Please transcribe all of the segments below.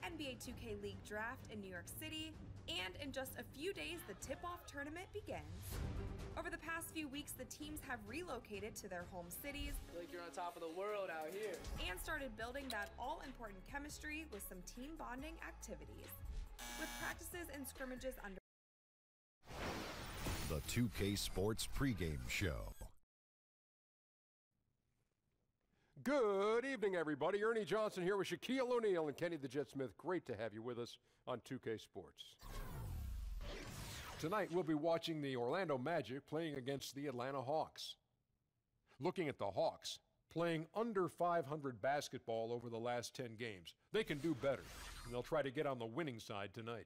NBA 2K League draft in New York City, and in just a few days, the tip-off tournament begins. Over the past few weeks, the teams have relocated to their home cities. I feel like you're on top of the world out here. And started building that all-important chemistry with some team bonding activities. With practices and scrimmages under the 2K Sports pregame show. Good evening, everybody. Ernie Johnson here with Shaquille O'Neal and Kenny the Jet Smith. Great to have you with us on 2K Sports. Tonight, we'll be watching the Orlando Magic playing against the Atlanta Hawks. Looking at the Hawks, playing under 500 basketball over the last 10 games. They can do better, and they'll try to get on the winning side tonight.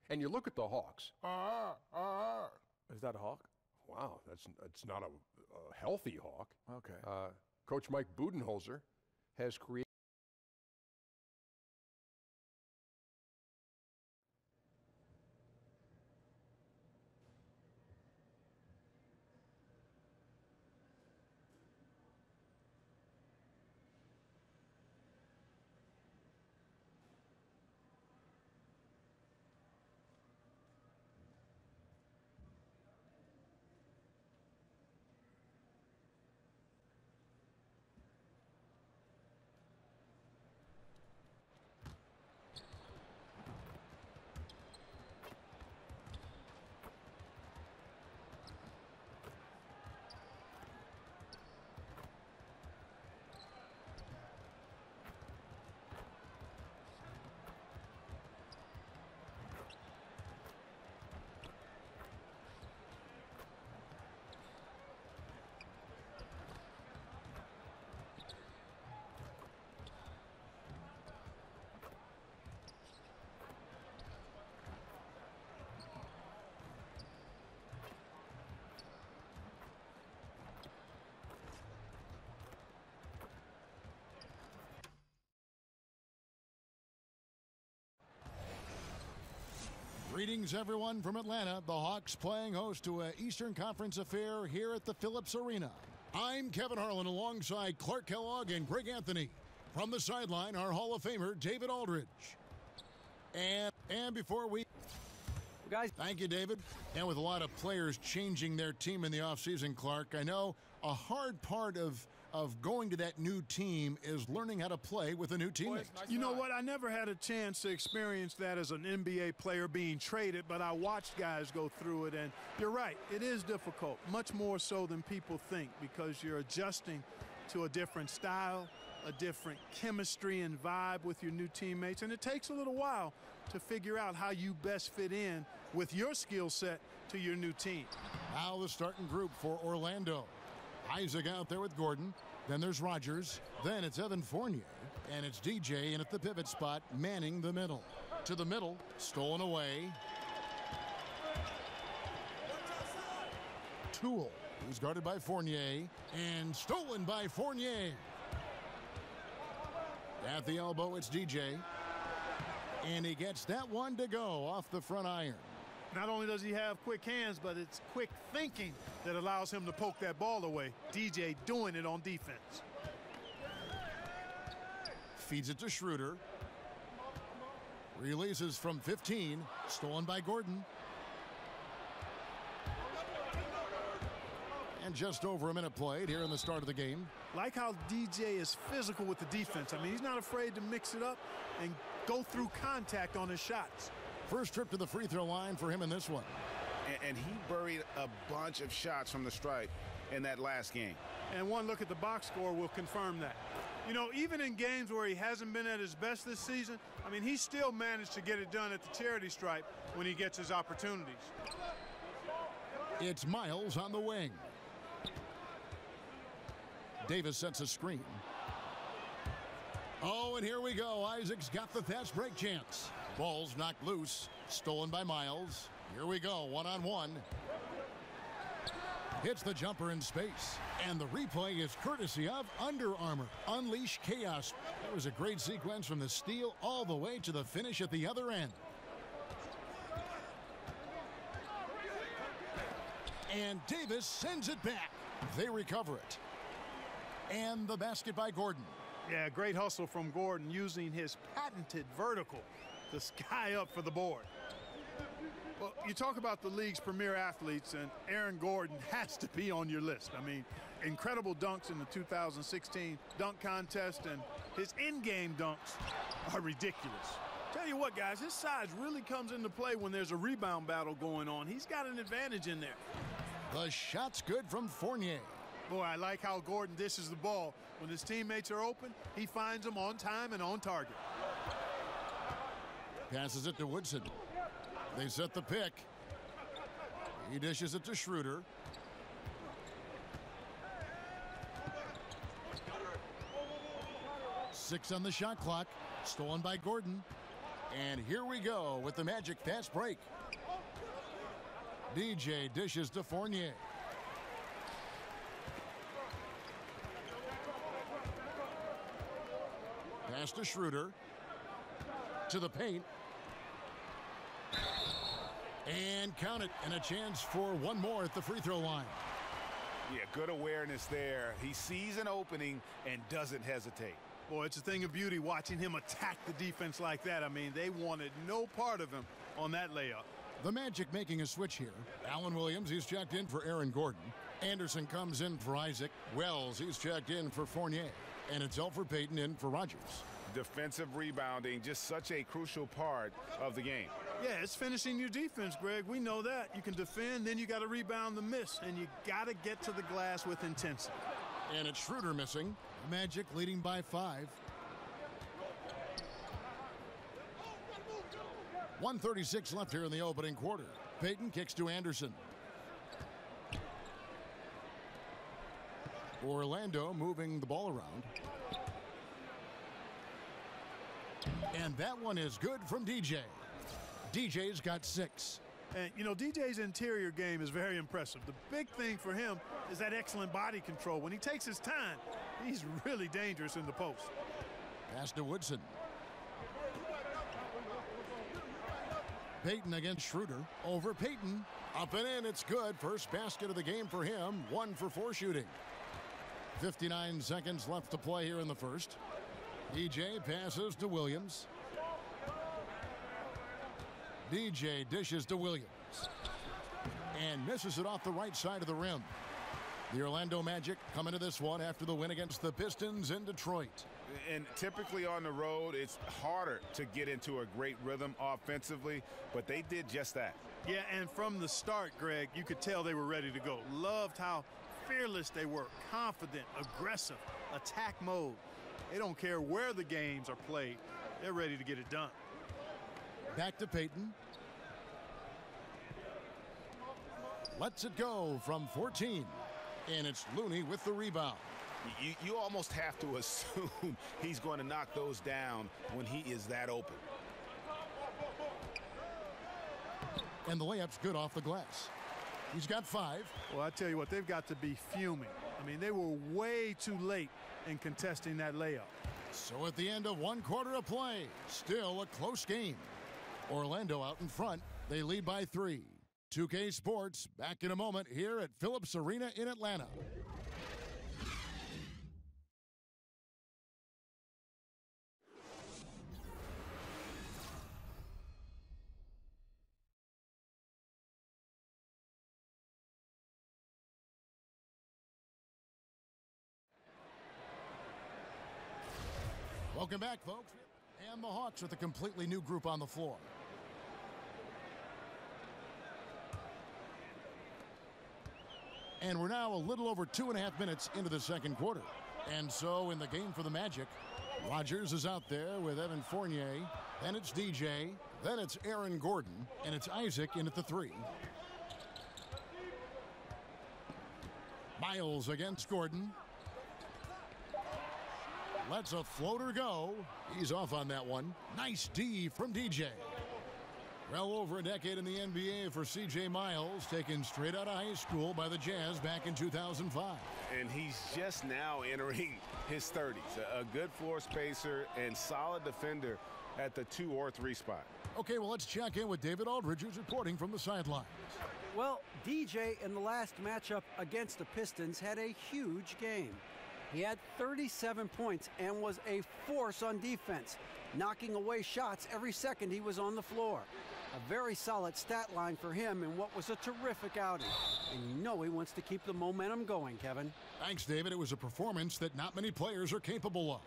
And you look at the Hawks. Is that a hawk? Wow, that's not a healthy hawk. Okay. Coach Mike Budenholzer has created Greetings, everyone, from Atlanta. The Hawks playing host to an Eastern Conference affair here at the Phillips Arena. I'm Kevin Harlan alongside Clark Kellogg and Greg Anthony. From the sideline, our Hall of Famer, David Aldridge. And before we... Guys, thank you, David. And with a lot of players changing their team in the offseason, Clark, I know a hard part of going to that new team is learning how to play with a new teammate. You know what? I never had a chance to experience that as an NBA player being traded, but I watched guys go through it, and you're right. It is difficult, much more so than people think, because you're adjusting to a different style, a different chemistry and vibe with your new teammates, and it takes a little while to figure out how you best fit in with your skill set to your new team. Now the starting group for Orlando. Isaac out there with Gordon. Then there's Rogers. Then it's Evan Fournier. And it's DJ in at the pivot spot, manning the middle. To the middle, stolen away. Toole, who's guarded by Fournier. And stolen by Fournier. At the elbow, it's DJ. And he gets that one to go off the front iron. Not only does he have quick hands, but it's quick thinking that allows him to poke that ball away. DJ doing it on defense. Feeds it to Schroeder. Releases from 15. Stolen by Gordon. And just over a minute played here in the start of the game. Like how DJ is physical with the defense. I mean, he's not afraid to mix it up and go through contact on his shots. First trip to the free throw line for him in this one. And he buried a bunch of shots from the stripe in that last game. And one look at the box score will confirm that. You know, even in games where he hasn't been at his best this season, I mean, he still managed to get it done at the charity stripe when he gets his opportunities. It's Miles on the wing. Davis sets a screen. Oh, and here we go. Isaac's got the fast break chance. Ball's knocked loose. Stolen by Miles. Here we go, one-on-one. Hits the jumper in space. And the replay is courtesy of Under Armour. Unleash chaos. That was a great sequence from the steal all the way to the finish at the other end. And Davis sends it back. They recover it. And the basket by Gordon. Yeah, great hustle from Gordon using his patented patented vertical, the sky up for the board. Well, you talk about the league's premier athletes, and Aaron Gordon has to be on your list. I mean, incredible dunks in the 2016 dunk contest, and his in-game dunks are ridiculous. Tell you what, guys, his size really comes into play when there's a rebound battle going on. He's got an advantage in there. The shot's good from Fournier. Boy, I like how Gordon dishes the ball. When his teammates are open, he finds them on time and on target. Passes it to Woodson. They set the pick. He dishes it to Schroeder. Six on the shot clock. Stolen by Gordon. And here we go with the Magic fast break. DJ dishes to Fournier. Pass to Schroeder. To the paint. And count it. And a chance for one more at the free throw line. Yeah, good awareness there. He sees an opening and doesn't hesitate. Boy, it's a thing of beauty watching him attack the defense like that. I mean, they wanted no part of him on that layup. The Magic making a switch here. Allen Williams, he's checked in for Aaron Gordon. Anderson comes in for Isaac. Wells, he's checked in for Fournier. And it's Elfrid Payton in for Rogers. Defensive rebounding, just such a crucial part of the game. Yeah, it's finishing your defense, Greg. We know that. You can defend, then you got to rebound the miss, and you got to get to the glass with intensity. And it's Schroeder missing. Magic leading by 5. 1:36 left here in the opening quarter. Payton kicks to Anderson. Orlando moving the ball around. And that one is good from DJ. DJ's got 6. And, you know, DJ's interior game is very impressive. The big thing for him is that excellent body control. When he takes his time, he's really dangerous in the post. Pass to Woodson. Payton against Schroeder. Over Payton. Up and in, it's good. First basket of the game for him. 1 for 4 shooting. 59 seconds left to play here in the first. DJ passes to Williams. DJ dishes to Williams. And misses it off the right side of the rim. The Orlando Magic come into this one after the win against the Pistons in Detroit. And typically on the road, it's harder to get into a great rhythm offensively, but they did just that. Yeah, and from the start, Greg, you could tell they were ready to go. Loved how fearless they were, confident, aggressive, attack mode. They don't care where the games are played. They're ready to get it done. Back to Payton. Lets it go from 14. And it's Looney with the rebound. You almost have to assume he's going to knock those down when he is that open. And the layup's good off the glass. He's got 5. Well, I tell you what, they've got to be fuming. I mean, they were way too late in contesting that layup. So at the end of 1 quarter of play, still a close game. Orlando out in front. They lead by 3. 2K Sports back in a moment here at Phillips Arena in Atlanta. Welcome back, folks. And the Hawks with a completely new group on the floor. And we're now a little over 2.5 minutes into the second quarter. And so in the game for the Magic, Rogers is out there with Evan Fournier. Then it's DJ. Then it's Aaron Gordon. And it's Isaac in at the 3. Miles against Gordon. Lets a floater go. He's off on that one. Nice D from DJ. Well over a decade in the NBA for C.J. Miles, taken straight out of high school by the Jazz back in 2005. And he's just now entering his 30s. A good floor spacer and solid defender at the 2 or 3 spot. Okay, well, let's check in with David Aldridge, who's reporting from the sidelines. Well, DJ in the last matchup against the Pistons had a huge game. He had 37 points and was a force on defense, knocking away shots every second he was on the floor. A very solid stat line for him in what was a terrific outing. And you know he wants to keep the momentum going, Kevin. Thanks, David. It was a performance that not many players are capable of.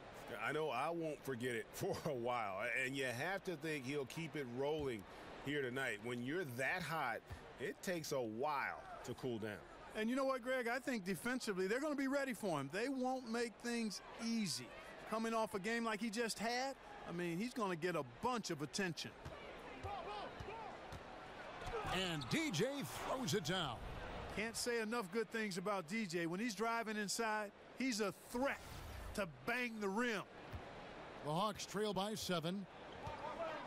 I know I won't forget it for a while, and you have to think he'll keep it rolling here tonight. When you're that hot, it takes a while to cool down. And you know what, Greg? I think defensively they're going to be ready for him. They won't make things easy. Coming off a game like he just had, I mean, he's going to get a bunch of attention. And DJ throws it down. Can't say enough good things about DJ. When he's driving inside, he's a threat to bang the rim. The Hawks trail by 7.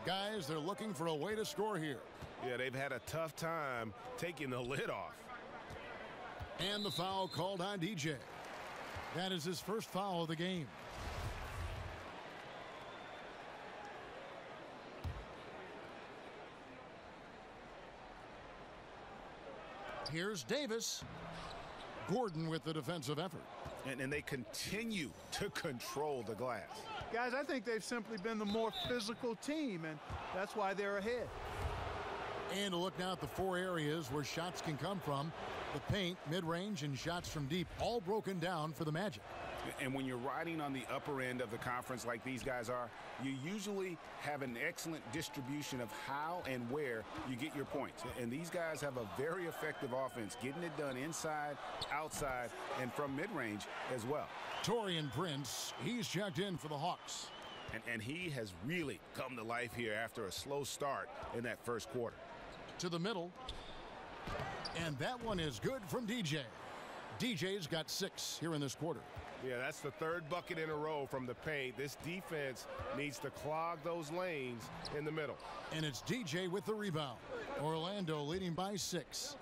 Guys, they're looking for a way to score here. Yeah, they've had a tough time taking the lid off. And the foul called on DJ. That is his first foul of the game. Here's Davis. Gordon with the defensive effort. And they continue to control the glass. Guys, I think they've simply been the more physical team, and that's why they're ahead. And to look now at the 4 areas where shots can come from. The paint, mid-range, and shots from deep, all broken down for the Magic. And when you're riding on the upper end of the conference like these guys are, you usually have an excellent distribution of how and where you get your points. And these guys have a very effective offense, getting it done inside, outside, and from mid-range as well. Taurean Prince, he's checked in for the Hawks. And he has really come to life here after a slow start in that first quarter. To the middle. And that one is good from DJ. DJ's got 6 here in this quarter. Yeah, that's the 3rd bucket in a row from the paint. This defense needs to clog those lanes in the middle. And it's DJ with the rebound. Orlando leading by 6.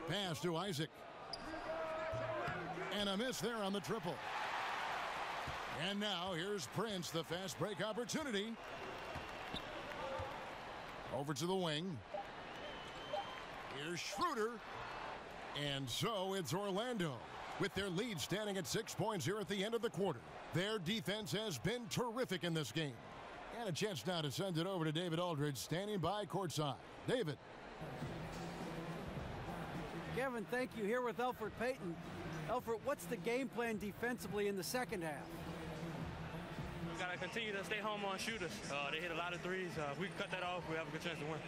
Pass to Isaac. And a miss there on the triple. And now here's Prince, the fast break opportunity. Over to the wing. Here's Schroeder. And so it's Orlando with their lead standing at 6 points here at the end of the quarter. Their defense has been terrific in this game. And a chance now to send it over to David Aldridge standing by courtside. David. Kevin, thank you. Here with Elfrid Payton. Elfrid, what's the game plan defensively in the second half? We got to continue to stay home on shooters. They hit a lot of threes. If we can cut that off, we have a good chance to win.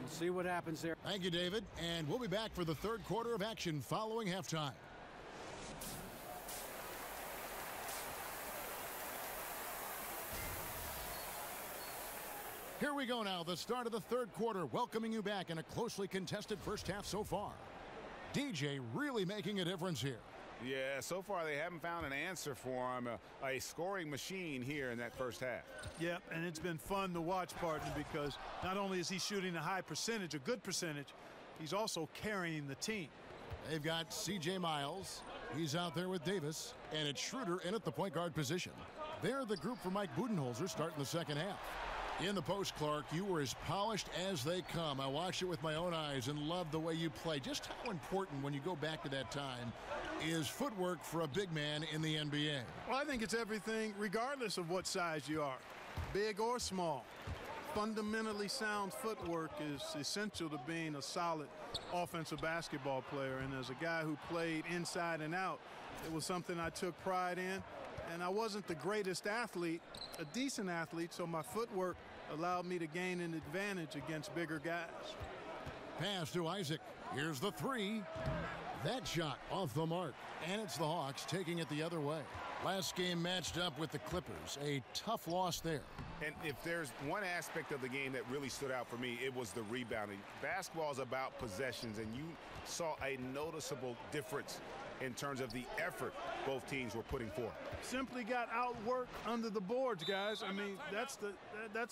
We'll see what happens there. Thank you, David. And we'll be back for the 3rd quarter of action following halftime. Here we go now, the start of the 3rd quarter, welcoming you back in a closely contested first half so far. DJ really making a difference here. Yeah, so far they haven't found an answer for him, a scoring machine here in that first half. Yep, and it's been fun to watch, partner, because not only is he shooting a high percentage, a good percentage, he's also carrying the team. They've got C.J. Miles. He's out there with Davis, and it's Schroeder in at the point guard position. They're the group for Mike Budenholzer starting the second half. In the post, Clark, you were as polished as they come. I watched it with my own eyes and loved the way you play. Just how important, when you go back to that time, is footwork for a big man in the NBA? Well, I think it's everything, regardless of what size you are, big or small. Fundamentally sound footwork is essential to being a solid offensive basketball player. And as a guy who played inside and out, it was something I took pride in. And I wasn't the greatest athlete, a decent athlete, so my footwork allowed me to gain an advantage against bigger guys. Pass to Isaac. Here's the 3. That shot off the mark. And it's the Hawks taking it the other way. Last game matched up with the Clippers. A tough loss there. And if there's one aspect of the game that really stood out for me, it was the rebounding. Basketball is about possessions, and you saw a noticeable difference in terms of the effort both teams were putting forth. Simply got outworked under the boards, guys. I mean, that's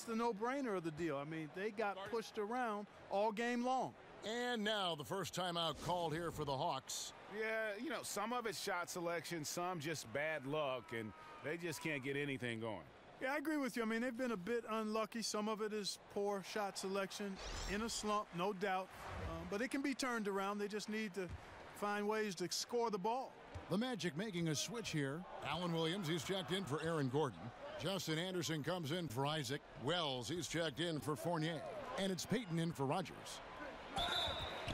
the no-brainer of the deal. I mean, they got pushed around all game long. And now the first timeout called here for the Hawks. Yeah, you know, some of it's shot selection, some just bad luck, and they just can't get anything going. Yeah, I agree with you. I mean, they've been a bit unlucky. Some of it is poor shot selection, in a slump, no doubt. But it can be turned around. They just need to find ways to score the ball. The Magic making a switch here. Allen Williams, he's checked in for Aaron Gordon. Justin Anderson comes in for Isaac. Wells, he's checked in for Fournier. And it's Payton in for Rogers.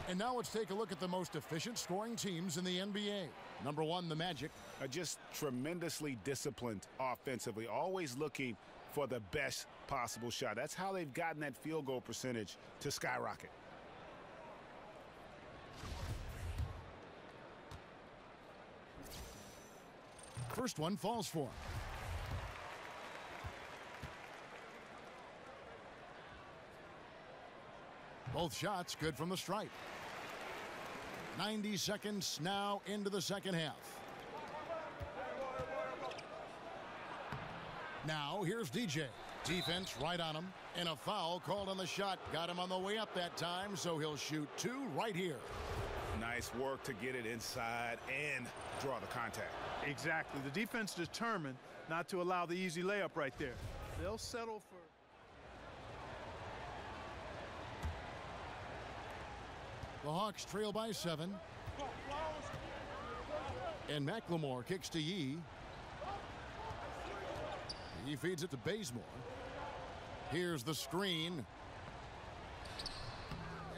And now let's take a look at the most efficient scoring teams in the NBA. Number 1, the Magic. Just tremendously disciplined offensively, always looking for the best possible shot. That's how they've gotten that field goal percentage to skyrocket. First one falls for him. Both shots good from the stripe. 90 seconds now into the second half. Now here's DJ. Defense right on him. And a foul called on the shot. Got him on the way up that time, so he'll shoot 2 right here. Nice work to get it inside and draw the contact. Exactly. The defense determined not to allow the easy layup right there. They'll settle for... The Hawks trail by 7. And McLemore kicks to Yee. He feeds it to Bazemore. Here's the screen.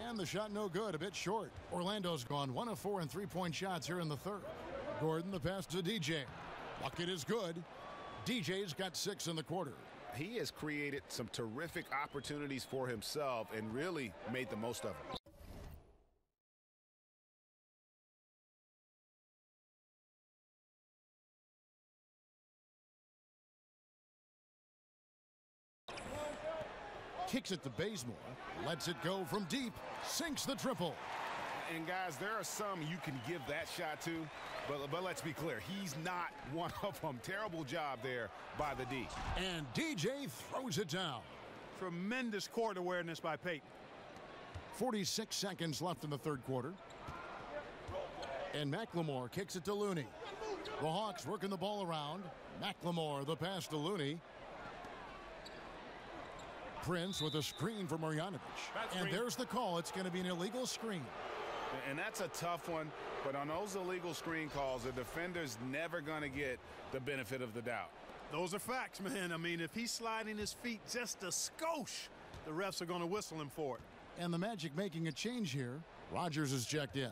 And the shot no good, a bit short. Orlando's gone 1 of 4 in three-point shots here in the third. Gordon, the pass to DJ. Bucket is good. DJ's got 6 in the quarter. He has created some terrific opportunities for himself and really made the most of it. Kicks it to Bazemore. Lets it go from deep. Sinks the triple. And guys, there are some you can give that shot to, but let's be clear, he's not one of them. Terrible job there by the D. And DJ throws it down. Tremendous court awareness by Payton. 46 seconds left in the third quarter. And McLemore kicks it to Looney. The Hawks working the ball around. McLemore, the pass to Looney. Prince with a screen for Marjanovic. And there's the call. It's going to be an illegal screen. And that's a tough one, but on those illegal screen calls, the defender's never going to get the benefit of the doubt. Those are facts, man. I mean, if he's sliding his feet just a skosh, the refs are going to whistle him for it. And the Magic making a change here. Rogers is checked in.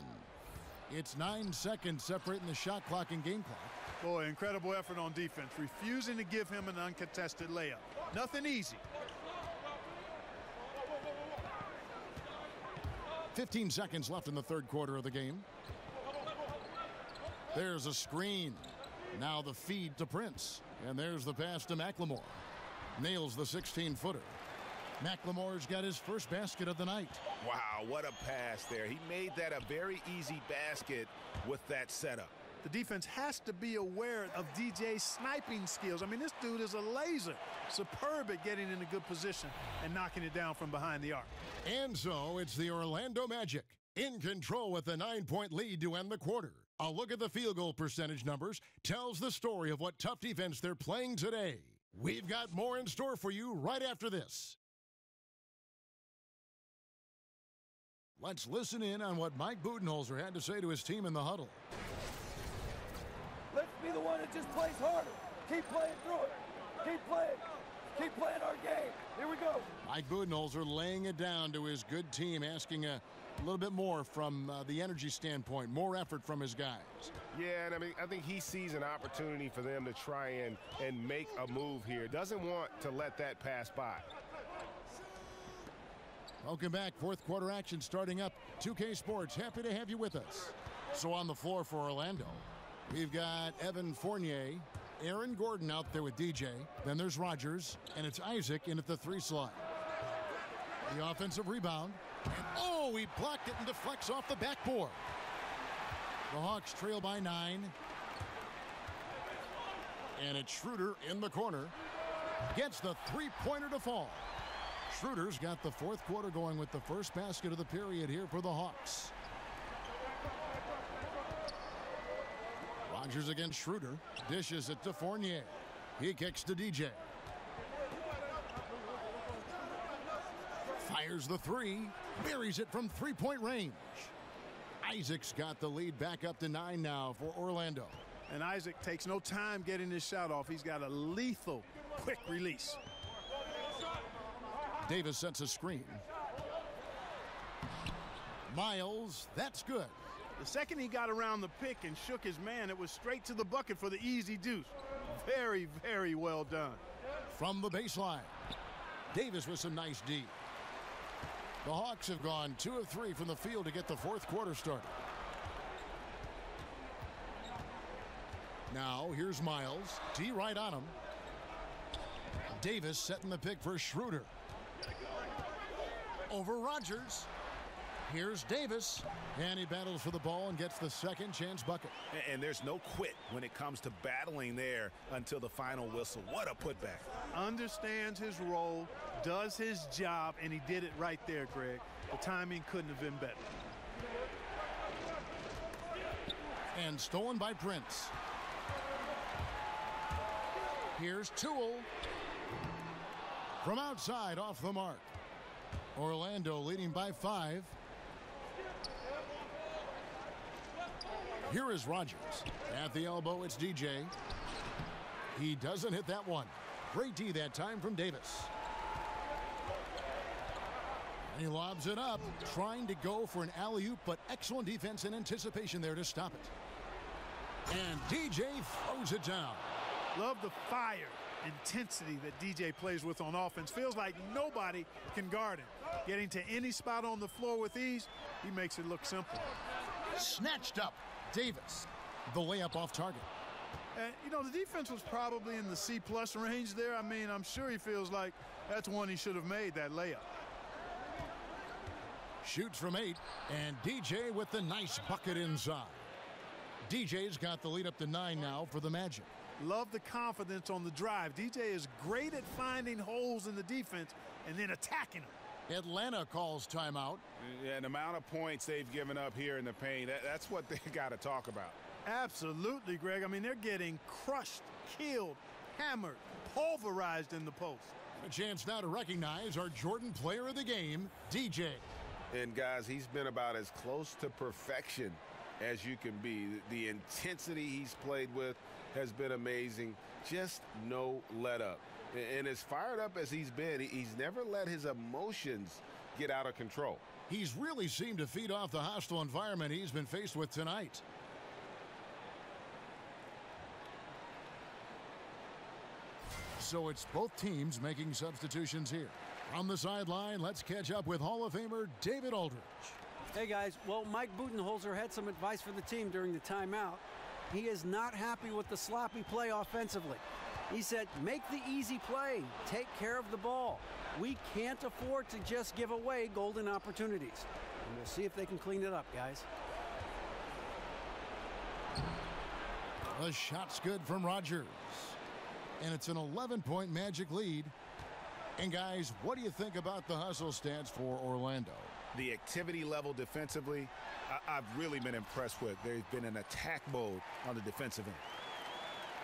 It's 9 seconds separating the shot clock and game clock. Boy, incredible effort on defense, refusing to give him an uncontested layup. Nothing easy. 15 seconds left in the third quarter of the game. There's a screen. Now the feed to Prince. And there's the pass to McLemore. Nails the 16-footer. McLemore's got his first basket of the night. Wow, what a pass there. He made that a very easy basket with that setup. The defense has to be aware of DJ's sniping skills. I mean, this dude is a laser. Superb at getting in a good position and knocking it down from behind the arc. And so it's the Orlando Magic in control with a 9-point lead to end the quarter. A look at the field goal percentage numbers tells the story of what tough defense they're playing today. We've got more in store for you right after this. Let's listen in on what Mike Budenholzer had to say to his team in the huddle. Let's be the one that just plays harder. Keep playing through it. Keep playing. Keep playing our game. Here we go. Mike Budenholzer laying it down to his good team, asking a little bit more from the energy standpoint, more effort from his guys. Yeah, and I think he sees an opportunity for them to try and make a move here. Doesn't want to let that pass by. Welcome back. Fourth quarter action starting up. 2K Sports, happy to have you with us. So on the floor for Orlando, we've got Evan Fournier, Aaron Gordon out there with DJ. Then there's Rogers, and it's Isaac in at the 3 slot. The offensive rebound. And oh, he blocked it and deflects off the backboard. The Hawks trail by 9. And it's Schroeder in the corner. Gets the 3-pointer to fall. Schroeder's got the fourth quarter going with the first basket of the period here for the Hawks. Rogers against Schroeder. Dishes it to Fournier. He kicks to DJ. Fires the 3. Buries it from 3-point range. Isaac's got the lead back up to 9 now for Orlando. And Isaac takes no time getting his shot off. He's got a lethal quick release. Davis sets a screen. Miles, that's good. The second he got around the pick and shook his man, it was straight to the bucket for the easy deuce. Very, very well done. From the baseline, Davis with some nice D. The Hawks have gone 2 of 3 from the field to get the fourth quarter started. Now here's Miles. D right on him. Davis setting the pick for Schroeder. Over Rogers. Here's Davis, and he battles for the ball and gets the second chance bucket. And there's no quit when it comes to battling there until the final whistle. What a putback. Understands his role, does his job, and he did it right there, Greg. The timing couldn't have been better. And stolen by Prince. Here's Toole. From outside, off the mark. Orlando leading by 5. Here is Rogers. At the elbow, it's DJ. He doesn't hit that one. Great D that time from Davis. And he lobs it up, trying to go for an alley-oop, but excellent defense and anticipation there to stop it. And DJ throws it down. Love the fire, intensity that DJ plays with on offense. Feels like nobody can guard him. Getting to any spot on the floor with ease, he makes it look simple. Snatched up. Davis, the layup off target. And, you know, the defense was probably in the C-plus range there. I mean, I'm sure he feels like that's one he should have made, that layup. Shoots from 8, and DJ with the nice bucket inside. DJ's got the lead up to 9 now for the Magic. Love the confidence on the drive. DJ is great at finding holes in the defense and then attacking them. Atlanta calls timeout. Yeah, the amount of points they've given up here in the paint, that's what they got to talk about. Absolutely, Greg. I mean, they're getting crushed, killed, hammered, pulverized in the post. A chance now to recognize our Jordan player of the game, DJ. And, guys, he's been about as close to perfection as you can be. The intensity he's played with has been amazing. Just no let up. And as fired up as he's been, he's never let his emotions get out of control. He's really seemed to feed off the hostile environment he's been faced with tonight. So it's both teams making substitutions here. On the sideline, let's catch up with Hall of Famer David Aldridge. Hey guys, well, Mike Budenholzer had some advice for the team during the timeout. He is not happy with the sloppy play offensively. He said, make the easy play, take care of the ball. We can't afford to just give away golden opportunities. And we'll see if they can clean it up, guys. The shot's good from Rogers. And it's an 11-point Magic lead. And guys, what do you think about the hustle stats for Orlando? The activity level defensively, I've really been impressed with. There's been an attack mode on the defensive end.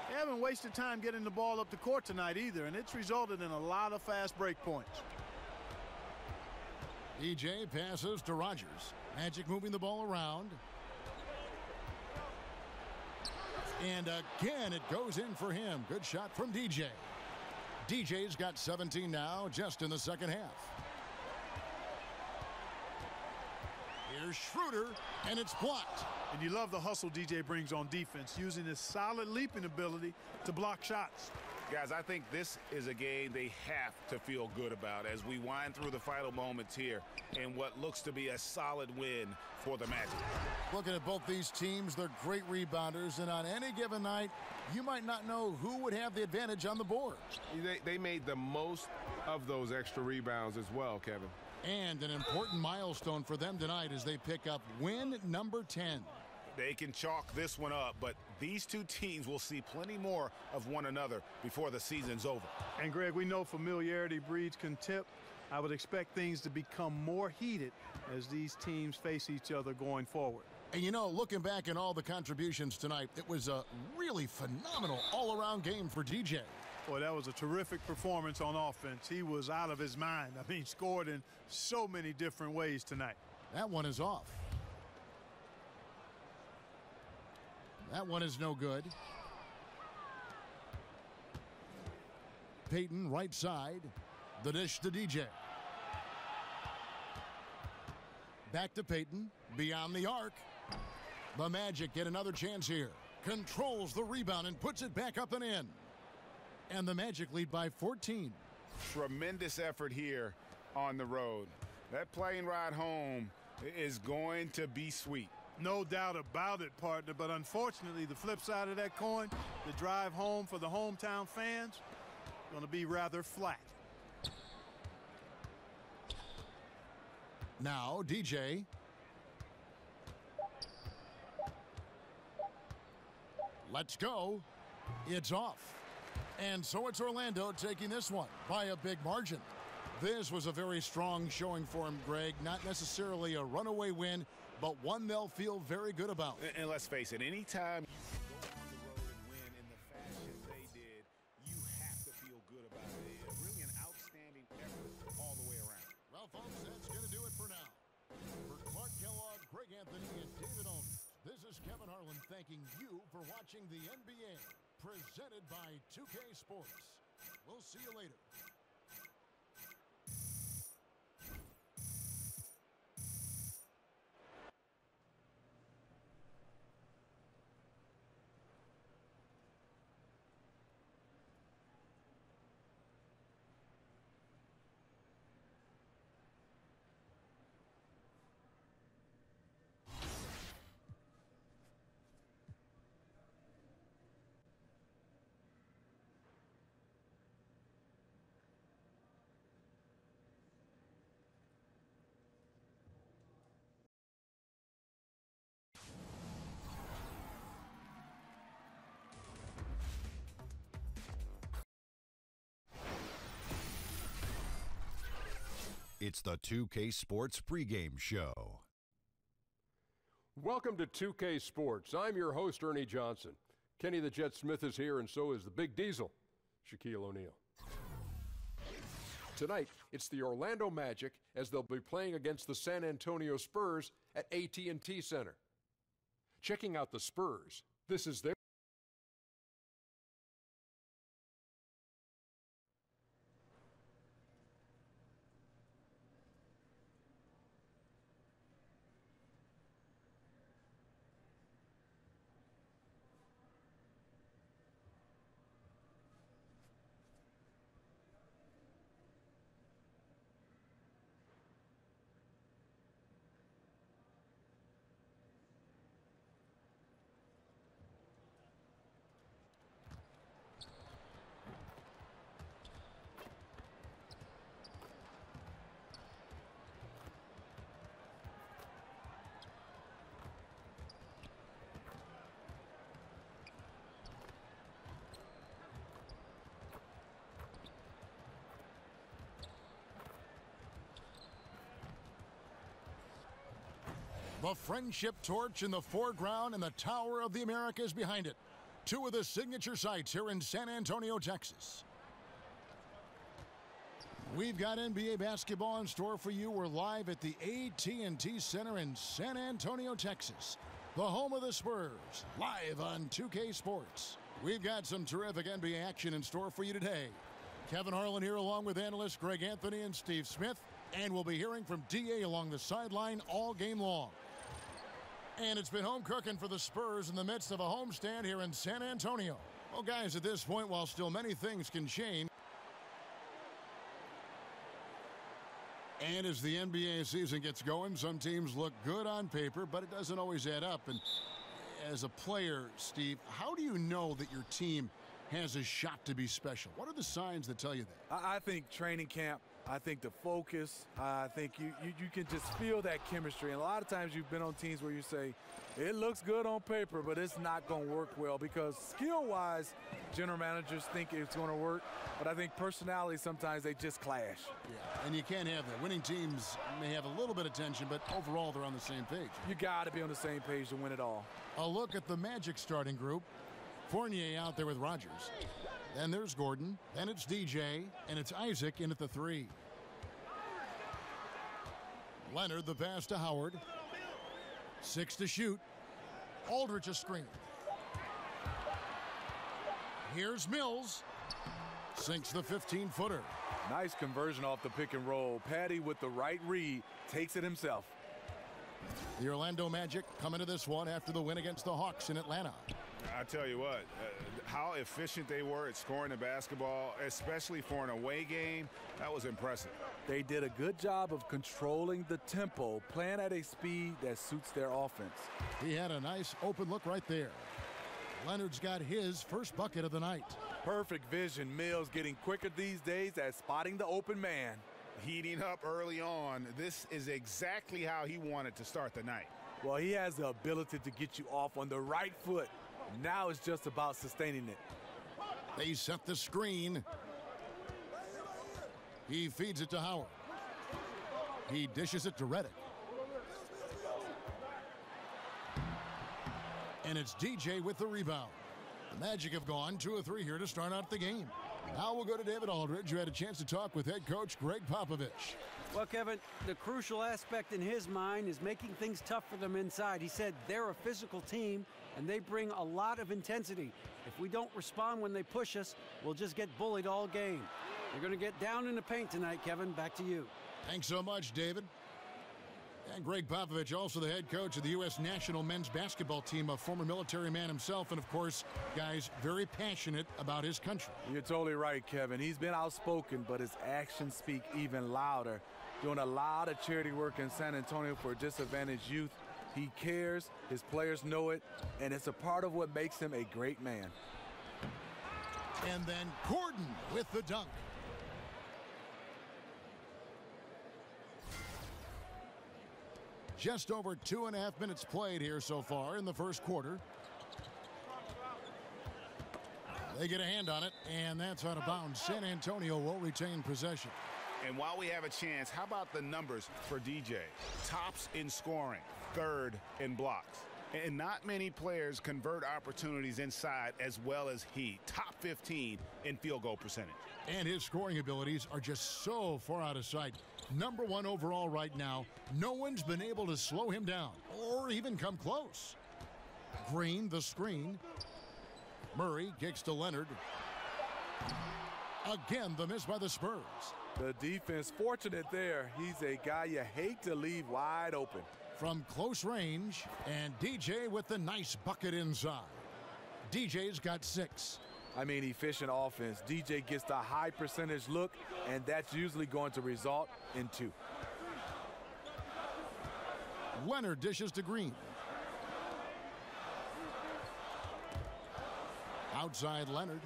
They haven't wasted time getting the ball up the court tonight either, and it's resulted in a lot of fast break points. DJ passes to Rogers. Magic moving the ball around. And again, it goes in for him. Good shot from DJ. DJ's got 17 now, just in the second half. Here's Schroeder, and it's blocked. And you love the hustle DJ brings on defense, using his solid leaping ability to block shots. Guys, I think this is a game they have to feel good about as we wind through the final moments here in what looks to be a solid win for the Magic. Looking at both these teams, they're great rebounders, and on any given night, you might not know who would have the advantage on the board. They made the most of those extra rebounds as well, Kevin. And an important milestone for them tonight as they pick up win number 10. They can chalk this one up, but these two teams will see plenty more of one another before the season's over. And, Greg, we know familiarity breeds contempt. I would expect things to become more heated as these teams face each other going forward. And, you know, looking back at all the contributions tonight, it was a really phenomenal all-around game for DJ. Boy, that was a terrific performance on offense. He was out of his mind. I mean, scored in so many different ways tonight. That one is off. That one is no good. Payton right side. The dish to DJ. Back to Payton. Beyond the arc. The Magic get another chance here. Controls the rebound and puts it back up and in. And the Magic lead by 14. Tremendous effort here on the road. That plane ride home is going to be sweet. No doubt about it, partner, but unfortunately the flip side of that coin, the drive home for the hometown fans, going to be rather flat. Now DJ. Let's go. It's off. And so it's Orlando taking this one by a big margin. This was a very strong showing for him, Greg. Not necessarily a runaway win, but one they'll feel very good about. And let's face it, anytime you go on the road and win in the fashion they did, you have to feel good about it. Really an outstanding effort all the way around. Well, folks, that's going to do it for now. For Clark Kellogg, Greg Anthony, and David Owens, this is Kevin Harlan thanking you for watching the NBA, presented by 2K Sports. We'll see you later. It's the 2K Sports pregame show. Welcome to 2K Sports. I'm your host, Ernie Johnson. Kenny the Jet Smith is here, and so is the Big Diesel, Shaquille O'Neal. Tonight, it's the Orlando Magic as they'll be playing against the San Antonio Spurs at AT&T Center. Checking out the Spurs, this is their The Friendship Torch in the foreground and the Tower of the Americas behind it. Two of the signature sites here in San Antonio, Texas. We've got NBA basketball in store for you. We're live at the AT&T Center in San Antonio, Texas. The home of the Spurs, live on 2K Sports. We've got some terrific NBA action in store for you today. Kevin Harlan here along with analysts Greg Anthony and Steve Smith. And we'll be hearing from DA along the sideline all game long. And it's been home cooking for the Spurs in the midst of a homestand here in San Antonio. Well, guys, at this point, while still many things can change, and as the NBA season gets going, some teams look good on paper, but it doesn't always add up. And as a player, Steve, how do you know that your team has a shot to be special? What are the signs that tell you that? I think training camp. I think the focus, I think you can just feel that chemistry. And a lot of times you've been on teams where you say, it looks good on paper, but it's not going to work well because skill-wise, general managers think it's going to work. But I think personality, sometimes they just clash. Yeah, and you can't have that. Winning teams may have a little bit of tension, but overall they're on the same page. You got to be on the same page to win it all. A look at the Magic starting group. Fournier out there with Rogers. Then there's Gordon. Then it's DJ. And it's Isaac in at the 3. Leonard the pass to Howard. 6 to shoot. Aldridge a screen. Here's Mills. Sinks the 15-footer. Nice conversion off the pick and roll. Patty with the right read takes it himself. The Orlando Magic come into this one after the win against the Hawks in Atlanta. I tell you what, how efficient they were at scoring the basketball, especially for an away game, that was impressive. They did a good job of controlling the tempo, playing at a speed that suits their offense. He had a nice open look right there. Leonard's got his first bucket of the night. Perfect vision. Mills getting quicker these days at spotting the open man. Heating up early on. This is exactly how he wanted to start the night. Well, he has the ability to get you off on the right foot. Now it's just about sustaining it. They set the screen. He feeds it to Howard. He dishes it to Reddick. And it's DJ with the rebound. The Magic have gone 2 of 3 here to start out the game. Now we'll go to David Aldridge, who had a chance to talk with head coach Greg Popovich. Well, Kevin, the crucial aspect in his mind is making things tough for them inside. He said they're a physical team, and they bring a lot of intensity. If we don't respond when they push us, we'll just get bullied all game. They're going to get down in the paint tonight, Kevin. Back to you. Thanks so much, David. And Greg Popovich, also the head coach of the U.S. national men's basketball team, a former military man himself, and, of course, guys, very passionate about his country. You're totally right, Kevin. He's been outspoken, but his actions speak even louder. Doing a lot of charity work in San Antonio for disadvantaged youth. He cares, his players know it, and it's a part of what makes him a great man. And then Gordon with the dunk. Just over 2.5 minutes played here so far in the first quarter. They get a hand on it, and that's out of bounds. San Antonio will retain possession. And while we have a chance, how about the numbers for DJ? Tops in scoring, third in blocks. And not many players convert opportunities inside as well as he. Top 15 in field goal percentage. And his scoring abilities are just so far out of sight. Number 1 overall right now. No one's been able to slow him down or even come close. Green, the screen. Murray kicks to Leonard. Again, the miss by the Spurs. The defense fortunate there. He's a guy you hate to leave wide open. From close range, and DJ with the nice bucket inside. DJ's got 6. I mean, efficient offense. DJ gets the high percentage look, and that's usually going to result in 2. Leonard dishes to Green. Outside Leonard.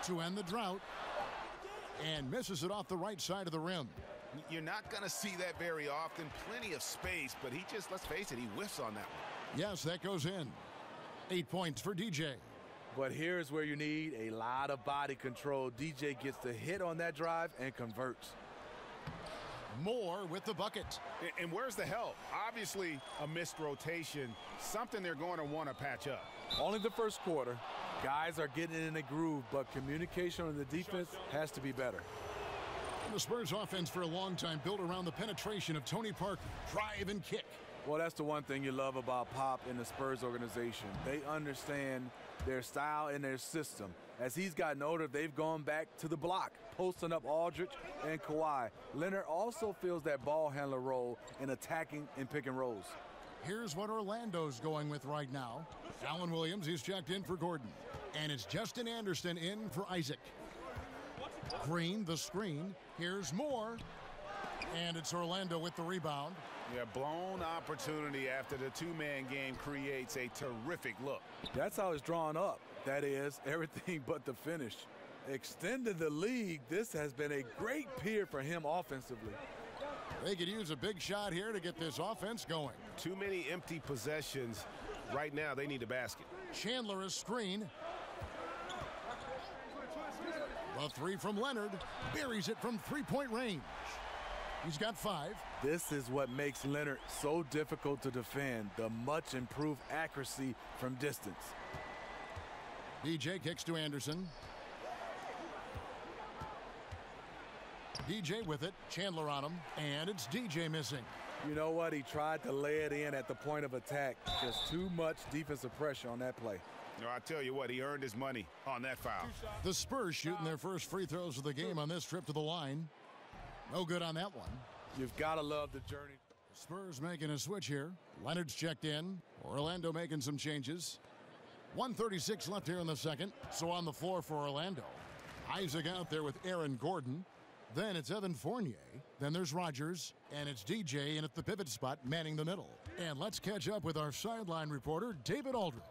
To end the drought. And misses it off the right side of the rim. You're not going to see that very often. Plenty of space, but he just, let's face it, he whiffs on that one. Yes, that goes in. 8 points for DJ. But here's where you need a lot of body control. DJ gets the hit on that drive and converts. Moore with the bucket. And where's the help? Obviously, a missed rotation. Something they're going to want to patch up. Only the first quarter. Guys are getting in a groove, but communication on the defense has to be better. And the Spurs offense for a long time built around the penetration of Tony Parker. Drive and kick. Well, that's the one thing you love about Pop and the Spurs organization. They understand their style and their system. As he's gotten older, they've gone back to the block, posting up Aldridge and Kawhi. Leonard also fills that ball handler role in attacking and pick and rolls. Here's what Orlando's going with right now. Alan Williams, he's checked in for Gordon. And it's Justin Anderson in for Isaac. Green, the screen. Here's Moore. And it's Orlando with the rebound. Yeah, blown opportunity after the two-man game creates a terrific look. That's how it's drawn up. That is, everything but the finish. Extended the lead. This has been a great period for him offensively. They could use a big shot here to get this offense going. Too many empty possessions. Right now, they need a basket. Chandler a screen. The 3 from Leonard. Buries it from three-point range. He's got 5. This is what makes Leonard so difficult to defend. The much improved accuracy from distance. DJ kicks to Anderson. DJ with it. Chandler on him. And it's DJ missing. You know what? He tried to lay it in at the point of attack. Just too much defensive pressure on that play. No, I tell you what, he earned his money on that foul. The Spurs shooting their first free throws of the game on this trip to the line. No good on that one. You've got to love the journey. Spurs making a switch here. Leonard's checked in. Orlando making some changes. 1:36 left here in the second. So on the floor for Orlando. Isaac out there with Aaron Gordon. Then it's Evan Fournier. Then there's Rogers. And it's DJ in at the pivot spot, manning the middle. And let's catch up with our sideline reporter, David Aldridge.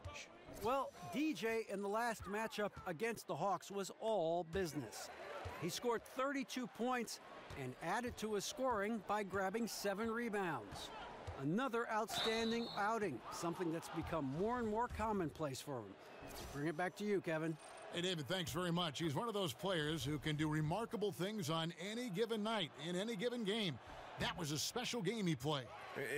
Well, DJ in the last matchup against the Hawks was all business. He scored 32 points and added to his scoring by grabbing 7 rebounds. Another outstanding outing, something that's become more and more commonplace for him. Bring it back to you, Kevin. Hey, David, thanks very much. He's one of those players who can do remarkable things on any given night, in any given game. That was a special game he played.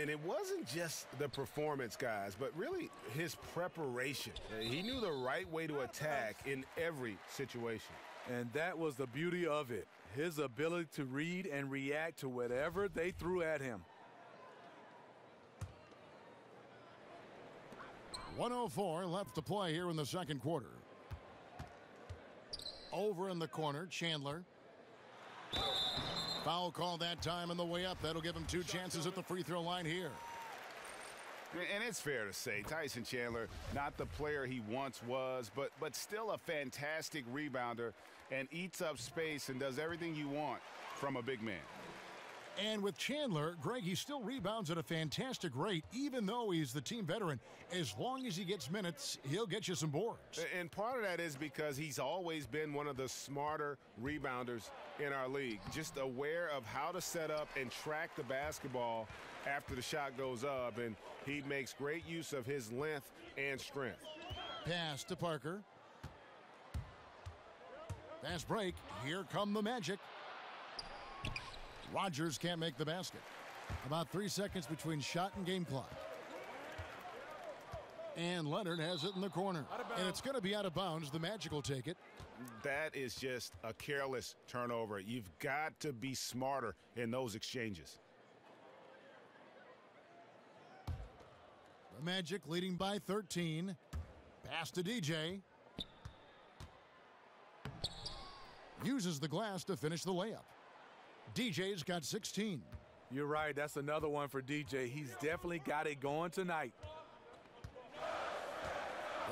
And it wasn't just the performance, guys, but really his preparation. He knew the right way to attack in every situation. And that was the beauty of it. His ability to read and react to whatever they threw at him. 1:04 left to play here in the second quarter. Over in the corner, Chandler. Foul call that time on the way up. That'll give him 2 chances at the free throw line here. And it's fair to say, Tyson Chandler, not the player he once was, but still a fantastic rebounder and eats up space and does everything you want from a big man. And with Chandler, Greg, he still rebounds at a fantastic rate, even though he's the team veteran. As long as he gets minutes, he'll get you some boards. And part of that is because he's always been one of the smarter rebounders in our league, just aware of how to set up and track the basketball after the shot goes up, and he makes great use of his length and strength. Pass to Parker. Fast break. Here come the Magic. Rogers can't make the basket. About 3 seconds between shot and game clock. And Leonard has it in the corner. And it's going to be out of bounds. The Magic will take it. That is just a careless turnover. You've got to be smarter in those exchanges. The Magic leading by 13. Pass to DJ. Uses the glass to finish the layup. DJ's got 16. You're right. That's another one for DJ. He's definitely got it going tonight.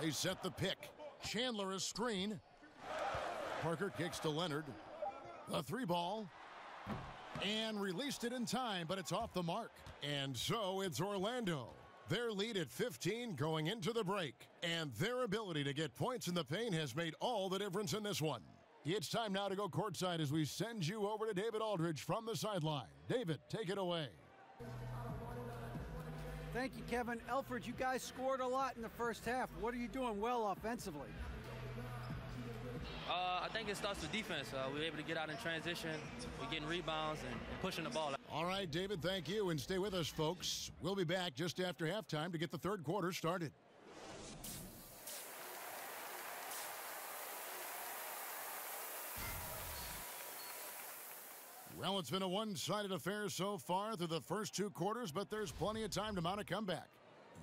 They set the pick. Chandler a screen. Parker kicks to Leonard. The 3-ball. And released it in time, but it's off the mark. And so it's Orlando. Their lead at 15 going into the break. And their ability to get points in the paint has made all the difference in this one. It's time now to go courtside as we send you over to David Aldridge from the sideline. David, take it away. Thank you, Kevin. Elfrid, you guys scored a lot in the first half. What are you doing well offensively? I think it starts with defense. We're able to get out in transition. We're getting rebounds and pushing the ball. All right, David, thank you. And stay with us, folks. We'll be back just after halftime to get the third quarter started. Well, it's been a one-sided affair so far through the first 2 quarters, but there's plenty of time to mount a comeback.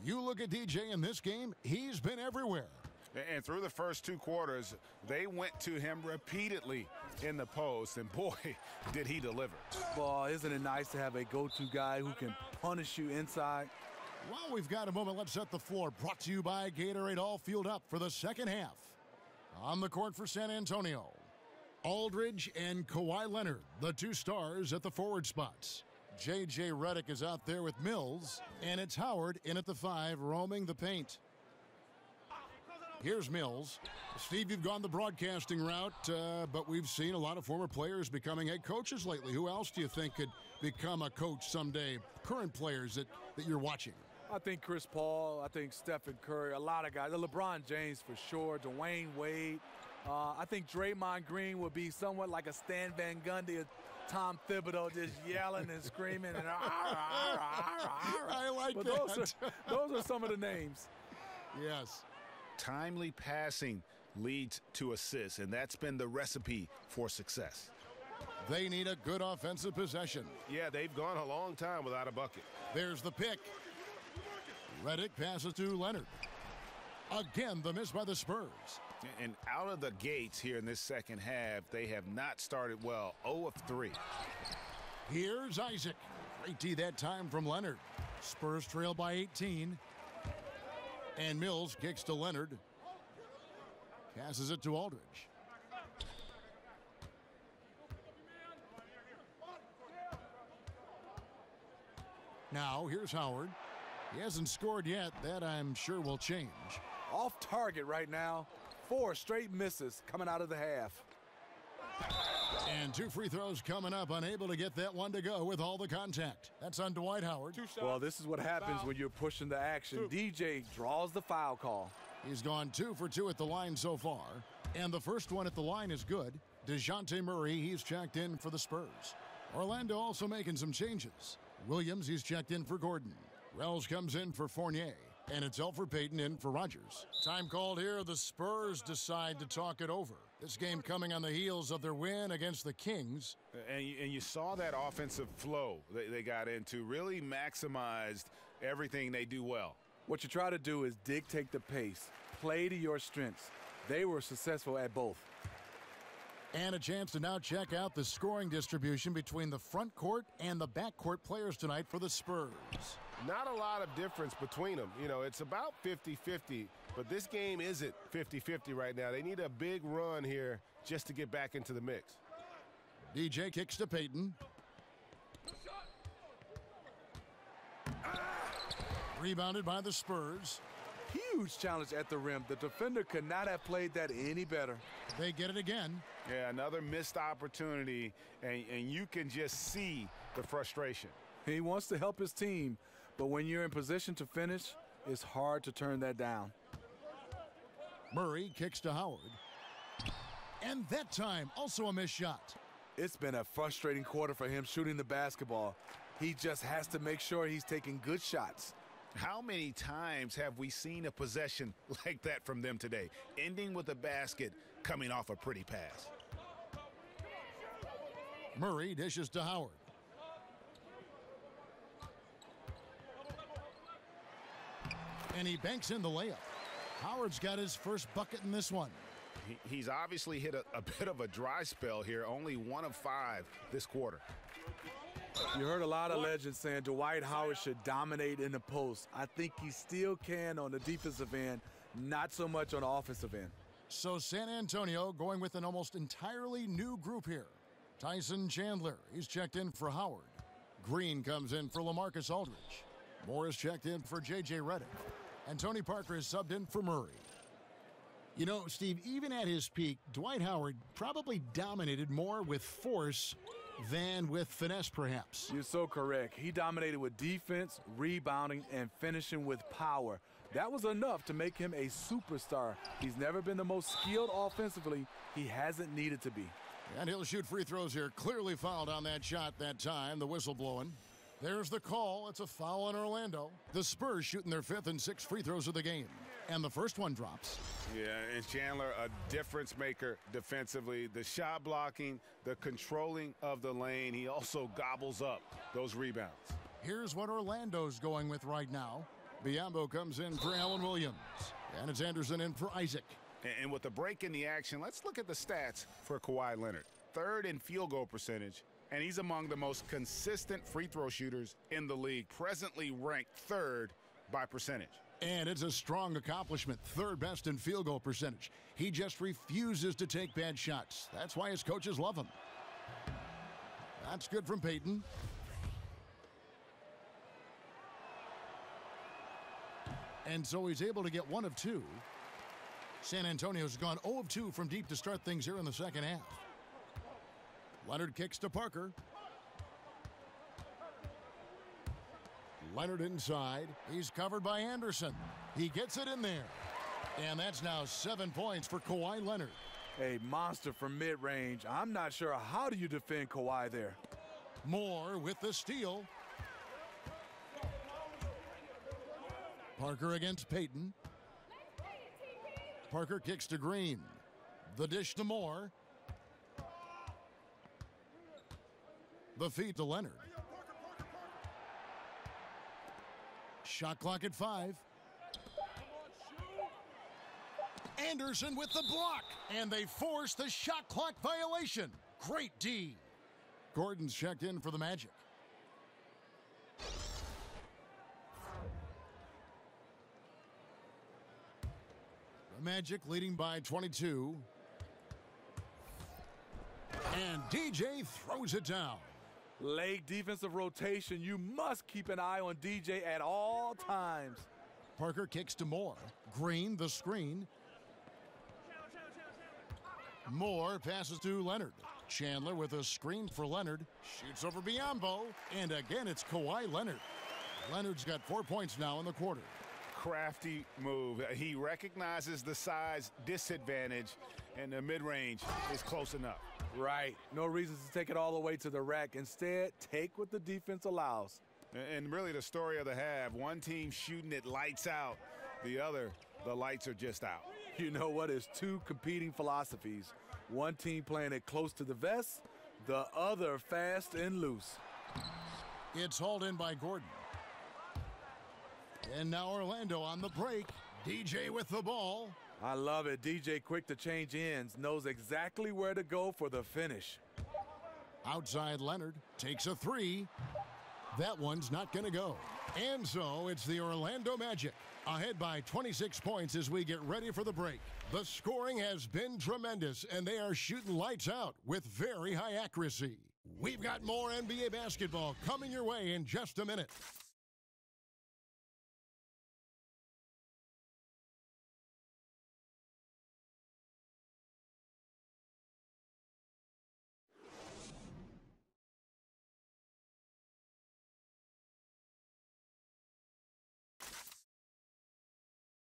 You look at DJ in this game, he's been everywhere. And through the first 2 quarters, they went to him repeatedly in the post, and boy, did he deliver. Well, isn't it nice to have a go-to guy who can punish you inside? Well, we've got a moment. Let's set the floor. Brought to you by Gatorade, all fueled up for the second half. On the court for San Antonio, Aldridge and Kawhi Leonard, the 2 stars at the forward spots. J.J. Redick is out there with Mills, and it's Howard in at the 5, roaming the paint. Here's Mills. Steve, you've gone the broadcasting route, but we've seen a lot of former players becoming head coaches lately. Who else do you think could become a coach someday? Current players that you're watching. I think Chris Paul. I think Stephen Curry. A lot of guys. LeBron James for sure. Dwayne Wade. I think Draymond Green would be somewhat like a Stan Van Gundy or Tom Thibodeau, just yelling and screaming. And I like but that. Those are some of the names. Yes. Timely passing leads to assists, and that's been the recipe for success. They need a good offensive possession. Yeah, they've gone a long time without a bucket. There's the pick. Reddick passes to Leonard. Again, the miss by the Spurs. And out of the gates here in this second half, they have not started well. 0 of 3. Here's Isaac. Great D that time from Leonard. Spurs trail by 18. And Mills kicks to Leonard. Passes it to Aldridge. Now, here's Howard. He hasn't scored yet. That, I'm sure, will change. Off target right now. 4 straight misses coming out of the half. And 2 free throws coming up. Unable to get that one to go with all the contact. That's on Dwight Howard. Well, this is what happens when you're pushing the action. DJ draws the foul call. He's gone 2 for 2 at the line so far. And the first one at the line is good. DeJounte Murray, he's checked in for the Spurs. Orlando also making some changes. Williams, he's checked in for Gordon. Wells comes in for Fournier. And it's Elfrid Payton in for Rogers. Time called here. The Spurs decide to talk it over. This game coming on the heels of their win against the Kings. And you saw that offensive flow they got into, really maximized everything they do well. What you try to do is dictate the pace, play to your strengths. They were successful at both. And a chance to now check out the scoring distribution between the front court and the back court players tonight for the Spurs. Not a lot of difference between them. You know, it's about 50-50, but this game isn't 50-50 right now. They need a big run here just to get back into the mix. DJ kicks to Payton. Rebounded by the Spurs. Huge challenge at the rim. The defender could not have played that any better. They get it again. Yeah, another missed opportunity, and you can just see the frustration. He wants to help his team, but when you're in position to finish, it's hard to turn that down. Murray kicks to Howard. And that time, also a missed shot. It's been a frustrating quarter for him shooting the basketball. He just has to make sure he's taking good shots. How many times have we seen a possession like that from them today, ending with a basket coming off a pretty pass? Murray dishes to Howard. And he banks in the layup. Howard's got his first bucket in this one. He's obviously hit a bit of a dry spell here, only 1 of 5 this quarter. You heard a lot of legends saying Dwight Howard should dominate in the post. I think he still can on the defensive end, not so much on the offensive end. So San Antonio going with an almost entirely new group here. Tyson Chandler, he's checked in for Howard. Green comes in for LaMarcus Aldridge. Morris checked in for J.J. Redick. And Tony Parker is subbed in for Murray. You know, Steve, even at his peak, Dwight Howard probably dominated more with force than with finesse, perhaps. You're so correct. He dominated with defense, rebounding, and finishing with power. That was enough to make him a superstar. He's never been the most skilled offensively. He hasn't needed to be. And he'll shoot free throws here. Clearly fouled on that shot that time. The whistle blowing. There's the call. It's a foul in Orlando. The Spurs shooting their 5th and 6th free throws of the game. And the first one drops. Yeah, and Chandler, a difference maker defensively. The shot blocking, the controlling of the lane. He also gobbles up those rebounds. Here's what Orlando's going with right now. Biyombo comes in for Alan Williams. And it's Anderson in for Isaac. And with the break in the action, let's look at the stats for Kawhi Leonard. 3rd in field goal percentage, and he's among the most consistent free throw shooters in the league, presently ranked 3rd by percentage. And it's a strong accomplishment, 3rd best in field goal percentage. He just refuses to take bad shots. That's why his coaches love him. That's good from Payton. And so he's able to get 1 of 2. San Antonio's gone 0 of 2 from deep to start things here in the second half. Leonard kicks to Parker. Leonard inside. He's covered by Anderson. He gets it in there. And that's now 7 points for Kawhi Leonard. A monster from mid-range. I'm not sure how do you defend Kawhi there. Moore with the steal. Parker against Payton. Parker kicks to Green. The dish to Moore. The feed to Leonard. Shot clock at 5. Anderson with the block, and they force the shot clock violation. Great D. Gordon's checked in for the Magic. The Magic leading by 22. And DJ throws it down. Late defensive rotation. You must keep an eye on DJ at all times. Parker kicks to Moore. Green, the screen. Moore passes to Leonard. Chandler with a screen for Leonard. Shoots over Biombo. And again, it's Kawhi Leonard. Leonard's got 4 points now in the quarter. Crafty move. He recognizes the size disadvantage, and the mid-range is close enough. Right. No reason to take it all the way to the rack. Instead, take what the defense allows. And really the story of the half, one team shooting it lights out, the other, the lights are just out. You know what? It's two competing philosophies. One team playing it close to the vest, the other fast and loose. It's hauled in by Gordon. And now Orlando on the break. DJ with the ball. I love it. DJ quick to change ends, knows exactly where to go for the finish. Outside Leonard takes a 3. That one's not going to go. And so it's the Orlando Magic ahead by 26 points as we get ready for the break. The scoring has been tremendous, and they are shooting lights out with very high accuracy. We've got more NBA basketball coming your way in just a minute.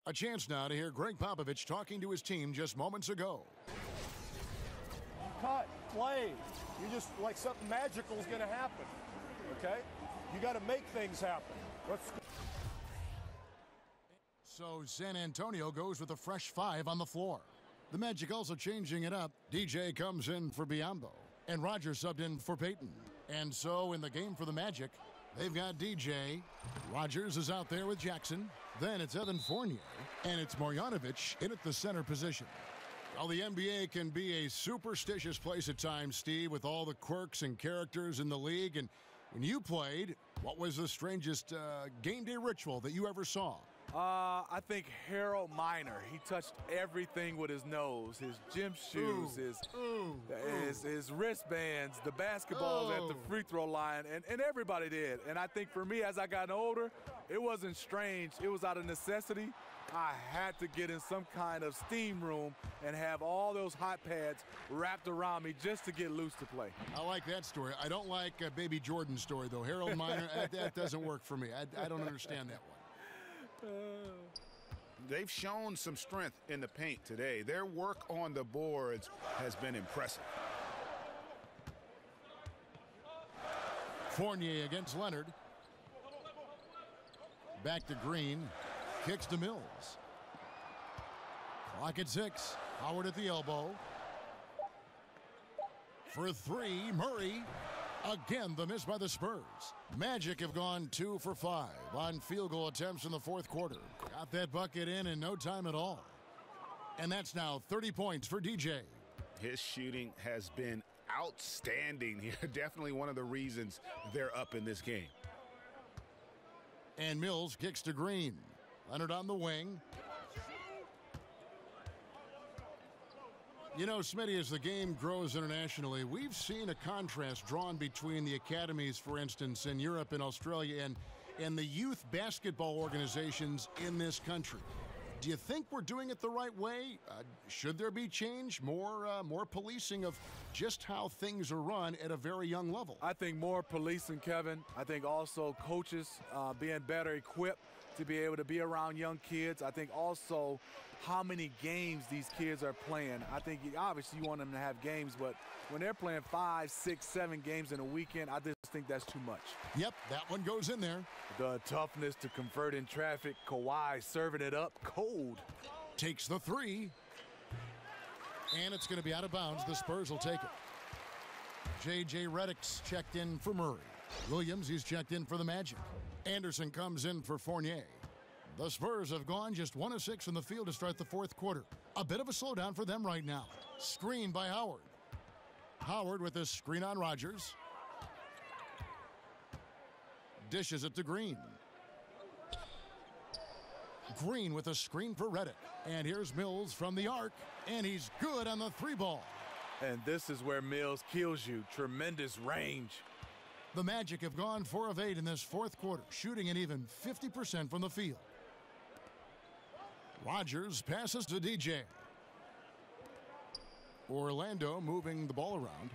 A chance now to hear Greg Popovich talking to his team just moments ago. Cut, play. You just like something magical is going to happen. Okay? You got to make things happen. So San Antonio goes with a fresh 5 on the floor. The Magic also changing it up. DJ comes in for Biombo, and Rogers subbed in for Payton. And so in the game for the Magic, they've got DJ. Rogers is out there with Jackson. Then it's Evan Fournier, and it's Marjanovic in at the center position. Well, the NBA can be a superstitious place at times, Steve, with all the quirks and characters in the league. And when you played, what was the strangest game day ritual that you ever saw? I think Harold Miner. He touched everything with his nose, his gym shoes, his wristbands, the basketballs at the free throw line, and everybody did. And I think for me, as I got older, it wasn't strange. It was out of necessity. I had to get in some kind of steam room and have all those hot pads wrapped around me just to get loose to play. I like that story. I don't like Baby Jordan's story, though. Harold Miner, that doesn't work for me. I don't understand that one. They've shown some strength in the paint today. Their work on the boards has been impressive. Fournier against Leonard. Back to Green. Kicks to Mills. Clock at 6. Howard at the elbow. For 3, Murray. Again, the miss by the Spurs. Magic have gone 2 for 5 on field goal attempts in the fourth quarter. Got that bucket in no time at all. And that's now 30 points for DJ. His shooting has been outstanding here. Definitely one of the reasons they're up in this game. And Mills kicks to Green. Leonard on the wing. You know, Smitty, as the game grows internationally, we've seen a contrast drawn between the academies, for instance, in Europe and Australia and the youth basketball organizations in this country. Do you think we're doing it the right way? Should there be change, more policing of just how things are run at a very young level? I think more policing, Kevin. I think also coaches being better equipped to be able to be around young kids. I think also how many games these kids are playing. I think obviously you want them to have games, but when they're playing 5, 6, 7 games in a weekend, I just think that's too much. Yep, that one goes in there. The toughness to convert in traffic. Kawhi serving it up cold. Takes the 3. And it's going to be out of bounds. The Spurs will take it. J.J. Redick's checked in for Murray. Williams, he's checked in for the Magic. Anderson comes in for Fournier. The Spurs have gone just 1 of 6 from the field to start the fourth quarter. A bit of a slowdown for them right now. Screen by Howard. Howard with a screen on Rodgers. Dishes it to Green. Green with a screen for Redick. And here's Mills from the arc. And he's good on the 3-ball. And this is where Mills kills you. Tremendous range. The Magic have gone 4 of 8 in this fourth quarter, shooting an even 50% from the field. Rodgers passes to DJ. Orlando moving the ball around.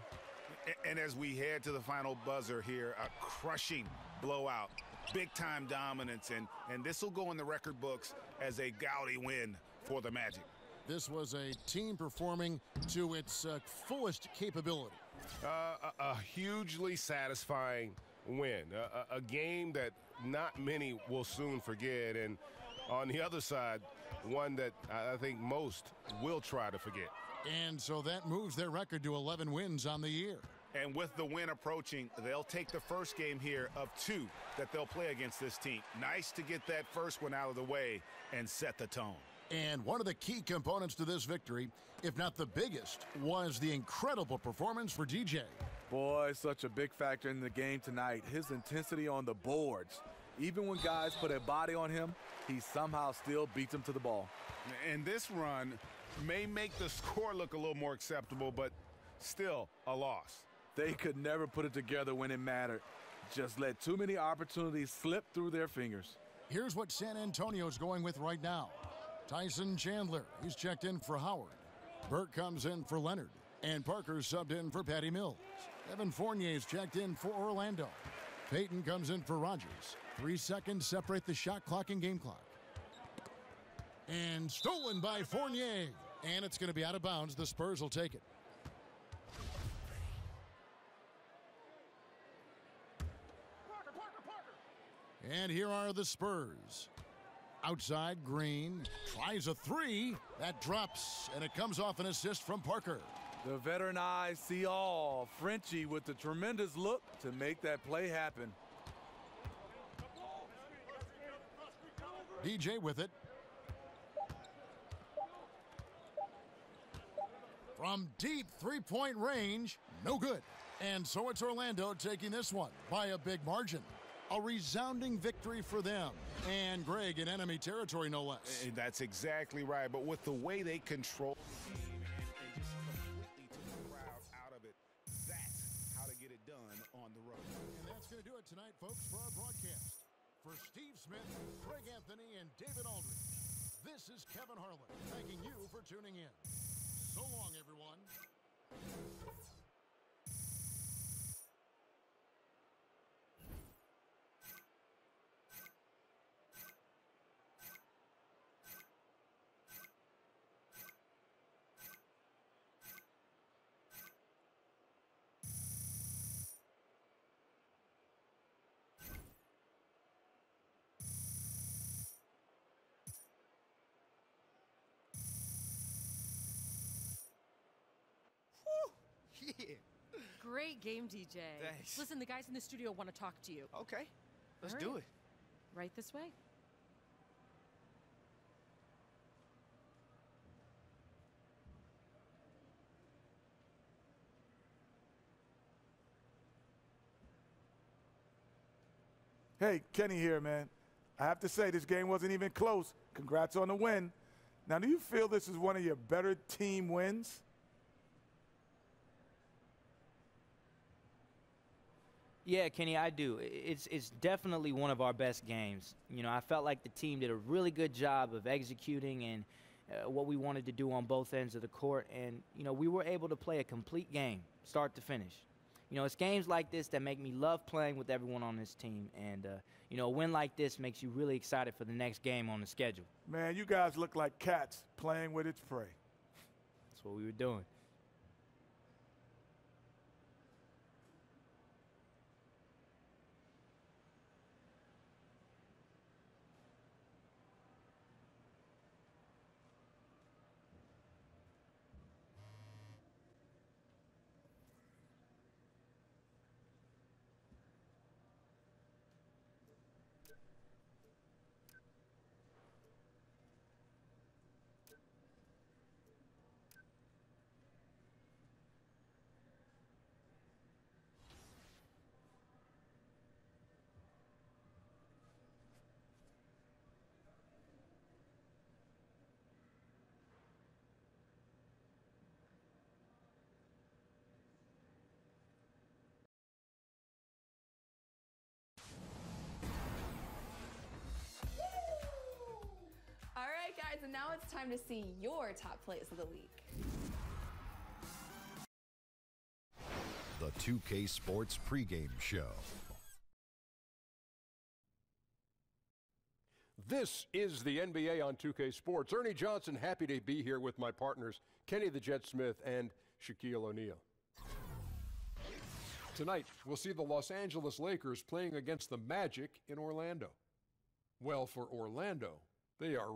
And as we head to the final buzzer here, a crushing blowout, big-time dominance, and this will go in the record books as a gaudy win for the Magic. This was a team performing to its fullest capability. A hugely satisfying win, a game that not many will soon forget, and on the other side, one that I think most will try to forget. And so that moves their record to 11 wins on the year. And with the win approaching, they'll take the first game here of 2 that they'll play against this team. Nice to get that first one out of the way and set the tone. And one of the key components to this victory, if not the biggest, was the incredible performance for DJ. Boy, such a big factor in the game tonight. His intensity on the boards. Even when guys put a body on him, he somehow still beats them to the ball. And this run may make the score look a little more acceptable, but still a loss. They could never put it together when it mattered. Just let too many opportunities slip through their fingers. Here's what San Antonio's going with right now. Tyson Chandler, he's checked in for Howard. Burke comes in for Leonard. And Parker subbed in for Patty Mills. Evan Fournier's checked in for Orlando. Payton comes in for Rodgers. 3 seconds separate the shot clock and game clock. And stolen by Fournier. And it's going to be out of bounds. The Spurs will take it. And here are the Spurs. Outside, Green tries a 3. That drops, and it comes off an assist from Parker. The veteran eyes see all. Frenchie with the tremendous look to make that play happen. DJ with it. From deep three-point range, no good. And so it's Orlando taking this one by a big margin. A resounding victory for them. And Greg in enemy territory, no less. And that's exactly right. But with the way they control the team and just completely took the crowd out of it, that's how to get it done on the road. And that's going to do it tonight, folks, for our broadcast. For Steve Smith, Craig Anthony, and David Aldridge, this is Kevin Harlan thanking you for tuning in. So long, everyone. Yeah. Great game, DJ. Thanks. Listen, the guys in the studio want to talk to you. Okay. Let's All do right. it. Right this way. Hey, Kenny here, man. I have to say, this game wasn't even close. Congrats on the win. Now, do you feel this is one of your better team wins? Yeah, Kenny, I do. It's definitely one of our best games. You know, I felt like the team did a really good job of executing and what we wanted to do on both ends of the court. And, you know, we were able to play a complete game, start to finish. You know, it's games like this that make me love playing with everyone on this team. And, you know, a win like this makes you really excited for the next game on the schedule. Man, you guys look like cats playing with its prey. That's what we were doing. and now it's time to see your top plays of the week. The 2K Sports pregame show. This is the NBA on 2K Sports. Ernie Johnson, happy to be here with my partners, Kenny the Jet Smith and Shaquille O'Neal. Tonight, we'll see the Los Angeles Lakers playing against the Magic in Orlando. Well, for Orlando, they are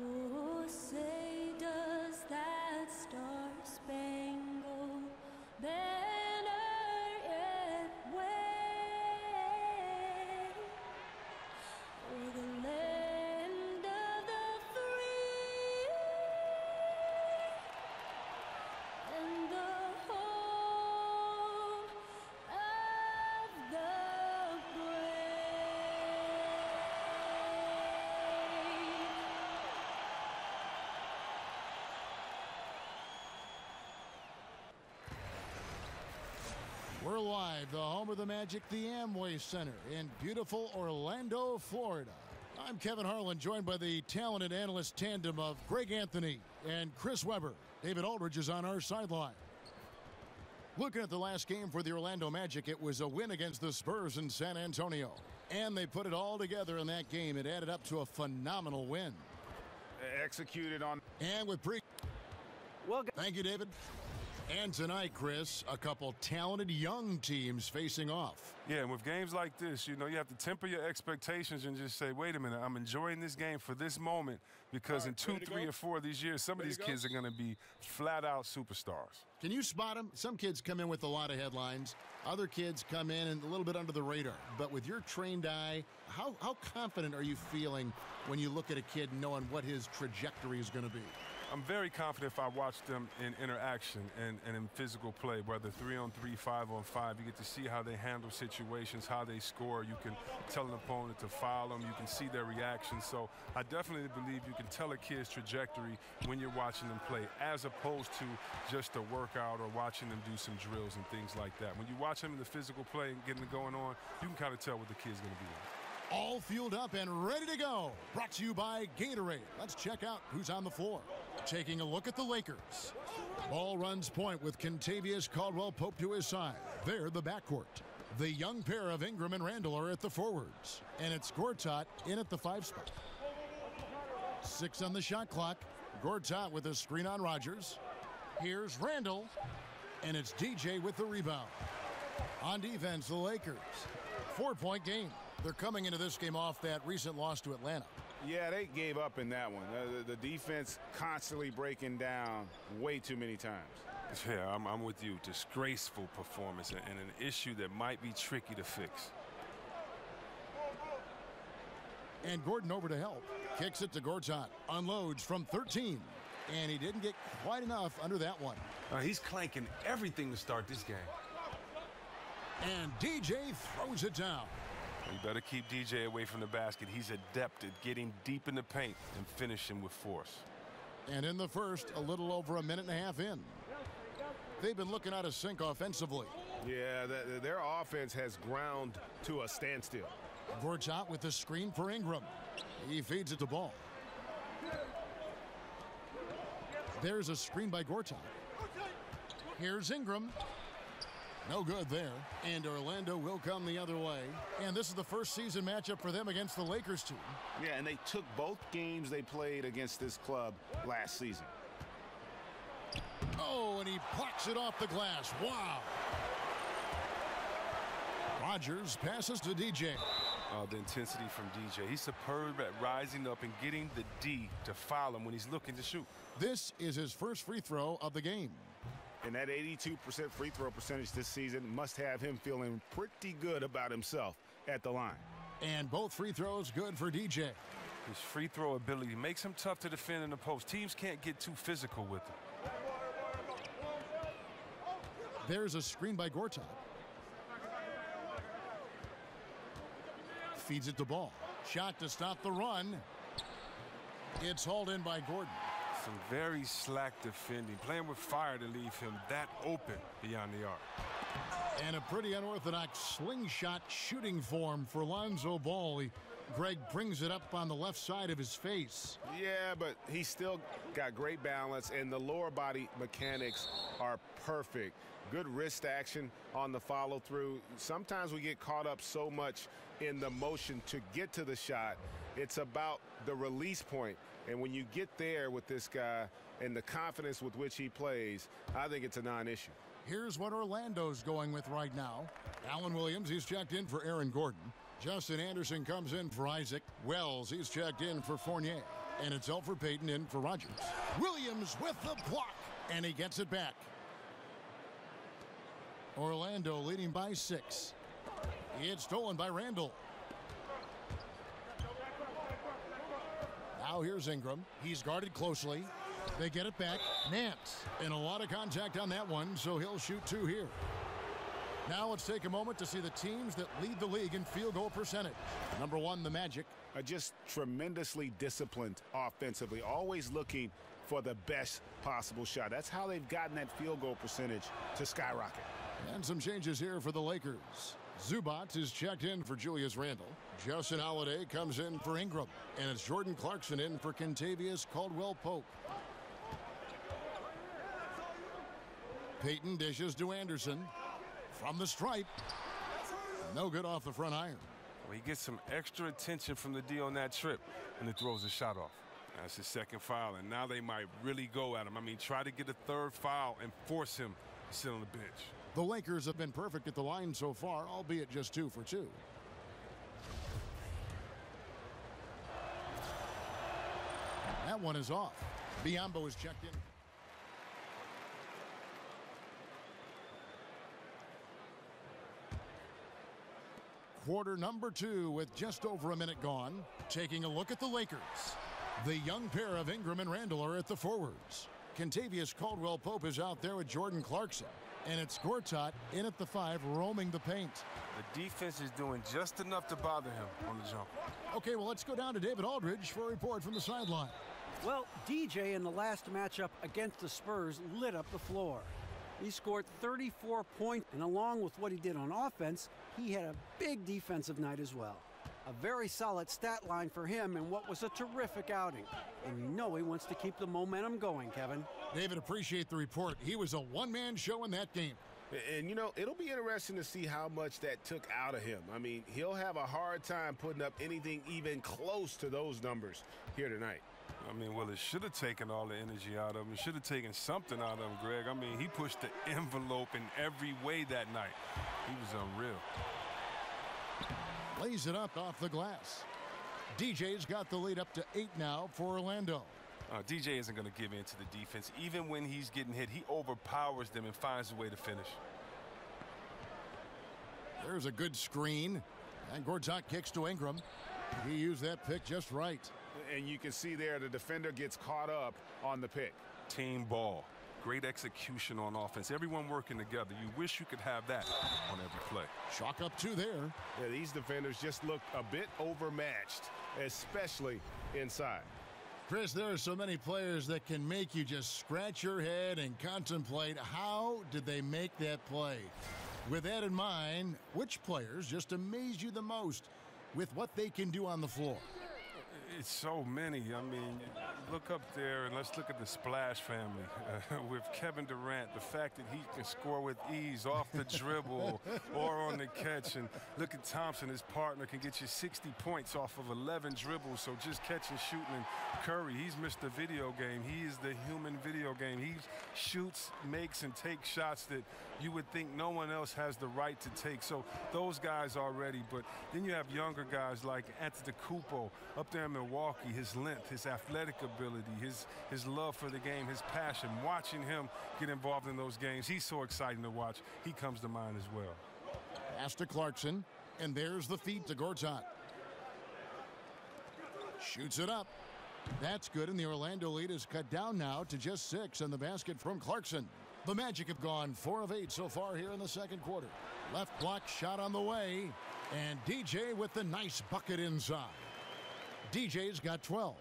Oh, say does that star-spangled banner yet wave o'er the land of the free and the home of the We're live, the home of the Magic, the Amway Center in beautiful Orlando, Florida. I'm Kevin Harlan, joined by the talented analyst tandem of Greg Anthony and Chris Webber. David Aldridge is on our sideline. Looking at the last game for the Orlando Magic, it was a win against the Spurs in San Antonio. And they put it all together in that game. It added up to a phenomenal win. Executed on. And with Thank you, David. And tonight, Chris, a couple talented young teams facing off. Yeah, and with games like this, you know, you have to temper your expectations and just say, wait a minute, I'm enjoying this game for this moment because in 2, 3, or 4 of these years, some of these kids are going to be flat-out superstars. Can you spot them? Some kids come in with a lot of headlines. Other kids come in and a little bit under the radar. But with your trained eye, how confident are you feeling when you look at a kid knowing what his trajectory is going to be? I'm very confident if I watch them in interaction and in physical play, whether 3-on-3, 5-on-5. You get to see how they handle situations, how they score. You can tell an opponent to foul them. You can see their reaction. So I definitely believe you can tell a kid's trajectory when you're watching them play, as opposed to just a workout or watching them do some drills and things like that. When you watch them in the physical play and getting it going on, you can kind of tell what the kid's going to be like. All fueled up and ready to go. Brought to you by Gatorade. Let's check out who's on the floor. Taking a look at the Lakers. Ball runs point with Kentavious Caldwell-Pope to his side. They're the backcourt. The young pair of Ingram and Randall are at the forwards. And it's Gortat in at the 5 spot. 6 on the shot clock. Gortat with a screen on Rodgers. Here's Randall. And it's DJ with the rebound. On defense, the Lakers. 4-point game. They're coming into this game off that recent loss to Atlanta. Yeah, they gave up in that one. The defense constantly breaking down way too many times. Yeah, I'm with you. Disgraceful performance and an issue that might be tricky to fix. And Gordon over to help. Kicks it to Gortat. Unloads from 13. And he didn't get quite enough under that one. He's clanking everything to start this game. And DJ throws it down. You better keep DJ away from the basket. He's adept at getting deep in the paint and finishing with force. And in the first, a little over a minute and a half in. They've been looking out of sync offensively. Yeah, their offense has ground to a standstill. Gortat with the screen for Ingram. He feeds it to Ball. There's a screen by Gortat. Here's Ingram. No good there. And Orlando will come the other way. And this is the first season matchup for them against the Lakers team. Yeah, and they took both games they played against this club last season. Oh, and he plucks it off the glass. Wow. Rogers passes to DJ. Oh, the intensity from DJ. He's superb at rising up and getting the D to foul him when he's looking to shoot. This is his first free throw of the game. And that 82% free throw percentage this season must have him feeling pretty good about himself at the line. And both free throws good for DJ. His free throw ability makes him tough to defend in the post. Teams can't get too physical with him. There's a screen by Gortat. Feeds it to Ball. Shot to stop the run. It's hauled in by Gordon. Some very slack defending, playing with fire to leave him that open beyond the arc. And a pretty unorthodox slingshot shooting form for Lonzo Ball. Greg brings it up on the left side of his face. Yeah, but he's still got great balance, and the lower body mechanics are perfect. Good wrist action on the follow-through. Sometimes we get caught up so much in the motion to get to the shot. It's about the release point. And when you get there with this guy and the confidence with which he plays, I think it's a non-issue. Here's what Orlando's going with right now. Alan Williams, he's checked in for Aaron Gordon. Justin Anderson comes in for Isaac. Wells, he's checked in for Fournier. And it's Elfrid Payton in for Rogers. Williams with the block, and he gets it back. Orlando leading by 6. It's stolen by Randall. Now here's Ingram. He's guarded closely. They get it back. Nance. And a lot of contact on that one, so he'll shoot 2 here. Now let's take a moment to see the teams that lead the league in field goal percentage. Number 1, the Magic. Are just tremendously disciplined offensively, always looking for the best possible shot. That's how they've gotten that field goal percentage to skyrocket. And some changes here for the Lakers. Zubac is checked in for Julius Randle. Justin Holiday comes in for Ingram. And it's Jordan Clarkson in for Kentavious Caldwell-Pope. Payton dishes to Anderson. From the stripe. No good off the front iron. Well, he gets some extra attention from the D on that trip, and it throws the shot off. That's his second foul, and now they might really go at him. I mean, try to get a third foul and force him to sit on the bench. The Lakers have been perfect at the line so far, albeit just 2 for 2. That one is off. Biyombo is checked in. Quarter number 2 with just over a minute gone. Taking a look at the Lakers. The young pair of Ingram and Randall are at the forwards. Kentavious Caldwell-Pope is out there with Jordan Clarkson. And it's Gortat in at the 5, roaming the paint. The defense is doing just enough to bother him on the jump. Okay, well, let's go down to David Aldridge for a report from the sideline. Well, DJ in the last matchup against the Spurs lit up the floor. He scored 34 points, and along with what he did on offense, he had a big defensive night as well. A very solid stat line for him in what was a terrific outing. And you know he wants to keep the momentum going, Kevin. David, appreciate the report. He was a one-man show in that game. And, you know, it'll be interesting to see how much that took out of him. I mean, he'll have a hard time putting up anything even close to those numbers here tonight. I mean, well, it should have taken all the energy out of him. It should have taken something out of him, Greg. I mean, he pushed the envelope in every way that night. He was unreal. Lays it up off the glass. DJ's got the lead up to 8 now for Orlando. DJ isn't going to give in to the defense. Even when he's getting hit, he overpowers them and finds a way to finish. There's a good screen. And Gortat kicks to Ingram. He used that pick just right. And you can see there the defender gets caught up on the pick. Team ball. Great execution on offense. Everyone working together. You wish you could have that on every play. Chalk up 2 there. Yeah, these defenders just look a bit overmatched, especially inside. Chris, there are so many players that can make you just scratch your head and contemplate how did they make that play. With that in mind, which players just amaze you the most with what they can do on the floor? It's so many. I mean, look up there and let's look at the Splash family with Kevin Durant. The fact that he can score with ease off the dribble or on the catch. And look at Thompson, his partner, can get you 60 points off of 11 dribbles. So just catching, shooting. And Curry, he's Mr. Video Game. He is the human video game. He shoots, makes, and takes shots that you would think no one else has the right to take. So those guys are ready. But then you have younger guys like Antetokounmpo up there in Milwaukee, his length, his athletic ability, his love for the game, his passion. Watching him get involved in those games, he's so exciting to watch. He comes to mind as well. Pass to Clarkson, and there's the feed to Gortat. Shoots it up. That's good, and the Orlando lead is cut down now to just 6, and the basket from Clarkson. The Magic have gone 4 of 8 so far here in the second quarter. Left block shot on the way, and DJ with the nice bucket inside. DJ's got 12.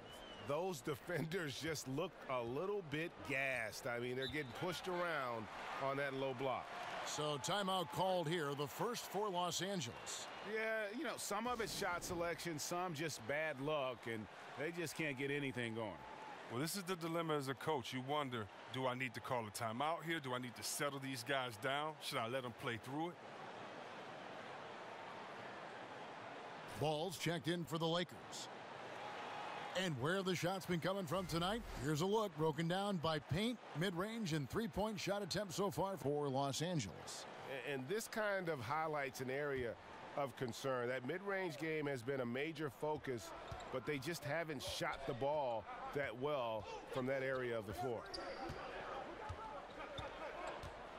Those defenders just look a little bit gassed. I mean, they're getting pushed around on that low block. So timeout called here, the first for Los Angeles. Yeah, you know, some of it's shot selection, some just bad luck, and they just can't get anything going. Well, this is the dilemma as a coach. You wonder, do I need to call a timeout here? Do I need to settle these guys down? Should I let them play through it? Ball's checked in for the Lakers. And where have the shots been coming from tonight? Here's a look broken down by paint, mid-range, and three-point shot attempts so far for Los Angeles. And this kind of highlights an area of concern. That mid-range game has been a major focus, but they just haven't shot the ball that well from that area of the floor.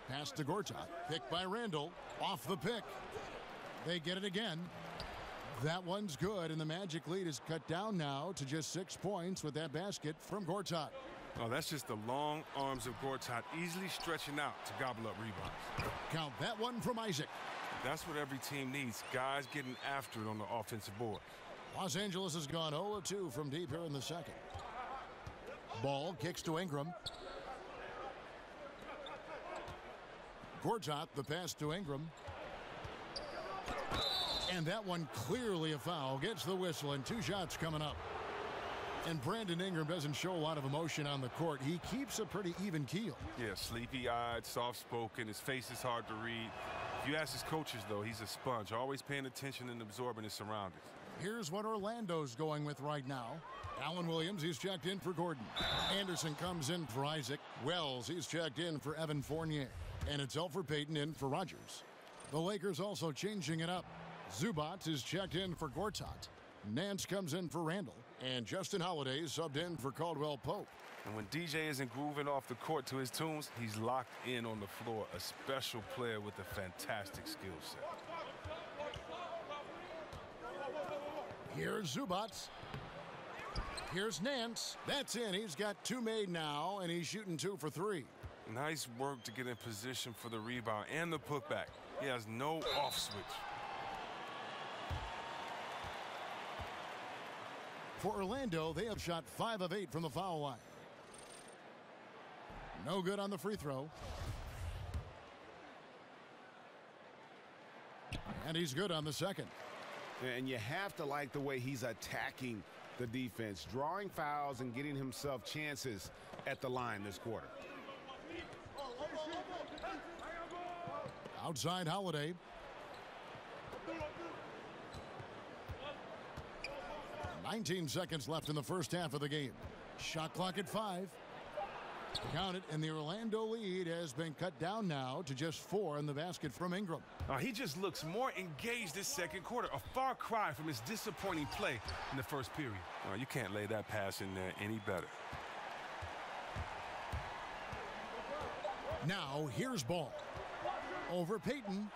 Pass to Gortat, picked by Randall, off the pick. They get it again. That one's good, and the Magic lead is cut down now to just 6 points with that basket from Gortat. Oh, that's just the long arms of Gortat easily stretching out to gobble up rebounds. Count that one from Isaac. That's what every team needs, guys getting after it on the offensive board. Los Angeles has gone 0-2 from deep here in the second. Ball kicks to Ingram. Gortat, the pass to Ingram. And that one clearly a foul. Gets the whistle, and 2 shots coming up. And Brandon Ingram doesn't show a lot of emotion on the court. He keeps a pretty even keel. Yeah, sleepy-eyed, soft-spoken. His face is hard to read. If you ask his coaches, though, he's a sponge, always paying attention and absorbing his surroundings. Here's what Orlando's going with right now. Allen Williams, he's checked in for Gordon. Anderson comes in for Isaac. Wells, he's checked in for Evan Fournier. And it's Elfrid Payton in for Rogers. The Lakers also changing it up. Zubac is checked in for Gortat. Nance comes in for Randall. And Justin Holiday subbed in for Caldwell Pope. And when DJ isn't grooving off the court to his tunes, he's locked in on the floor. A special player with a fantastic skill set. Here's Zubac. Here's Nance. That's in. He's got 2 made now, and he's shooting 2 for 3. Nice work to get in position for the rebound and the putback. He has no off switch. For Orlando, they have shot 5 of 8 from the foul line. No good on the free throw. And he's good on the second. And you have to like the way he's attacking the defense, drawing fouls and getting himself chances at the line this quarter. Outside Holiday. "19 seconds left in the first half of the game. Shot clock at 5. Count it, and the Orlando lead has been cut down now to just 4 in the basket from Ingram. He just looks more engaged this second quarter. A far cry from his disappointing play in the first period. You can't lay that pass in there any better. Now here's Ball. Over Payton.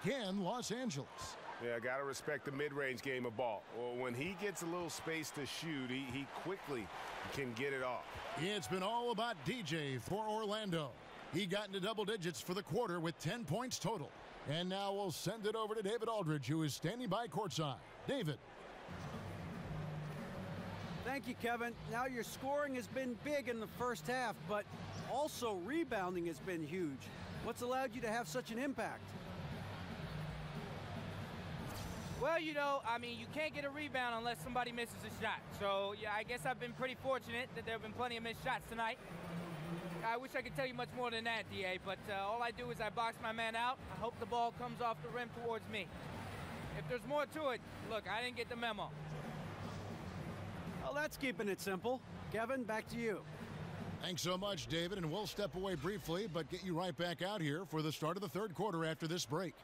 Again, Los Angeles. Yeah, got to respect the mid-range game of Ball. Well, when he gets a little space to shoot, he quickly can get it off. It's been all about DJ for Orlando. He got into double digits for the quarter with 10 points total. And now we'll send it over to David Aldridge, who is standing by courtside. David. Thank you, Kevin. Now your scoring has been big in the first half, but also rebounding has been huge. What's allowed you to have such an impact? Well, you know, I mean, you can't get a rebound unless somebody misses a shot. So, yeah, I guess I've been pretty fortunate that there have been plenty of missed shots tonight. I wish I could tell you much more than that, D.A., but all I do is I box my man out. I hope the ball comes off the rim towards me. If there's more to it, look, I didn't get the memo. Well, that's keeping it simple. Kevin, back to you. Thanks so much, David, and we'll step away briefly, but get you right back out here for the start of the third quarter after this break.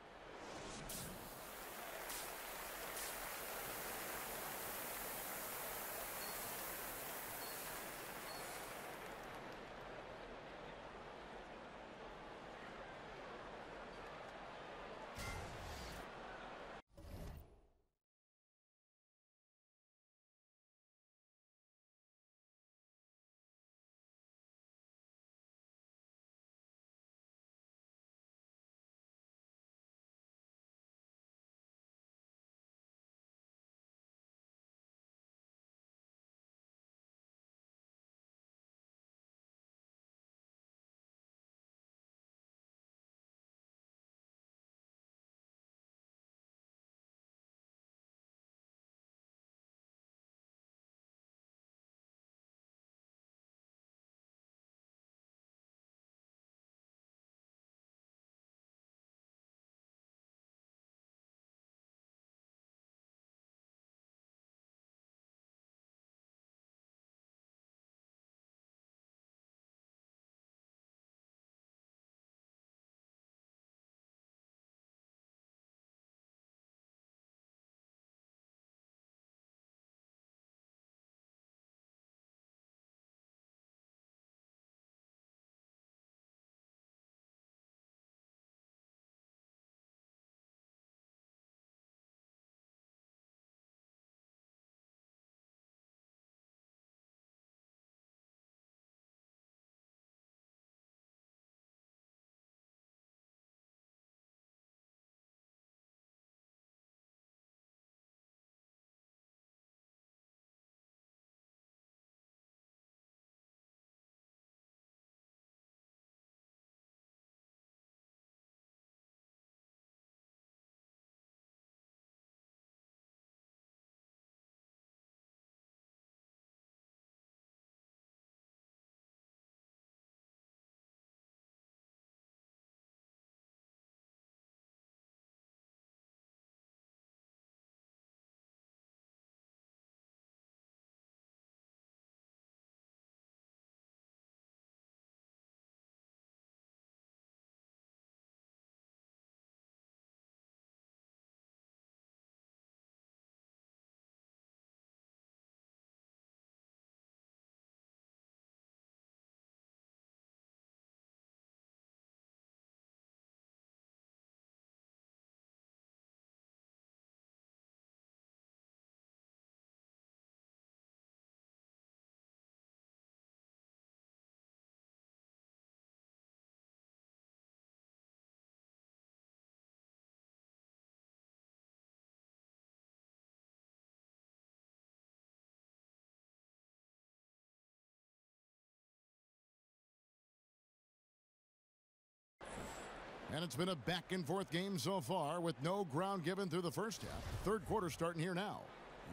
And it's been a back-and-forth game so far with no ground given through the first half. Third quarter starting here now.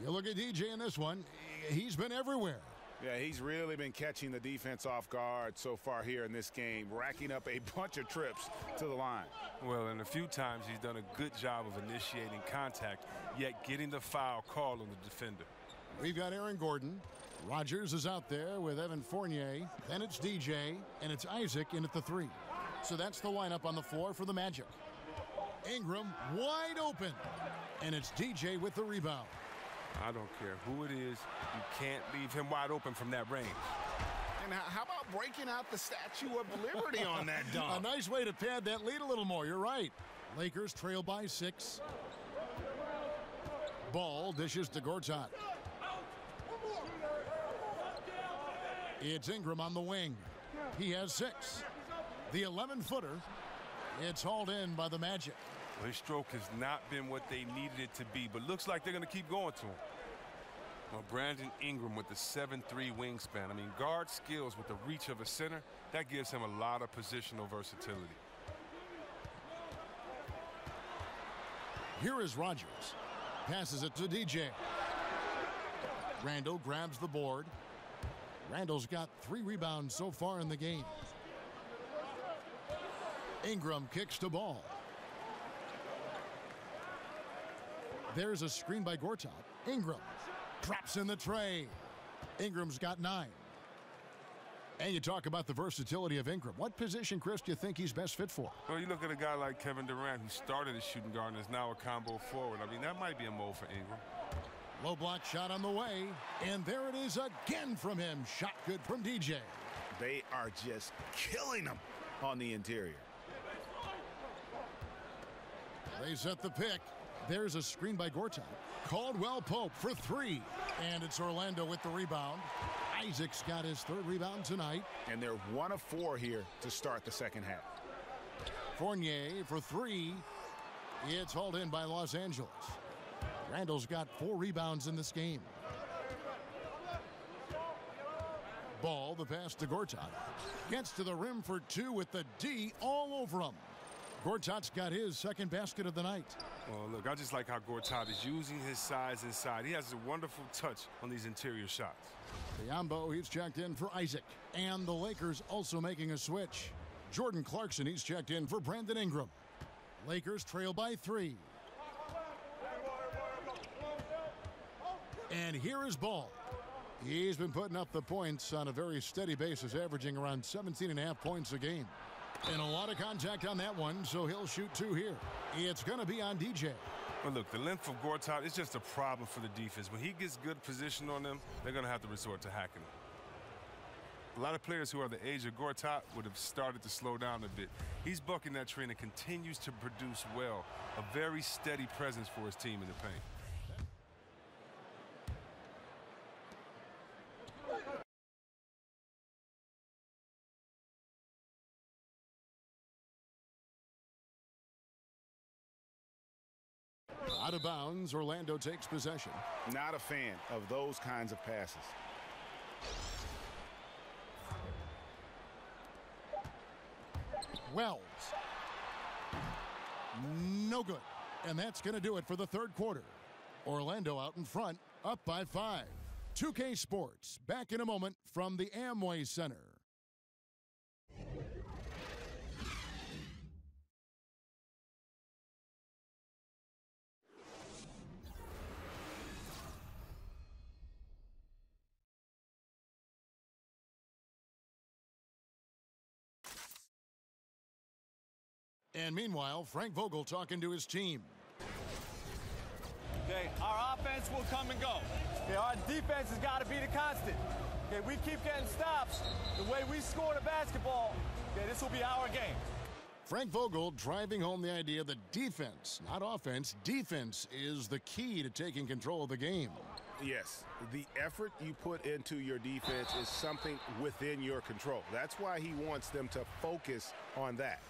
You look at DJ in this one, he's been everywhere. Yeah, he's really been catching the defense off guard so far here in this game, racking up a bunch of trips to the line. Well, and a few times he's done a good job of initiating contact, yet getting the foul called on the defender. We've got Aaron Gordon. Rogers is out there with Evan Fournier. Then it's DJ, and it's Isaac in at the 3. So that's the lineup on the floor for the Magic. Ingram wide open, and it's DJ with the rebound. I don't care who it is. You can't leave him wide open from that range. And how about breaking out the Statue of Liberty on that dunk? A nice way to pad that lead a little more. You're right. Lakers trail by 6. Ball dishes to Gortat. It's Ingram on the wing. He has 6. The 11-footer. It's hauled in by the Magic. Well, his stroke has not been what they needed it to be, but looks like they're going to keep going to him. Well, Brandon Ingram with the 7'3" wingspan. I mean, guard skills with the reach of a center, that gives him a lot of positional versatility. Here is Rogers. Passes it to DJ. Randall grabs the board. Randall's got 3 rebounds so far in the game. Ingram kicks to Ball. There's a screen by Gortat. Ingram drops in the tray. Ingram's got 9. And you talk about the versatility of Ingram. What position, Chris, do you think he's best fit for? Well, you look at a guy like Kevin Durant, who started as shooting guard and is now a combo forward. I mean, that might be a mold for Ingram. Low block shot on the way. And there it is again from him. Shot good from DJ. They are just killing them on the interior. They set the pick. There's a screen by Gortat. Caldwell Pope for 3. And it's Orlando with the rebound. Isaac's got his 3rd rebound tonight. And they're 1 of 4 here to start the second half. Fournier for 3. It's hauled in by Los Angeles. Randall's got 4 rebounds in this game. Ball, the pass to Gortat. Gets to the rim for 2 with the D all over him. Gortat's got his 2nd basket of the night. Well, look, I just like how Gortat is using his size inside. He has a wonderful touch on these interior shots. Biombo, he's checked in for Isaac. And the Lakers also making a switch. Jordan Clarkson, he's checked in for Brandon Ingram. Lakers trail by 3. And here is Ball. He's been putting up the points on a very steady basis, averaging around 17.5 points a game. And a lot of contact on that one, so he'll shoot 2 here. It's going to be on DJ. Well, look, the length of Gortat is just a problem for the defense. When he gets good position on them, they're going to have to resort to hacking him. A lot of players who are the age of Gortat would have started to slow down a bit. He's bucking that trend and continues to produce well. A very steady presence for his team in the paint. Out of bounds, Orlando takes possession. Not a fan of those kinds of passes. Wells. No good. And that's going to do it for the 3rd quarter. Orlando out in front, up by 5. 2K Sports, back in a moment from the Amway Center. And meanwhile, Frank Vogel talking to his team. Okay, our offense will come and go. Okay, our defense has got to be the constant. Okay, we keep getting stops. The way we score the basketball, okay, this will be our game. Frank Vogel driving home the idea that defense, not offense, defense is the key to taking control of the game. Yes, the effort you put into your defense is something within your control. That's why he wants them to focus on that.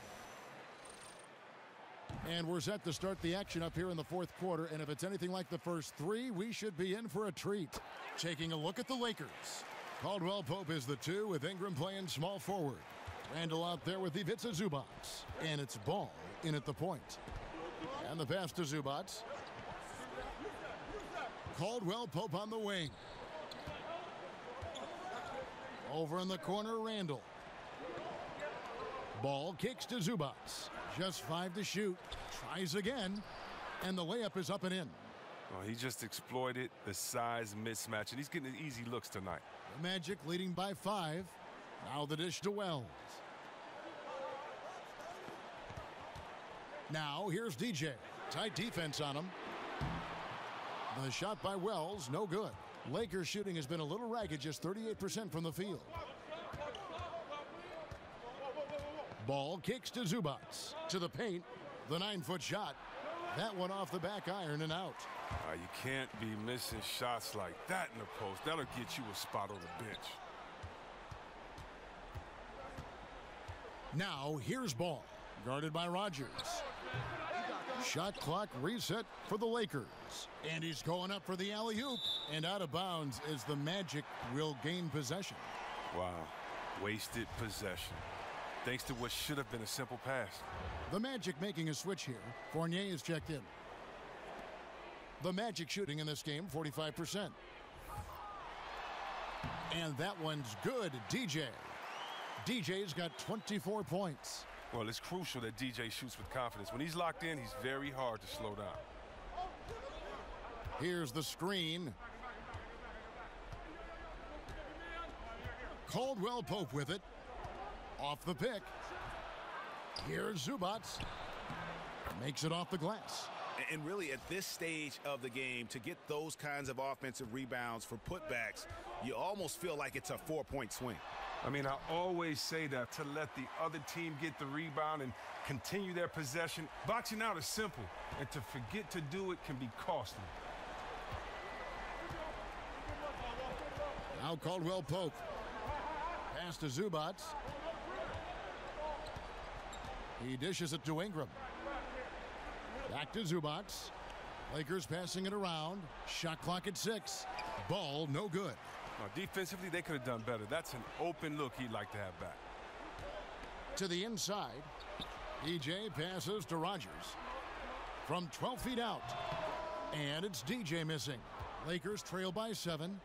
And we're set to start the action up here in the 4th quarter, and if it's anything like the first 3, we should be in for a treat. Taking a look at the Lakers. Caldwell Pope is the 2 with Ingram playing small forward. Randall out there with Ivica Zubac. And it's Ball in at the point. And the pass to Zubac. Caldwell Pope on the wing. Over in the corner, Randall. Ball kicks to Zubac. Just 5 to shoot. Tries again. And the layup is up and in. Well, he just exploited the size mismatch, and he's getting easy looks tonight. The Magic leading by 5. Now the dish to Wells. Now here's DJ. Tight defense on him. The shot by Wells, no good. Lakers shooting has been a little ragged, just 38% from the field. Ball kicks to Zubac. To the paint. The 9-foot shot. That one off the back iron and out. You can't be missing shots like that in the post. That'll get you a spot on the bench. Now here's Ball. Guarded by Rogers. Shot clock reset for the Lakers. And he's going up for the alley-oop. And out of bounds as the Magic will gain possession. Wow. Wasted possession. Thanks to what should have been a simple pass. The Magic making a switch here. Fournier is checked in. The Magic shooting in this game, 45%. And that one's good, DJ. DJ's got 24 points. Well, it's crucial that DJ shoots with confidence. When he's locked in, he's very hard to slow down. Here's the screen. Caldwell Pope with it. Off the pick. Here's Zubac. Makes it off the glass. And really, at this stage of the game, to get those kinds of offensive rebounds for putbacks, you almost feel like it's a 4-point swing. I mean, I always say that to let the other team get the rebound and continue their possession. Boxing out is simple, and to forget to do it can be costly. Now Caldwell Pope. Pass to Zubac. He dishes it to Ingram. Back to Zubac. Lakers passing it around. Shot clock at 6. Ball no good. Now, defensively, they could have done better. That's an open look he'd like to have back. To the inside. DJ passes to Rogers. From 12 feet out. And it's DJ missing. Lakers trail by 7.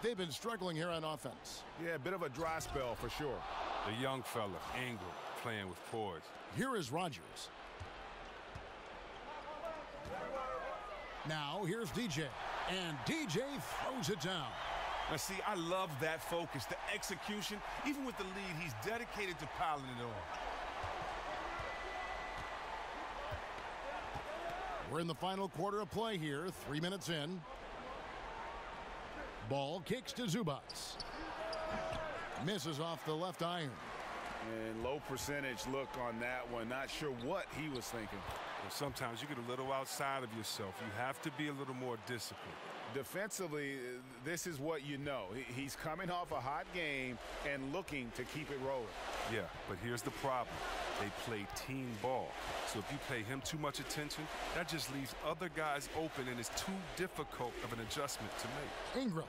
They've been struggling here on offense. Yeah, a bit of a dry spell for sure. The young fella, Ingram, playing with poise. Here is Rogers. Now here's DJ. And DJ throws it down. Now, see, I love that focus, the execution. Even with the lead, he's dedicated to piling it on. We're in the final quarter of play here, 3 minutes in. Ball kicks to Zubac. Misses off the left iron. And low percentage look on that one. Not sure what he was thinking. Well, sometimes you get a little outside of yourself. You have to be a little more disciplined. Defensively, this is what you know. He's coming off a hot game and looking to keep it rolling. Yeah, but here's the problem. They play team ball. So if you pay him too much attention, that just leaves other guys open, and it's too difficult of an adjustment to make. Ingram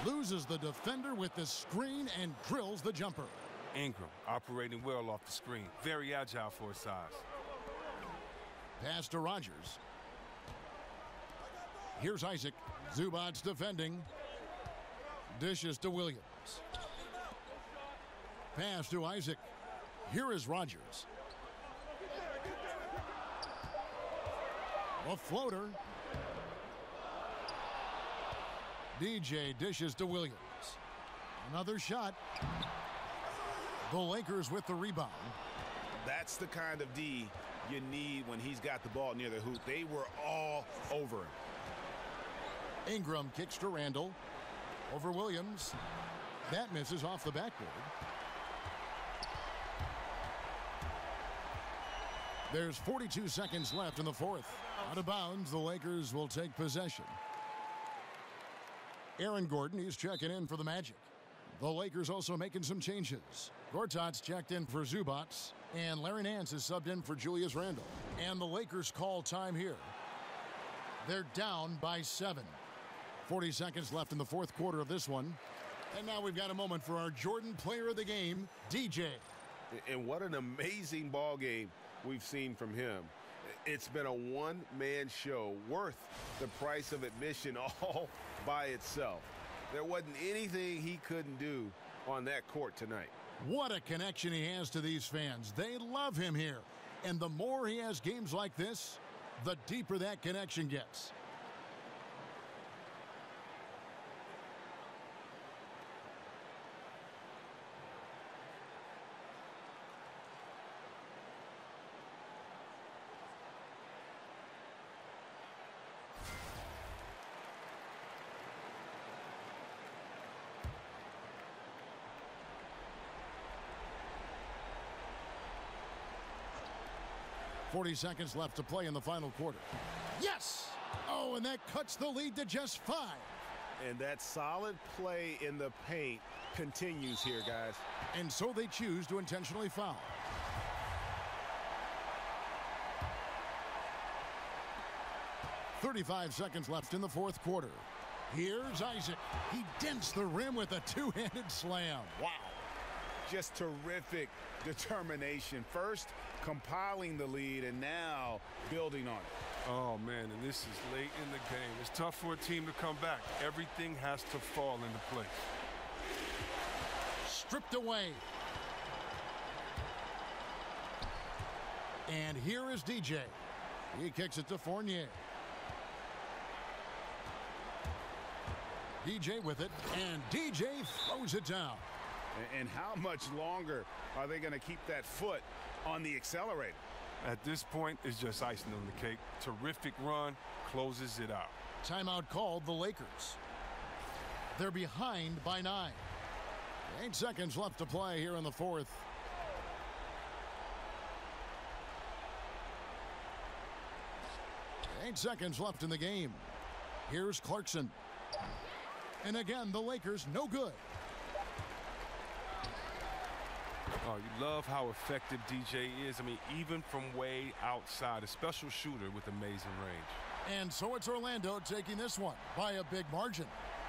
loses the defender with the screen and drills the jumper. Ingram operating well off the screen. Very agile for his size. Pass to Rogers. Here's Isaac. Zubac defending. Dishes to Williams. Pass to Isaac. Here is Rogers. A floater. DJ dishes to Williams. Another shot. The Lakers with the rebound. That's the kind of D you need when he's got the ball near the hoop. They were all over him. Ingram kicks to Randall. Over Williams. That misses off the backboard. There's 42 seconds left in the fourth. Out of bounds, the Lakers will take possession. Aaron Gordon, he's checking in for the Magic. The Lakers also making some changes. Gortat's checked in for Zubac, and Larry Nance is subbed in for Julius Randle. And the Lakers call time here. They're down by 7. 40 seconds left in the fourth quarter of this one. And now we've got a moment for our Jordan Player of the Game, DJ. And what an amazing ball game we've seen from him. It's been a one-man show worth the price of admission all by itself. There wasn't anything he couldn't do on that court tonight. What a connection he has to these fans. They love him here. And the more he has games like this, the deeper that connection gets. .40 seconds left to play in the final quarter. Yes! Oh, and that cuts the lead to just 5. And that solid play in the paint continues here, guys. And so they choose to intentionally foul. .35 seconds left in the fourth quarter. Here's Isaac. He dents the rim with a two-handed slam. Wow. Just terrific determination. First, compiling the lead, and now building on it. Oh, man, and this is late in the game. It's tough for a team to come back. Everything has to fall into place. Stripped away. And here is DJ. He kicks it to Fournier. DJ with it, and DJ throws it down. And how much longer are they going to keep that foot on the accelerator? At this point, it's just icing on the cake. Terrific run, closes it out. Timeout called the Lakers. They're behind by 9. 8 seconds left to play here in the fourth. Eight seconds left in the game. Here's Clarkson. And again, the Lakers no good. Oh, you love how effective DJ is. I mean, even from way outside, a special shooter with amazing range. And so it's Orlando taking this one by a big margin.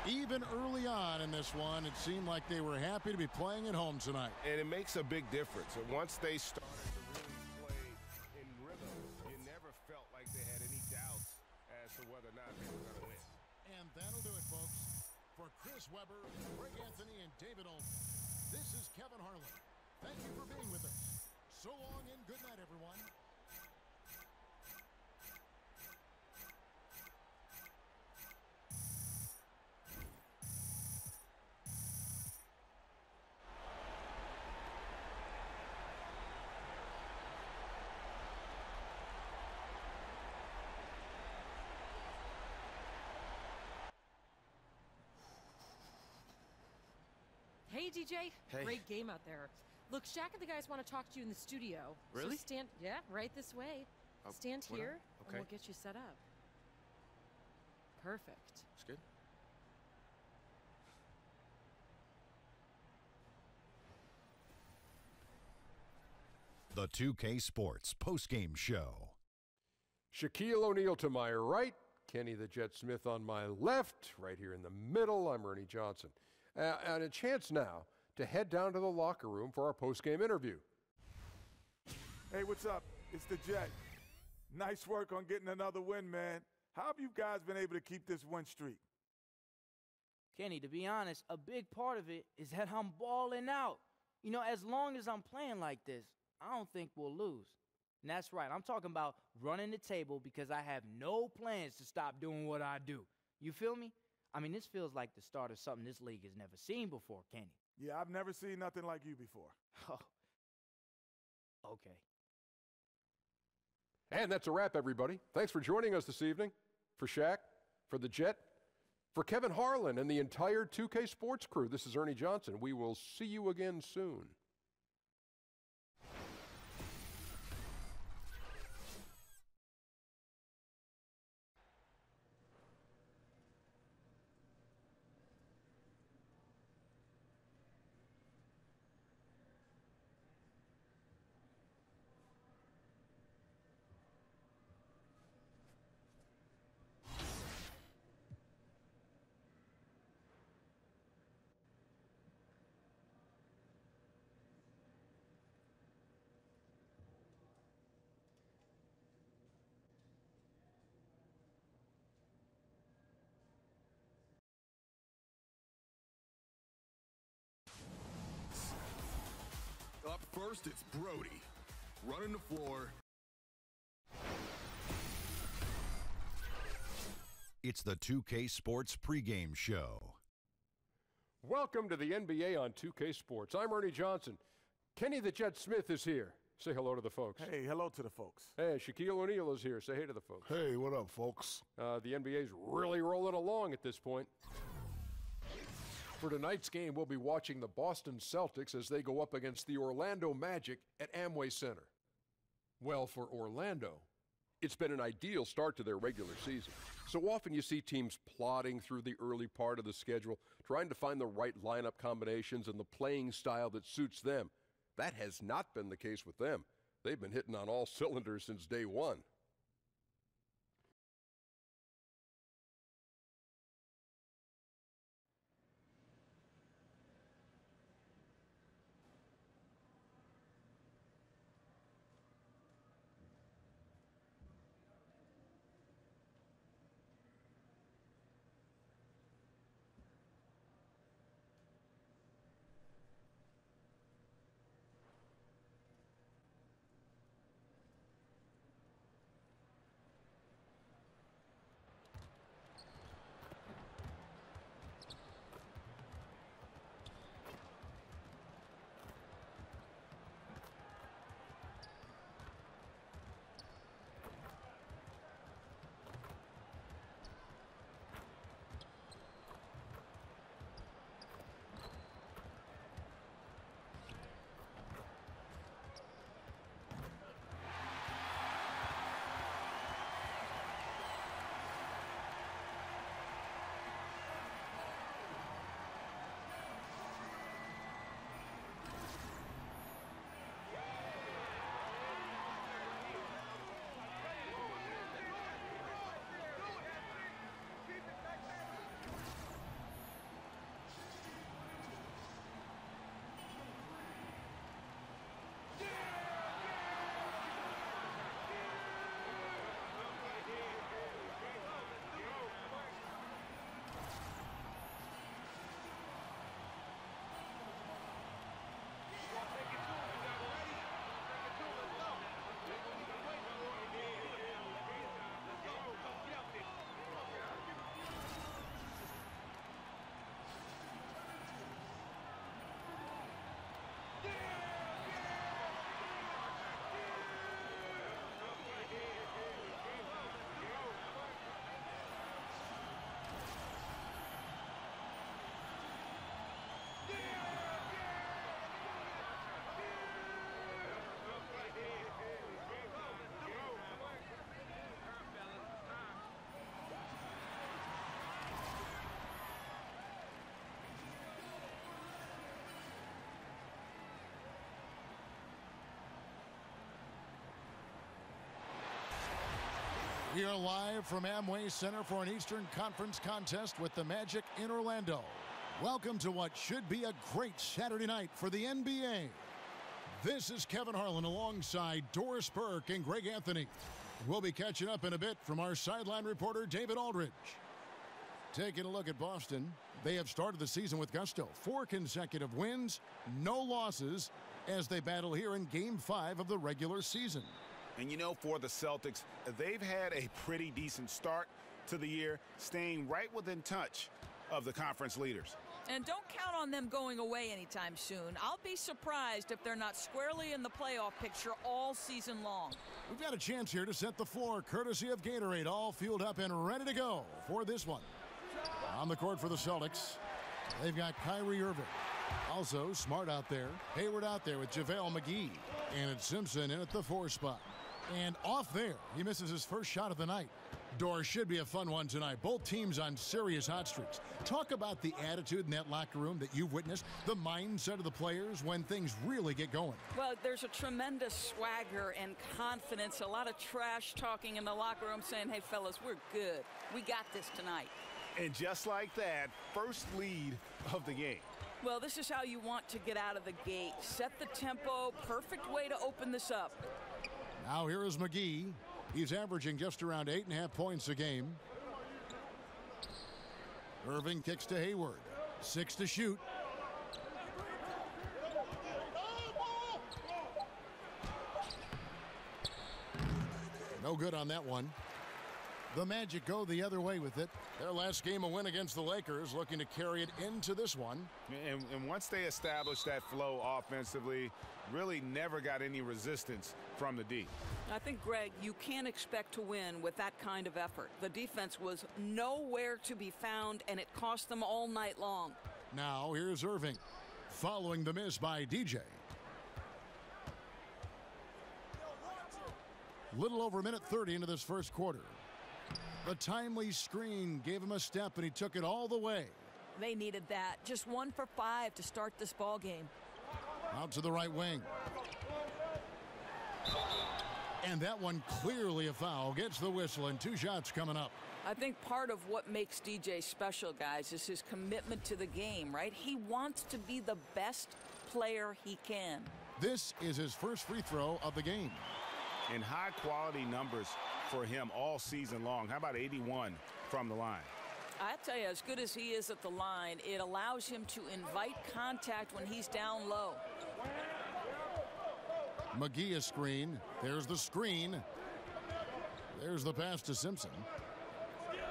Even early on in this one, it seemed like they were happy to be playing at home tonight. And it makes a big difference. And once they started to really play in rhythm, you never felt like they had any doubts as to whether or not they were going to win. And that'll do it, folks. For Chris Webber, Greg Anthony, and David Olson, this is Kevin Harlan. Thank you for being with us. So long and good night, everyone. Hey, DJ. Hey. Great game out there. Look, Shaq and the guys want to talk to you in the studio. Really? So stand, yeah, right this way. Stand what here, on? and we'll get you set up. Perfect. That's good. The 2K Sports postgame show. Shaquille O'Neal to my right, Kenny the Jet Smith on my left, right here in the middle. I'm Ernie Johnson. And a chance now to head down to the locker room for our postgame interview. Hey, what's up? It's the Jet. Nice work on getting another win, man. How have you guys been able to keep this win streak? Kenny, to be honest, a big part of it is that I'm balling out. You know, as long as I'm playing like this, I don't think we'll lose. And that's right. I'm talking about running the table because I have no plans to stop doing what I do. You feel me? I mean, this feels like the start of something this league has never seen before, Kenny. Yeah, I've never seen nothing like you before. Oh, okay. And that's a wrap, everybody. Thanks for joining us this evening. For Shaq, for the Jet, for Kevin Harlan and the entire 2K Sports crew, this is Ernie Johnson. We will see you again soon. Up first, it's Brody. Running the floor. It's the 2K Sports pregame show. Welcome to the NBA on 2K Sports. I'm Ernie Johnson. Kenny the Jet Smith is here. Say hello to the folks. Hey, hello to the folks. Hey, Shaquille O'Neal is here. Say hey to the folks. Hey, what up, folks? The NBA's really rolling along at this point. For tonight's game, we'll be watching the Boston Celtics as they go up against the Orlando Magic at Amway Center. Well, for Orlando, it's been an ideal start to their regular season. So often you see teams plodding through the early part of the schedule, trying to find the right lineup combinations and the playing style that suits them. That has not been the case with them. They've been hitting on all cylinders since day one. We are live from Amway Center for an Eastern Conference contest with the Magic in Orlando. Welcome to what should be a great Saturday night for the NBA. This is Kevin Harlan alongside Doris Burke and Greg Anthony. We'll be catching up in a bit from our sideline reporter, David Aldridge. Taking a look at Boston, they have started the season with gusto. 4 consecutive wins, no losses, as they battle here in Game 5 of the regular season. And you know, for the Celtics, they've had a pretty decent start to the year, staying right within touch of the conference leaders. And don't count on them going away anytime soon. I'll be surprised if they're not squarely in the playoff picture all season long. We've got a chance here to set the floor, courtesy of Gatorade, all fueled up and ready to go for this one. On the court for the Celtics, they've got Kyrie Irving. Also, Smart out there, Hayward out there with JaVale McGee, and it's Simpson in at the 4 spot. And off there, he misses his first shot of the night. Door should be a fun one tonight. Both teams on serious hot streaks. Talk about the attitude in that locker room that you've witnessed, the mindset of the players when things really get going. Well, there's a tremendous swagger and confidence, a lot of trash talking in the locker room saying, hey, fellas, we're good. We got this tonight. And just like that, first lead of the game. Well, this is how you want to get out of the gate. Set the tempo, perfect way to open this up. Now here is McGee. He's averaging just around 8.5 points a game. Irving kicks to Hayward. 6 to shoot. No good on that one. The Magic go the other way with it. Their last game, a win against the Lakers, looking to carry it into this one. And once they established that flow offensively, really never got any resistance from the D. I think, Greg, you can't expect to win with that kind of effort. The defense was nowhere to be found, and it cost them all night long. Now here's Irving, following the miss by DJ. Little over a minute 30 into this first quarter. The timely screen gave him a step, and he took it all the way. They needed that. Just 1 for 5 to start this ball game. Out to the right wing. And that one clearly a foul. Gets the whistle, and 2 shots coming up. I think part of what makes DJ special, guys, is his commitment to the game, right? He wants to be the best player he can. This is his first free throw of the game. And high-quality numbers for him all season long. How about 81 from the line? I tell you, as good as he is at the line, it allows him to invite contact when he's down low. McGee a screen. There's the screen. There's the pass to Simpson.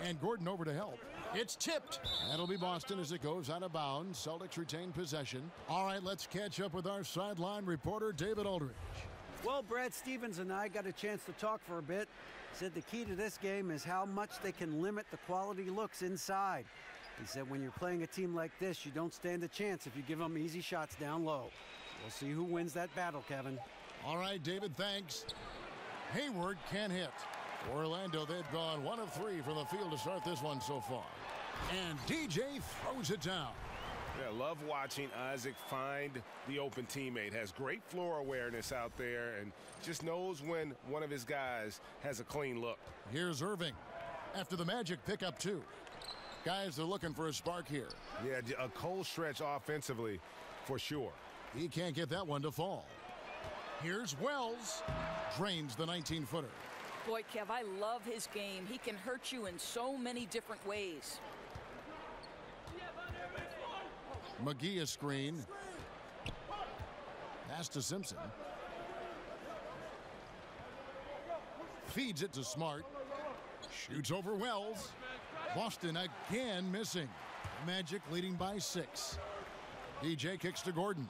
And Gordon over to help. It's tipped. That'll be Boston as it goes out of bounds. Celtics retain possession. All right, let's catch up with our sideline reporter, David Aldridge. Well, Brad Stevens and I got a chance to talk for a bit. Said the key to this game is how much they can limit the quality looks inside. He said when you're playing a team like this, you don't stand a chance if you give them easy shots down low. We'll see who wins that battle, Kevin. All right, David, thanks. Hayward can't hit. For Orlando, they've gone 1 of 3 from the field to start this one so far. And DJ throws it down. Yeah, love watching Isaac find the open teammate. Has great floor awareness out there and just knows when one of his guys has a clean look. Here's Irving after the Magic pick up 2. Guys are looking for a spark here. Yeah, a cold stretch offensively for sure. He can't get that one to fall. Here's Wells. Drains the 19-footer. Boy, Kev, I love his game. He can hurt you in so many different ways. McGee a screen. Pass to Simpson. Feeds it to Smart. Shoots over Wells. Boston again missing. Magic leading by 6. DJ kicks to Gordon.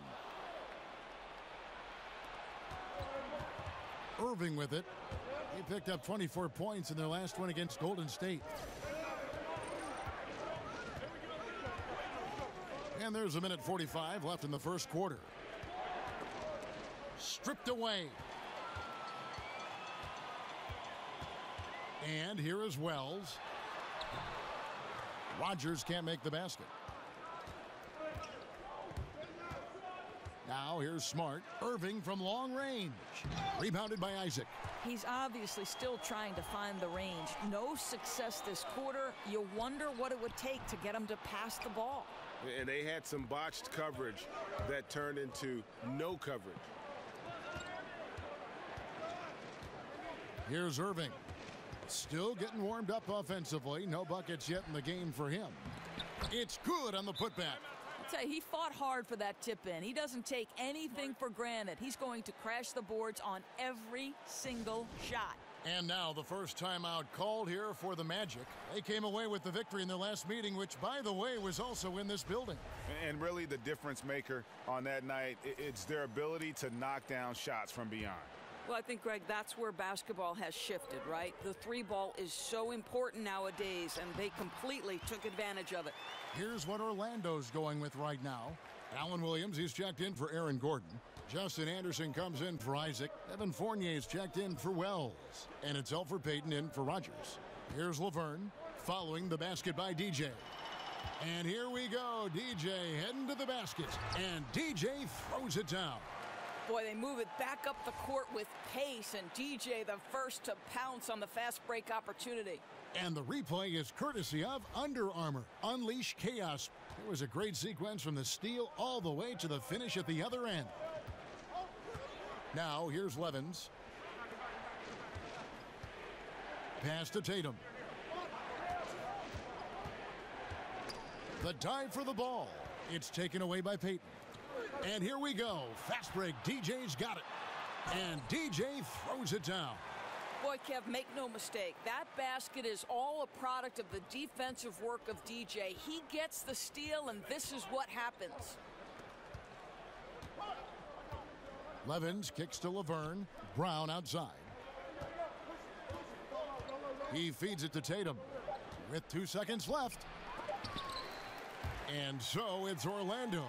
Irving with it. He picked up 24 points in their last one against Golden State. And there's a minute 45 left in the first quarter. Stripped away. And here is Wells. Rogers can't make the basket. Now Now here's Smart. Irving from long range. Rebounded by Isaac. He's obviously still trying to find the range. No success this quarter. You wonder what it would take to get him to pass the ball. And they had some botched coverage that turned into no coverage. Here's Irving. Still getting warmed up offensively. No buckets yet in the game for him. It's good on the putback. I'll tell you, he fought hard for that tip in. He doesn't take anything for granted. He's going to crash the boards on every single shot. And now the first timeout called here for the Magic. They came away with the victory in their last meeting, which, by the way, was also in this building. And really the difference maker on that night, it's their ability to knock down shots from beyond. Well, I think, Greg, that's where basketball has shifted, right? The three ball is so important nowadays, and they completely took advantage of it. Here's what Orlando's going with right now. Alan Williams, he's checked in for Aaron Gordon. Justin Anderson comes in for Isaac. Evan Fournier's checked in for Wells. And it's Elfrid Payton in for Rogers. Here's Laverne, following the basket by DJ. And here we go, DJ heading to the basket. And DJ throws it down. Boy, they move it back up the court with pace, and DJ the first to pounce on the fast break opportunity. And the replay is courtesy of Under Armour. Unleash chaos. It was a great sequence from the steal all the way to the finish at the other end. Now, here's Levens. Pass to Tatum. The dive for the ball. It's taken away by Payton. And here we go. Fast break. DJ's got it. And DJ throws it down. Boy, Kev, make no mistake. That basket is all a product of the defensive work of DJ. He gets the steal, and this is what happens. Levens kicks to Laverne. Brown outside. He feeds it to Tatum with 2 seconds left. And so it's Orlando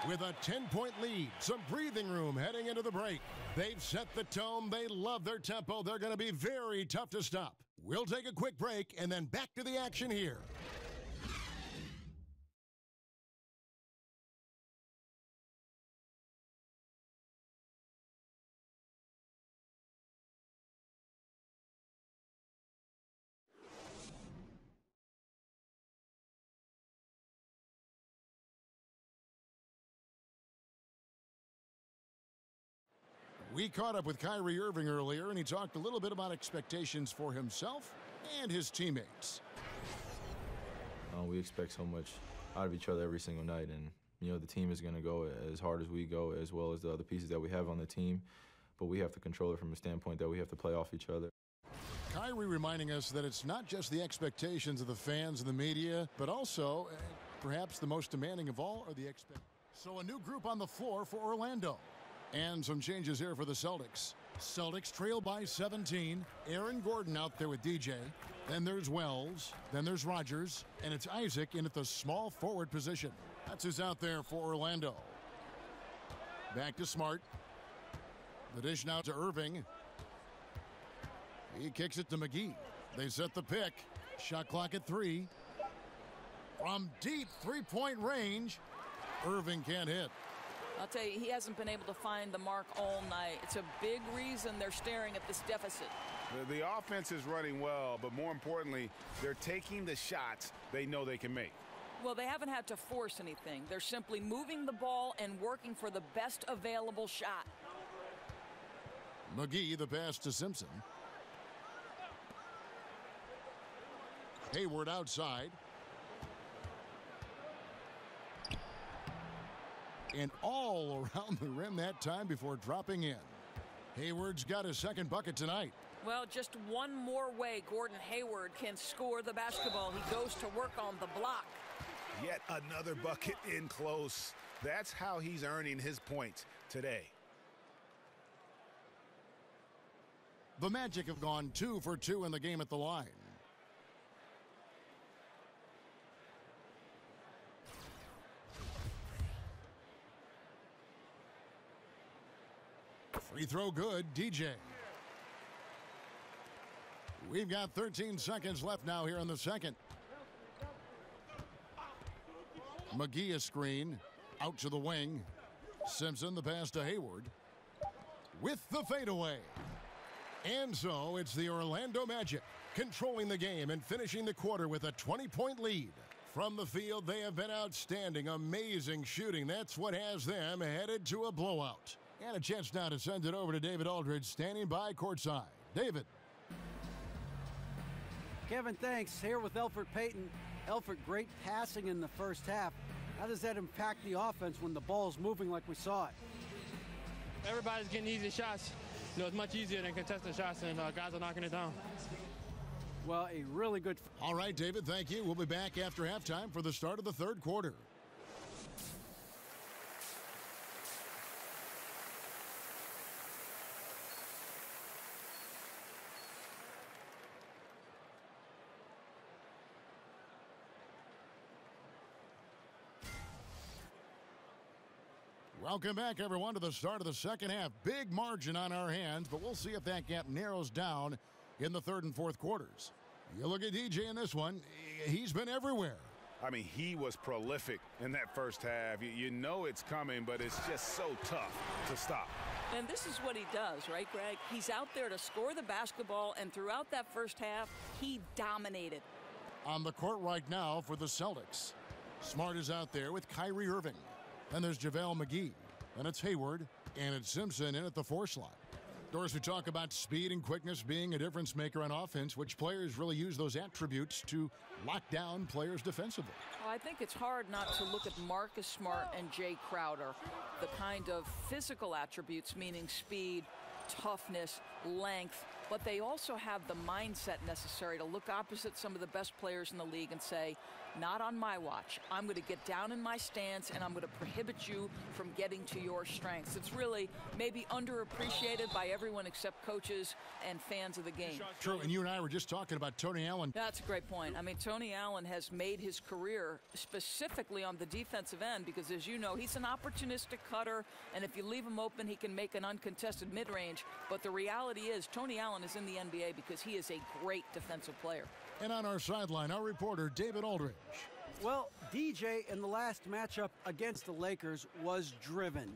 with a 10-point lead. Some breathing room heading into the break. They've set the tone. They love their tempo. They're going to be very tough to stop. We'll take a quick break and then back to the action here. We caught up with Kyrie Irving earlier, and he talked a little bit about expectations for himself and his teammates. We expect so much out of each other every single night, and the team is going to go as hard as we go, as well as the other pieces that we have on the team. But we have to control it from a standpoint that we have to play off each other. Kyrie reminding us that it's not just the expectations of the fans and the media, but also, perhaps the most demanding of all, are the expectations. So a new group on the floor for Orlando. And some changes here for the Celtics. Celtics trail by 17. Aaron Gordon out there with DJ. Then there's Wells. Then there's Rogers. And it's Isaac in at the small forward position. That's who's out there for Orlando. Back to Smart. The dish now to Irving. He kicks it to McGee. They set the pick. Shot clock at 3. From deep three-point range, Irving can't hit. I'll tell you, he hasn't been able to find the mark all night. It's a big reason they're staring at this deficit. The offense is running well, but more importantly, they're taking the shots they know they can make. Well, they haven't had to force anything. They're simply moving the ball and working for the best available shot. McGee, the pass to Simpson. Hayward outside. And all around the rim that time before dropping in. Hayward's got his second bucket tonight. Well, just one more way Gordon Hayward can score the basketball. He goes to work on the block. Yet another bucket in close. That's how he's earning his points today. The Magic have gone 2 for 2 in the game at the line. Free throw good, DJ. We've got 13 seconds left now here in the second. McGee a screen, out to the wing. Simpson, the pass to Hayward. With the fadeaway. And so it's the Orlando Magic controlling the game and finishing the quarter with a 20-point lead. From the field, they have been outstanding. Amazing shooting. That's what has them headed to a blowout. And a chance now to send it over to David Aldridge, standing by courtside. David. Kevin, thanks. Here with Elfrid Payton. Elfrid, great passing in the first half. How does that impact the offense when the ball's moving like we saw it? Everybody's getting easy shots. You know, it's much easier than contested shots, and guys are knocking it down. Well, a really good... All right, David, thank you. We'll be back after halftime for the start of the third quarter. Welcome back, everyone, to the start of the second half. Big margin on our hands, but we'll see if that gap narrows down in the third and fourth quarters. You look at DJ in this one, he's been everywhere. I mean, he was prolific in that first half. You know it's coming, but it's just so tough to stop. And this is what he does, right, Greg? He's out there to score the basketball, and throughout that first half, he dominated. On the court right now for the Celtics, Smart is out there with Kyrie Irving. Then there's JaVale McGee. Then it's Hayward. And it's Simpson in at the 4 slot. Doris, we talk about speed and quickness being a difference maker on offense. Which players really use those attributes to lock down players defensively? Well, I think it's hard not to look at Marcus Smart and Jay Crowder. The kind of physical attributes, meaning speed, toughness, length, but they also have the mindset necessary to look opposite some of the best players in the league and say, not on my watch. I'm going to get down in my stance, and I'm going to prohibit you from getting to your strengths. It's really maybe underappreciated by everyone except coaches and fans of the game. True, and you and I were just talking about Tony Allen. That's a great point. I mean, Tony Allen has made his career specifically on the defensive end because, as you know, he's an opportunistic cutter, and if you leave him open, he can make an uncontested mid-range. But the reality is Tony Allen is in the NBA because he is a great defensive player. And on our sideline, our reporter, David Aldridge. Well, DJ in the last matchup against the Lakers was driven.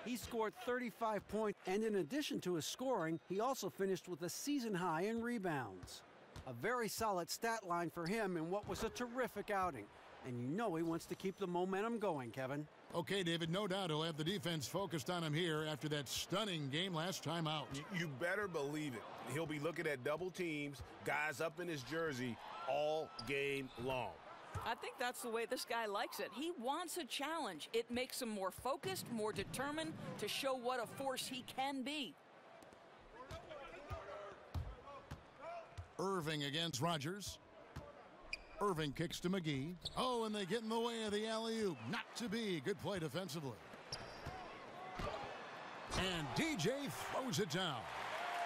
He scored 35 points, and in addition to his scoring, he also finished with a season high in rebounds. A very solid stat line for him in what was a terrific outing. And you know he wants to keep the momentum going, Kevin. Okay, David, no doubt he'll have the defense focused on him here after that stunning game last time out. You better believe it. He'll be looking at double teams, guys up in his jersey all game long. I think that's the way this guy likes it. He wants a challenge. It makes him more focused, more determined to show what a force he can be. Irving against Rogers. Irving kicks to McGee. Oh, and they get in the way of the alley-oop. Not to be. Good play defensively. And DJ throws it down.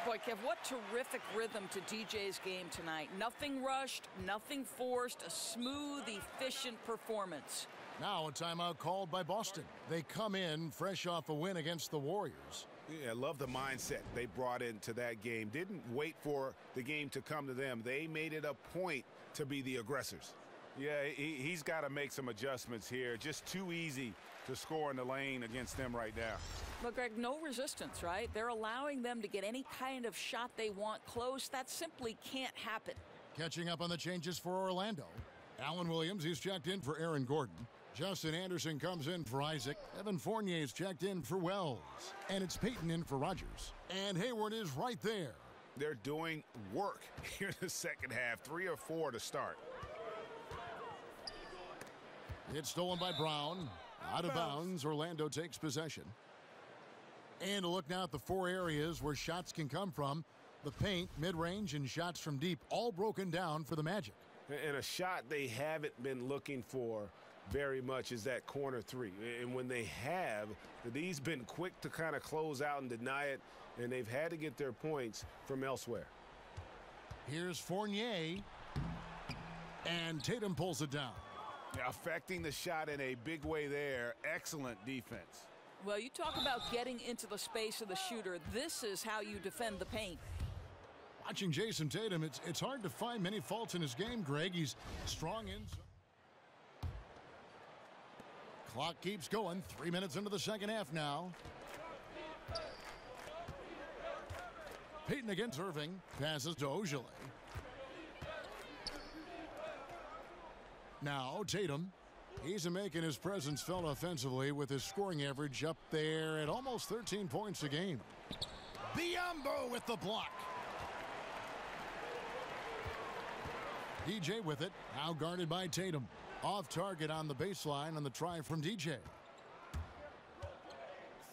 Boy, Kev, what terrific rhythm to DJ's game tonight. Nothing rushed, nothing forced, a smooth, efficient performance. Now a timeout called by Boston. They come in fresh off a win against the Warriors. Yeah, I love the mindset they brought into that game. Didn't wait for the game to come to them. They made it a point to be the aggressors. Yeah, he's got to make some adjustments here. Just too easy to score in the lane against them right now. But, Greg, no resistance, right? They're allowing them to get any kind of shot they want close. That simply can't happen. Catching up on the changes for Orlando. Allen Williams, he's checked in for Aaron Gordon. Justin Anderson comes in for Isaac. Evan Fournier's checked in for Wells. And it's Payton in for Rogers. And Hayward is right there. They're doing work here in the second half. 3 or 4 to start. It's stolen by Brown. Out of bounds. Orlando takes possession. And a look now at the 4 areas where shots can come from. The paint, mid-range, and shots from deep, all broken down for the Magic. And a shot they haven't been looking for very much is that corner 3. And when they have, these been quick to kind of close out and deny it, and they've had to get their points from elsewhere. Here's Fournier. And Tatum pulls it down. Affecting the shot in a big way there. Excellent defense. Well, you talk about getting into the space of the shooter. This is how you defend the paint. Watching Jason Tatum, it's hard to find many faults in his game, Greg. He's strong in. Clock keeps going. 3 minutes into the second half now. Payton against Irving. Passes to Ojale. Now Tatum. He's making his presence felt offensively with his scoring average up there at almost 13 points a game. Biyombo with the block. DJ with it. Now guarded by Tatum. Off target on the baseline on the try from DJ.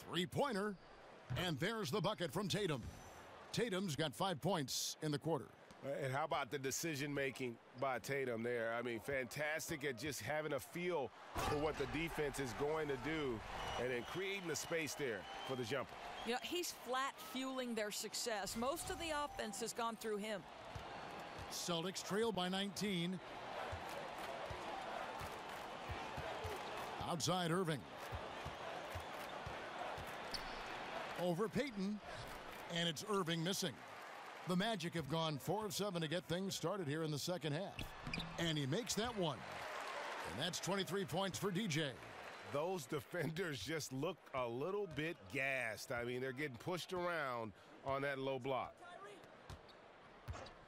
Three-pointer. And there's the bucket from Tatum. Tatum's got 5 points in the quarter. And how about the decision-making by Tatum there? I mean, fantastic at just having a feel for what the defense is going to do and then creating the space there for the jumper. You know, he's flat fueling their success. Most of the offense has gone through him. Celtics trail by 19. Outside Irving. Over Payton. And it's Irving missing. The Magic have gone 4 of 7 to get things started here in the second half. And he makes that one. And that's 23 points for DJ. Those defenders just look a little bit gassed. I mean, they're getting pushed around on that low block.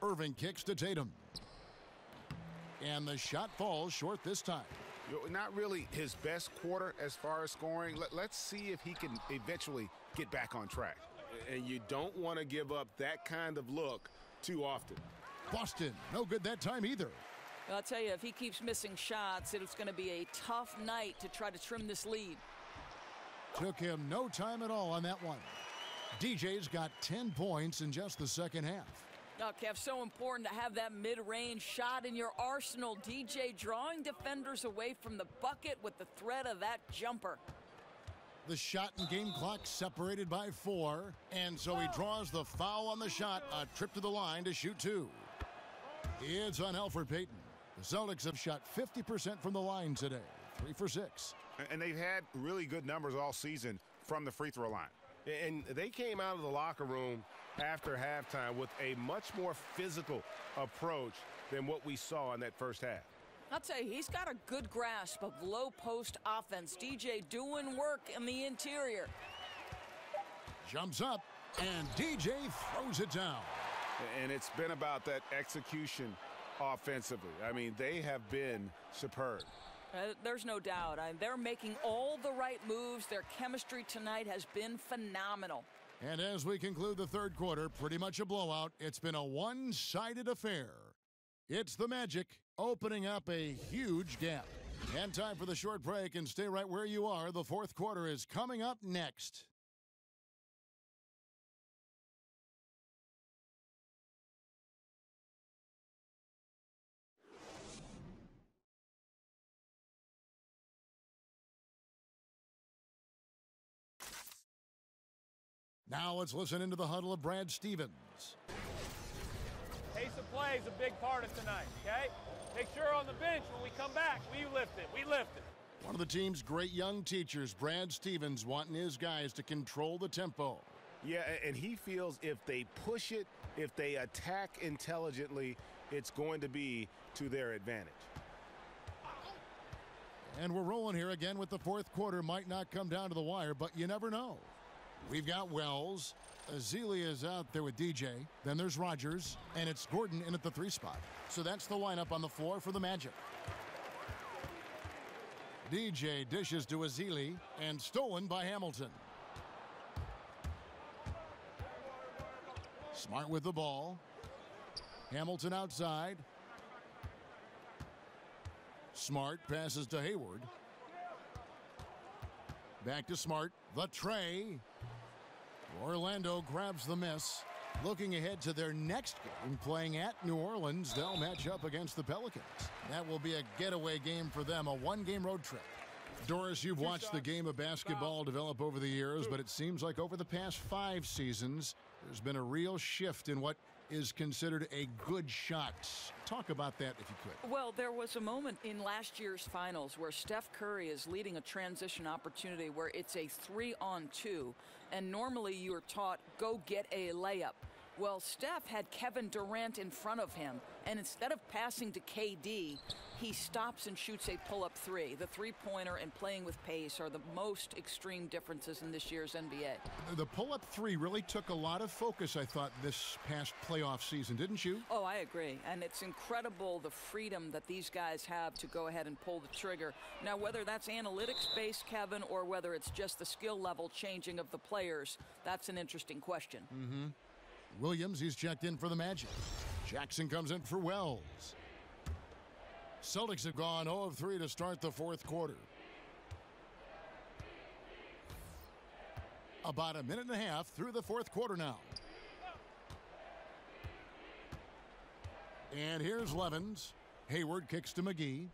Irving kicks to Tatum. And the shot falls short this time. Not really his best quarter as far as scoring. Let's see if he can eventually get back on track. And you don't want to give up that kind of look too often. Boston, no good that time either. I'll tell you, if he keeps missing shots, it's going to be a tough night to try to trim this lead. Took him no time at all on that one. DJ's got 10 points in just the second half. Now, Kev, so important to have that mid-range shot in your arsenal. DJ drawing defenders away from the bucket with the threat of that jumper. The shot and game clock separated by 4, and so he draws the foul on the shot, a trip to the line to shoot 2. It's on Elfrid Payton. The Celtics have shot 50% from the line today, 3 for 6. And they've had really good numbers all season from the free throw line. And they came out of the locker room after halftime with a much more physical approach than what we saw in that first half. I'll tell you, he's got a good grasp of low post offense. DJ doing work in the interior. Jumps up, and DJ throws it down. And it's been about that execution offensively. I mean, they have been superb. There's no doubt. They're making all the right moves. Their chemistry tonight has been phenomenal. And as we conclude the third quarter, pretty much a blowout. It's been a one-sided affair. It's the Magic opening up a huge gap. And time for the short break, and stay right where you are. The fourth quarter is coming up next. Now let's listen into the huddle of Brad Stevens. Pace of play is a big part of tonight, okay? Make sure on the bench when we come back, we lift it. We lift it. One of the team's great young teachers, Brad Stevens, wanting his guys to control the tempo. Yeah, and he feels if they push it, if they attack intelligently, it's going to be to their advantage. And we're rolling here again with the fourth quarter. Might not come down to the wire, but you never know. We've got Wells. Azealia is out there with DJ. Then there's Rogers, and it's Gordon in at the 3 spot. So that's the lineup on the floor for the Magic. DJ dishes to Azealia, and stolen by Hamilton. Smart with the ball. Hamilton outside. Smart passes to Hayward. Back to Smart. The tray. Orlando grabs the miss. Looking ahead to their next game, playing at New Orleans, they'll match up against the Pelicans. That will be a getaway game for them, a one-game road trip. Doris, you've watched the game of basketball develop over the years, but it seems like over the past 5 seasons, there's been a real shift in what is considered a good shot. Talk about that if you could. Well, there was a moment in last year's finals where Steph Curry is leading a transition opportunity where it's a 3-on-2, and normally you're taught, go get a layup. Well, Steph had Kevin Durant in front of him, and instead of passing to KD, he stops and shoots a pull-up three. The three-pointer and playing with pace are the most extreme differences in this year's NBA. The pull-up three really took a lot of focus, I thought, this past playoff season, didn't you? Oh, I agree. And it's incredible the freedom that these guys have to go ahead and pull the trigger. Now, whether that's analytics-based, Kevin, or whether it's just the skill level changing of the players, that's an interesting question. Mm-hmm. Williams, he's checked in for the Magic. Jackson comes in for Wells. Celtics have gone 0 of 3 to start the fourth quarter. About a minute and a half through the fourth quarter now. And here's Levens. Hayward kicks to McGee.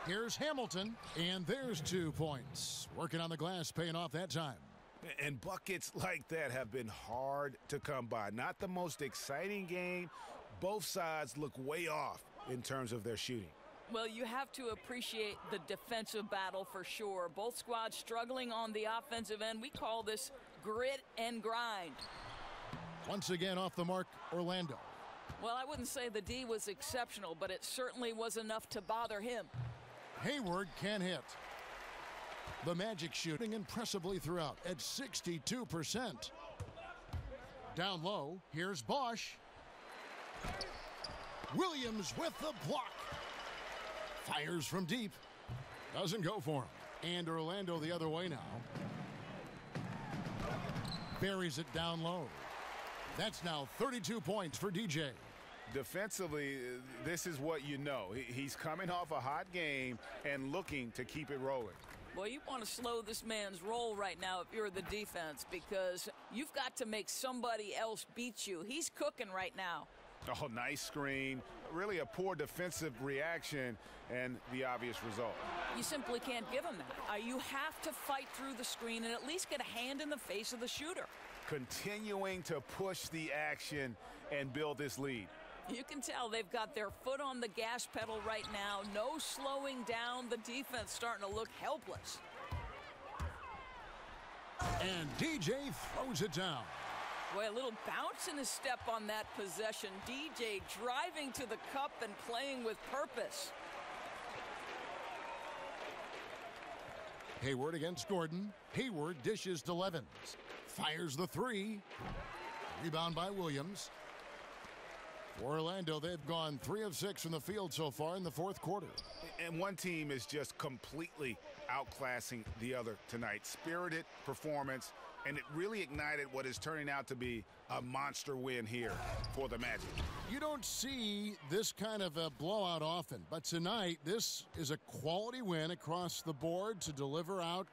Here's Hamilton, and there's 2 points. Working on the glass, paying off that time. And buckets like that have been hard to come by. Not the most exciting game. Both sides look way off in terms of their shooting. Well, you have to appreciate the defensive battle for sure. Both squads struggling on the offensive end. We call this grit and grind. Once again off the mark, Orlando. Well, I wouldn't say the D was exceptional, but it certainly was enough to bother him. Hayward can hit. The Magic shooting impressively throughout at 62%. Down low, here's Bosch. Williams with the block. Fires from deep. Doesn't go for him. And Orlando the other way now. Buries it down low. That's now 32 points for DJ. Defensively, this is what you know. He's coming off a hot game and looking to keep it rolling. Well, you want to slow this man's roll right now if you're the defense, because you've got to make somebody else beat you. He's cooking right now. Oh, nice screen. Really a poor defensive reaction and the obvious result. You simply can't give him that. You have to fight through the screen and at least get a hand in the face of the shooter. Continuing to push the action and build this lead. You can tell they've got their foot on the gas pedal right now. No slowing down. The defense starting to look helpless. And DJ throws it down. Boy, a little bounce in his step on that possession. DJ driving to the cup and playing with purpose. Hayward against Gordon. Hayward dishes to Levens. Fires the three. Rebound by Williams. For Orlando, they've gone 3 of 6 from the field so far in the fourth quarter. And one team is just completely outclassing the other tonight. Spirited performance, and it really ignited what is turning out to be a monster win here for the Magic. You don't see this kind of a blowout often, but tonight this is a quality win across the board to deliver out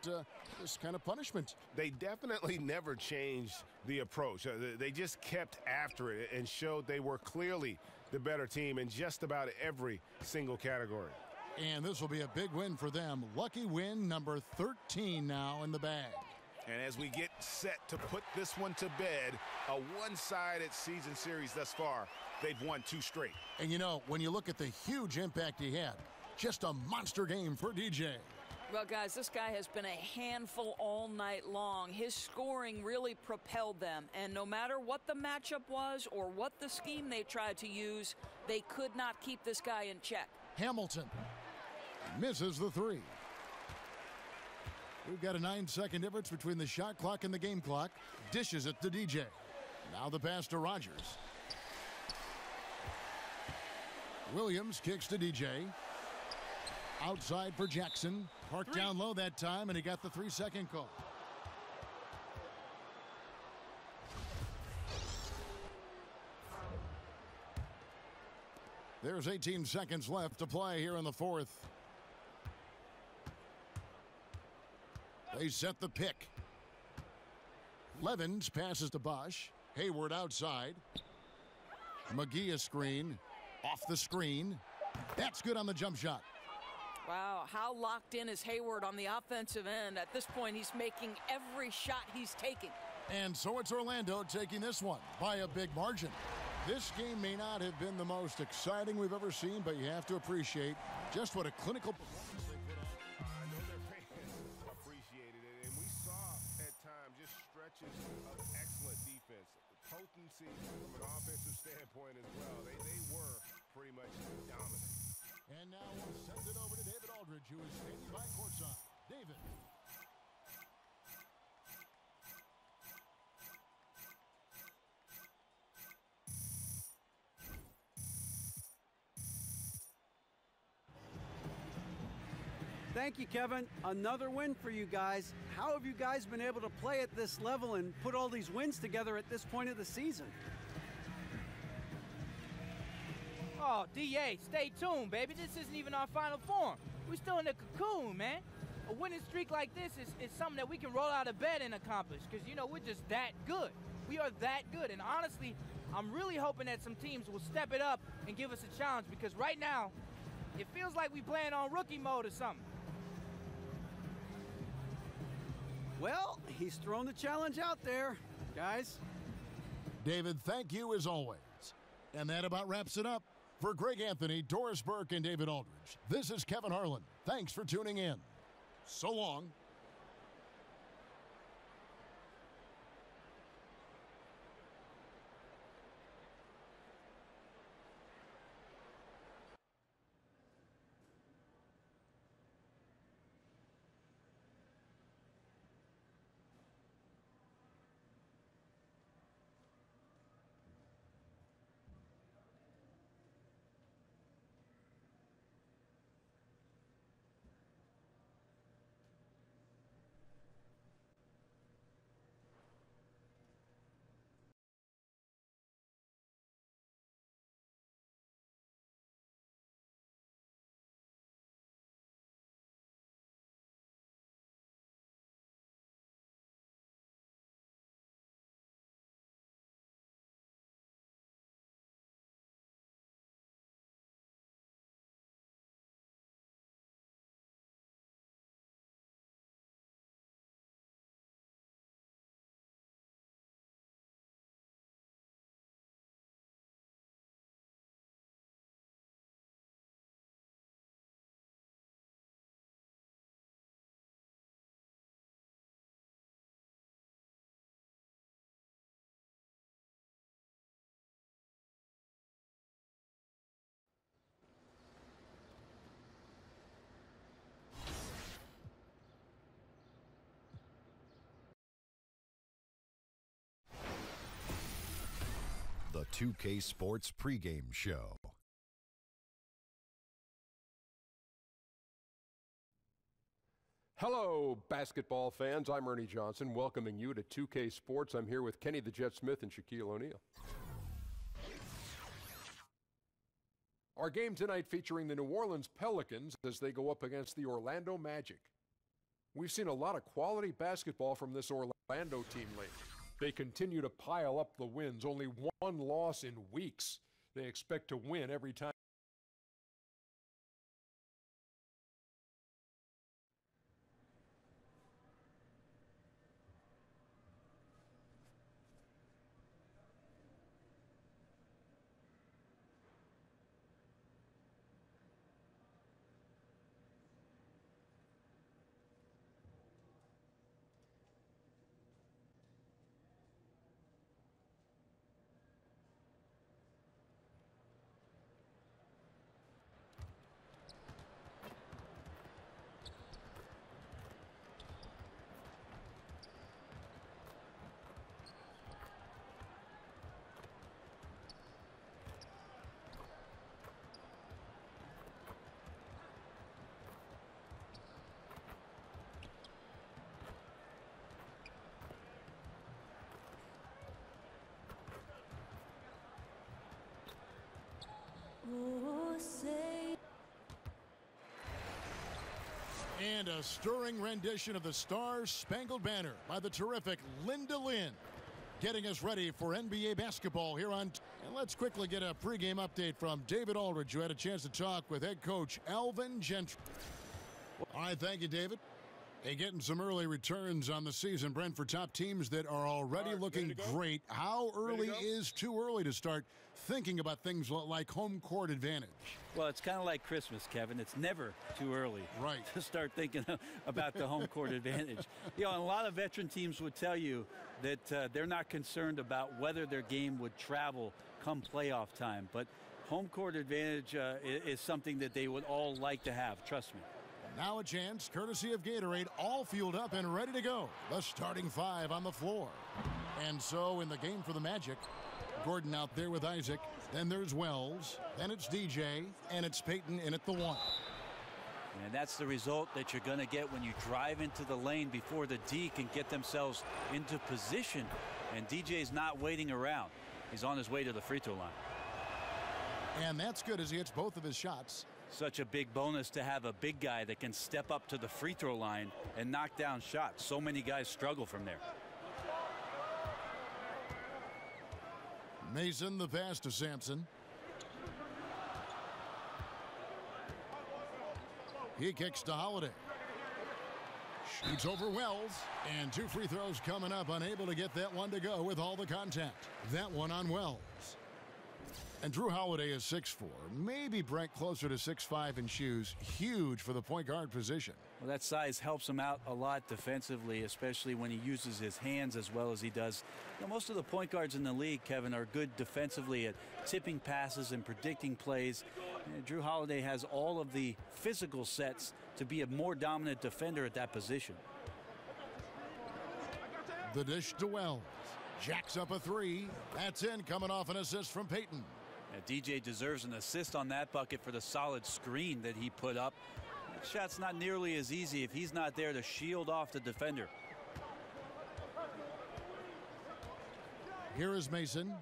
this kind of punishment. They definitely never changed the approach. They just kept after it and showed they were clearly the better team in just about every single category. And this will be a big win for them. Lucky win number 13 now in the bag. And as we get set to put this one to bed, a one-sided season series thus far, they've won 2 straight. And you know, when you look at the huge impact he had, just a monster game for DJ. Well, guys, this guy has been a handful all night long. His scoring really propelled them. And no matter what the matchup was or what the scheme they tried to use, they could not keep this guy in check. Hamilton misses the three. We've got a 9-second difference between the shot clock and the game clock. Dishes it to DJ. Now the pass to Rogers. Williams kicks to DJ. Outside for Jackson. Parked down low that time, and he got the 3-second call. There's 18 seconds left to play here in the fourth. They set the pick. Levens passes to Bosch. Hayward outside. McGee a screen. Off the screen. That's good on the jump shot. Wow, how locked in is Hayward on the offensive end? At this point, he's making every shot he's taking. And so it's Orlando taking this one by a big margin. This game may not have been the most exciting we've ever seen, but you have to appreciate just what a clinical performance they put on. I know their fans appreciated it, and we saw at times just stretches of excellent defense. potency from an offensive standpoint as well. They were pretty much dominant. And now we'll send it over to David Aldridge, who is standing by courtside. David. Thank you, Kevin. Another win for you guys. How have you guys been able to play at this level and put all these wins together at this point of the season? Oh, DA, stay tuned, baby. This isn't even our final form. We're still in the cocoon, man. A winning streak like this is something that we can roll out of bed and accomplish because, you know, we're just that good. We are that good. And honestly, I'm really hoping that some teams will step it up and give us a challenge because right now, it feels like we're playing on rookie mode or something. Well, he's thrown the challenge out there, guys. David, thank you as always. And that about wraps it up. For Greg Anthony, Doris Burke, and David Aldridge, this is Kevin Harlan. Thanks for tuning in. So long. The 2K Sports pregame show. Hello, basketball fans. I'm Ernie Johnson, welcoming you to 2K Sports. I'm here with Kenny the Jet Smith and Shaquille O'Neal. Our game tonight featuring the New Orleans Pelicans as they go up against the Orlando Magic. We've seen a lot of quality basketball from this Orlando team lately. They continue to pile up the wins, only one loss in weeks. They expect to win every time. And a stirring rendition of the Star-Spangled Banner by the terrific Linda Lynn, getting us ready for NBA basketball here on. And let's quickly get a pregame update from David Aldridge, who had a chance to talk with head coach Alvin Gentry. All right, thank you, David. Hey, getting some early returns on the season, Brent, for top teams that are already looking great. How early is too early to start thinking about things like home court advantage? Well, it's kind of like Christmas, Kevin. It's never too early to start thinking about the home court advantage. You know, and a lot of veteran teams would tell you that they're not concerned about whether their game would travel come playoff time. But home court advantage is something that they would all like to have, trust me. Now a chance, courtesy of Gatorade, all fueled up and ready to go. The starting five on the floor. And so in the game for the Magic, Gordon out there with Isaac. Then there's Wells. Then it's DJ. And it's Payton in at the one. And that's the result that you're going to get when you drive into the lane before the D can get themselves into position. And DJ's not waiting around. He's on his way to the free throw line. And that's good as he hits both of his shots. Such a big bonus to have a big guy that can step up to the free throw line and knock down shots. So many guys struggle from there. Mason, the pass to Sampson. He kicks to Holiday. Shoots over Wells. And two free throws coming up. Unable to get that one to go with all the contact. That one on Wells. And Drew Holiday is 6'4", maybe Brent closer to 6'5" in shoes. Huge for the point guard position. Well, that size helps him out a lot defensively, especially when he uses his hands as well as he does. You know, most of the point guards in the league, Kevin, are good defensively at tipping passes and predicting plays. And Drew Holiday has all of the physical sets to be a more dominant defender at that position. The dish to Wells. Jacks up a three. That's in, coming off an assist from Payton. DJ deserves an assist on that bucket for the solid screen that he put up. That shot's not nearly as easy if he's not there to shield off the defender. Here is Mason.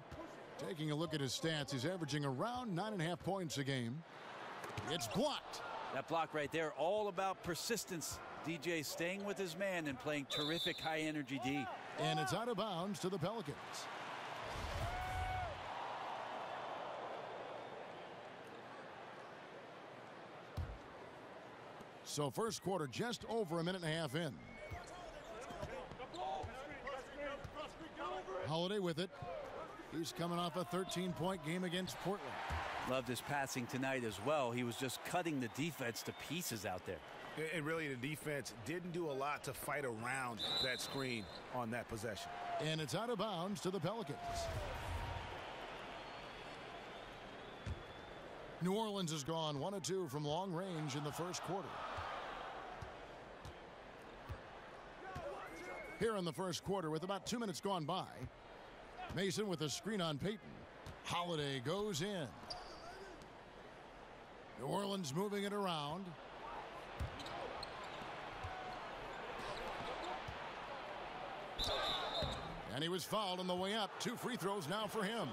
Taking a look at his stats, he's averaging around 9.5 points a game. It's blocked. That block right there, all about persistence. DJ staying with his man and playing terrific high-energy D. And it's out of bounds to the Pelicans. So first quarter just over a minute and a half in. Holiday with it. He's coming off a 13-point game against Portland. Loved his passing tonight as well. He was just cutting the defense to pieces out there. And really the defense didn't do a lot to fight around that screen on that possession. And it's out of bounds to the Pelicans. New Orleans has gone 1 of 2 from long range in the first quarter. Here in the first quarter with about 2 minutes gone by. Mason with a screen on Payton. Holiday goes in. New Orleans moving it around. And he was fouled on the way up. 2 free throws now for him.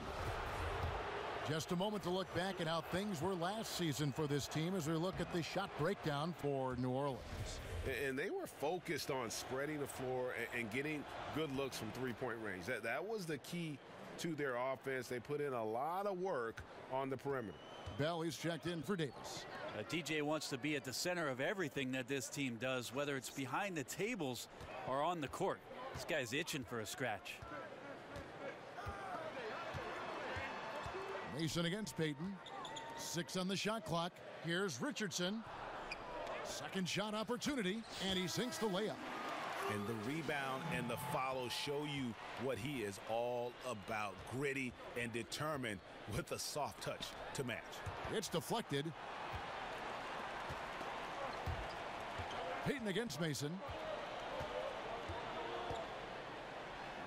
Just a moment to look back at how things were last season for this team as we look at the shot breakdown for New Orleans. And they were focused on spreading the floor and getting good looks from three-point range. That was the key to their offense. They put in a lot of work on the perimeter. Bell, he's checked in for Davis. DJ wants to be at the center of everything that this team does, whether it's behind the tables or on the court. This guy's itching for a scratch. Mason against Payton. 6 on the shot clock. Here's Richardson. Second shot opportunity, and he sinks the layup. And the rebound and the follow show you what he is all about. Gritty and determined with a soft touch to match. It's deflected. Payton against Mason.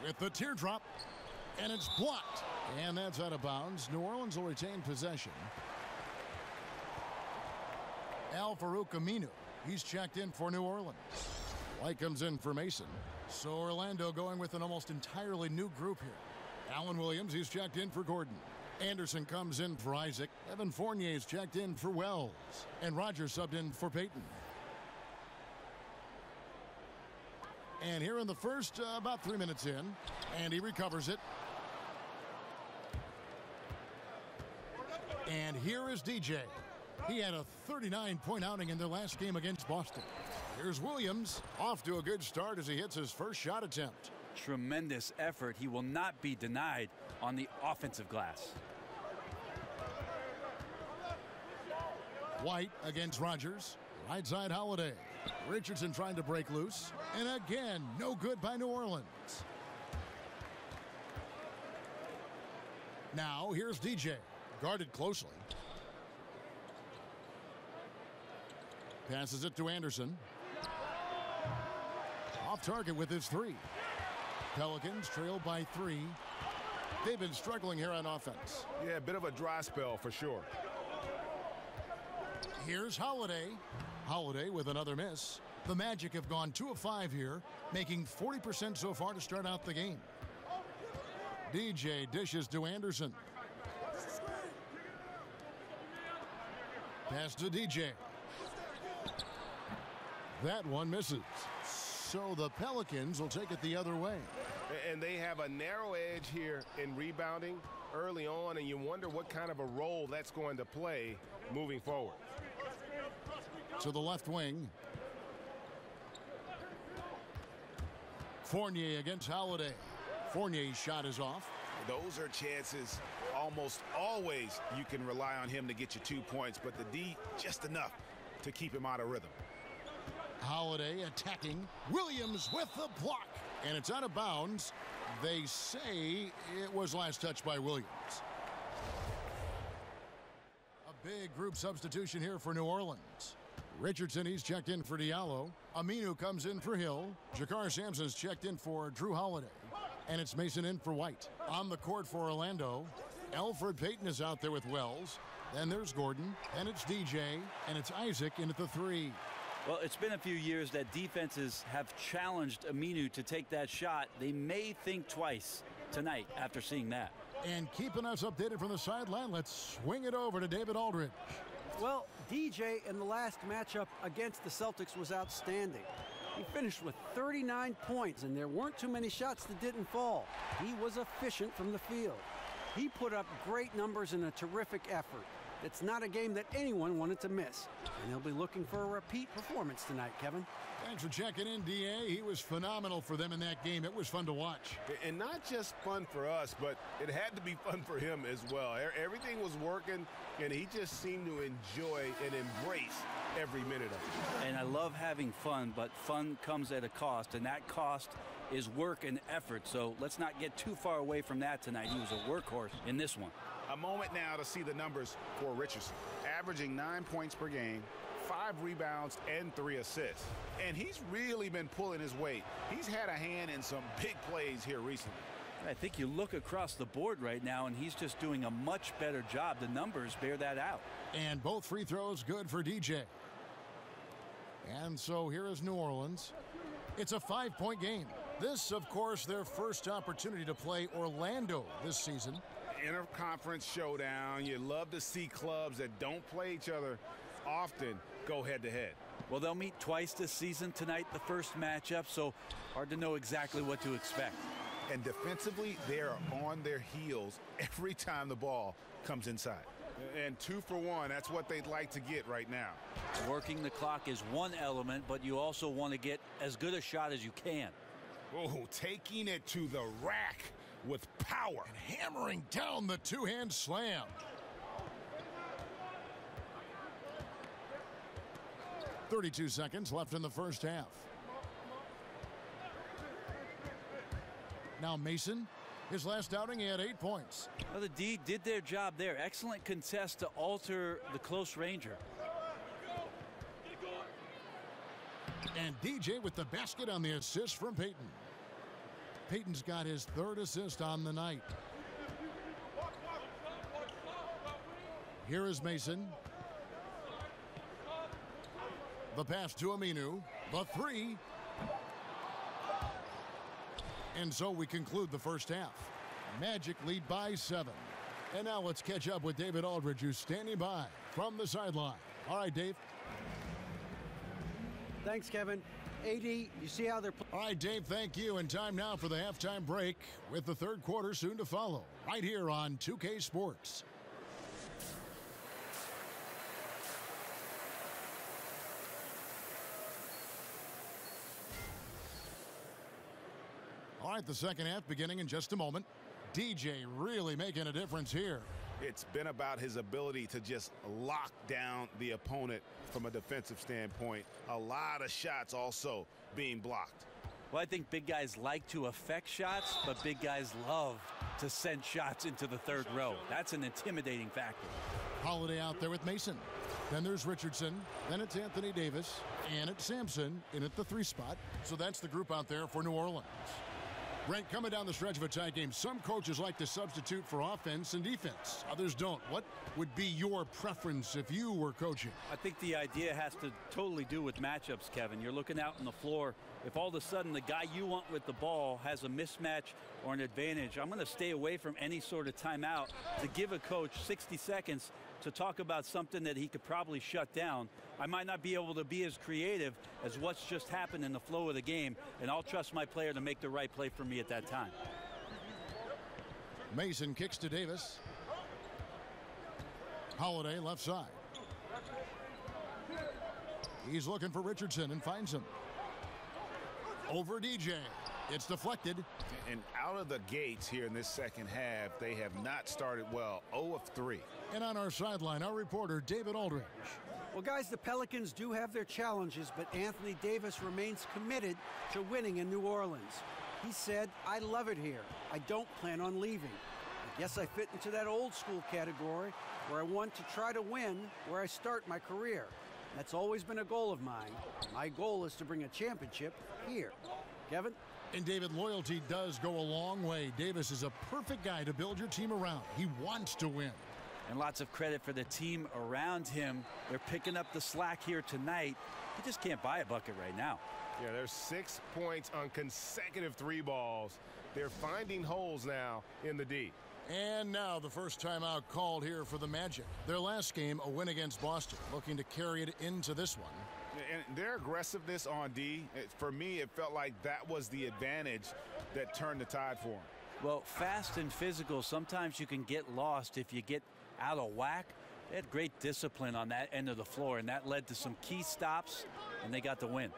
With the teardrop, and it's blocked. And that's out of bounds. New Orleans will retain possession. Al-Farouq Aminu. He's checked in for New Orleans. White comes in for Mason. So Orlando going with an almost entirely new group here. Allen Williams, he's checked in for Gordon. Anderson comes in for Isaac. Evan Fournier's checked in for Wells. And Rogers subbed in for Payton. And here in the first, about 3 minutes in, and he recovers it. And here is DJ. He had a 39-point outing in their last game against Boston. Here's Williams, off to a good start as he hits his first shot attempt. Tremendous effort. He will not be denied on the offensive glass. White against Rogers. Right side Holiday. Richardson trying to break loose. And again, no good by New Orleans. Now here's DJ. Guarded closely. Passes it to Anderson. Off target with his three. Pelicans trail by 3. They've been struggling here on offense. Yeah, a bit of a dry spell for sure. Here's Holiday. Holiday with another miss. The Magic have gone 2 of 5 here, making 40% so far to start out the game. DJ dishes to Anderson. Pass to DJ. That one misses. So the Pelicans will take it the other way. And they have a narrow edge here in rebounding early on, and you wonder what kind of a role that's going to play moving forward. To the left wing. Fournier against Holiday. Fournier's shot is off. Those are chances almost always you can rely on him to get you 2 points, but the D just enough to keep him out of rhythm. Holiday attacking. Williams with the block. And it's out of bounds. They say it was last touched by Williams. A big group substitution here for New Orleans. Richardson, he's checked in for Diallo. Aminu comes in for Hill. Jakar Sampson's checked in for Drew Holiday. And it's Mason in for White. On the court for Orlando, Elfrid Payton is out there with Wells. Then there's Gordon. And it's DJ. And it's Isaac in at the 3. Well, it's been a few years that defenses have challenged Aminu to take that shot. They may think twice tonight after seeing that. And keeping us updated from the sideline, let's swing it over to David Aldridge. Well, DJ in the last matchup against the Celtics was outstanding. He finished with 39 points, and there weren't too many shots that didn't fall. He was efficient from the field. He put up great numbers in a terrific effort. It's not a game that anyone wanted to miss, and they'll be looking for a repeat performance tonight, Kevin. Thanks for checking in, D.A. He was phenomenal for them in that game. It was fun to watch. And not just fun for us, but it had to be fun for him as well. Everything was working, and he just seemed to enjoy and embrace every minute of it. And I love having fun, but fun comes at a cost, and that cost is work and effort. So let's not get too far away from that tonight. He was a workhorse in this one. A moment now to see the numbers for Richardson. Averaging 9 points per game, 5 rebounds, and 3 assists. And he's really been pulling his weight. He's had a hand in some big plays here recently. I think you look across the board right now, and he's just doing a much better job. The numbers bear that out. And both free throws good for DJ. And so here is New Orleans. It's a 5-point game. This, of course, their first opportunity to play Orlando this season. Interconference showdown. You love to see clubs that don't play each other often go head-to-head. Well, they'll meet twice this season. Tonight, the first matchup, so hard to know exactly what to expect. And defensively, they are on their heels every time the ball comes inside. And 2 for 1, that's what they'd like to get right now. Working the clock is one element, but you also want to get as good a shot as you can. Oh, taking it to the rack with power. And hammering down the two-hand slam. .32 seconds left in the first half. Now Mason, his last outing, he had 8 points. Well, the D did their job there. Excellent contest to alter the close ranger. And DJ with the basket on the assist from Payton. Payton's got his 3rd assist on the night. Here is Mason. The pass to Aminu. The 3. And so we conclude the first half. Magic lead by 7. And now let's catch up with David Aldridge, who's standing by from the sideline. All right, Dave. Thanks, Kevin. AD, you see how they're All right, Dave, thank you. And time now for the halftime break with the third quarter soon to follow right here on 2K Sports. All right, the second half beginning in just a moment. DJ really making a difference here. It's been about his ability to just lock down the opponent from a defensive standpoint. A lot of shots also being blocked. Well, I think big guys like to affect shots, but big guys love to send shots into the third row. That's an intimidating factor. Holiday out there with Mason. Then there's Richardson. Then it's Anthony Davis. And it's Sampson in at the 3 spot. So that's the group out there for New Orleans. Brent, coming down the stretch of a tie game, some coaches like to substitute for offense and defense. Others don't. What would be your preference if you were coaching? I think the idea has to totally do with matchups, Kevin. You're looking out on the floor. If all of a sudden the guy you want with the ball has a mismatch or an advantage, I'm going to stay away from any sort of timeout to give a coach 60 seconds to talk about something that he could probably shut down. I might not be able to be as creative as what's just happened in the flow of the game, and I'll trust my player to make the right play for me at that time. Mason kicks to Davis. Holiday left side. He's looking for Richardson and finds him. Over DJ. It's deflected. And out of the gates here in this second half, they have not started well. 0 of 3. And on our sideline, our reporter, David Aldridge. Well, guys, the Pelicans do have their challenges, but Anthony Davis remains committed to winning in New Orleans. He said, "I love it here. I don't plan on leaving. I guess I fit into that old school category where I want to try to win where I start my career. That's always been a goal of mine. My goal is to bring a championship here." Kevin? And David, loyalty does go a long way. Davis is a perfect guy to build your team around. He wants to win. And lots of credit for the team around him. They're picking up the slack here tonight. He just can't buy a bucket right now. Yeah, there's 6 points on consecutive 3 balls. They're finding holes now in the D. And now the first timeout called here for the Magic. Their last game, a win against Boston, looking to carry it into this one. And their aggressiveness on D, for me, it felt like that was the advantage that turned the tide for them. Well, fast and physical, sometimes you can get lost if you get out of whack. They had great discipline on that end of the floor, and that led to some key stops, and they got the win.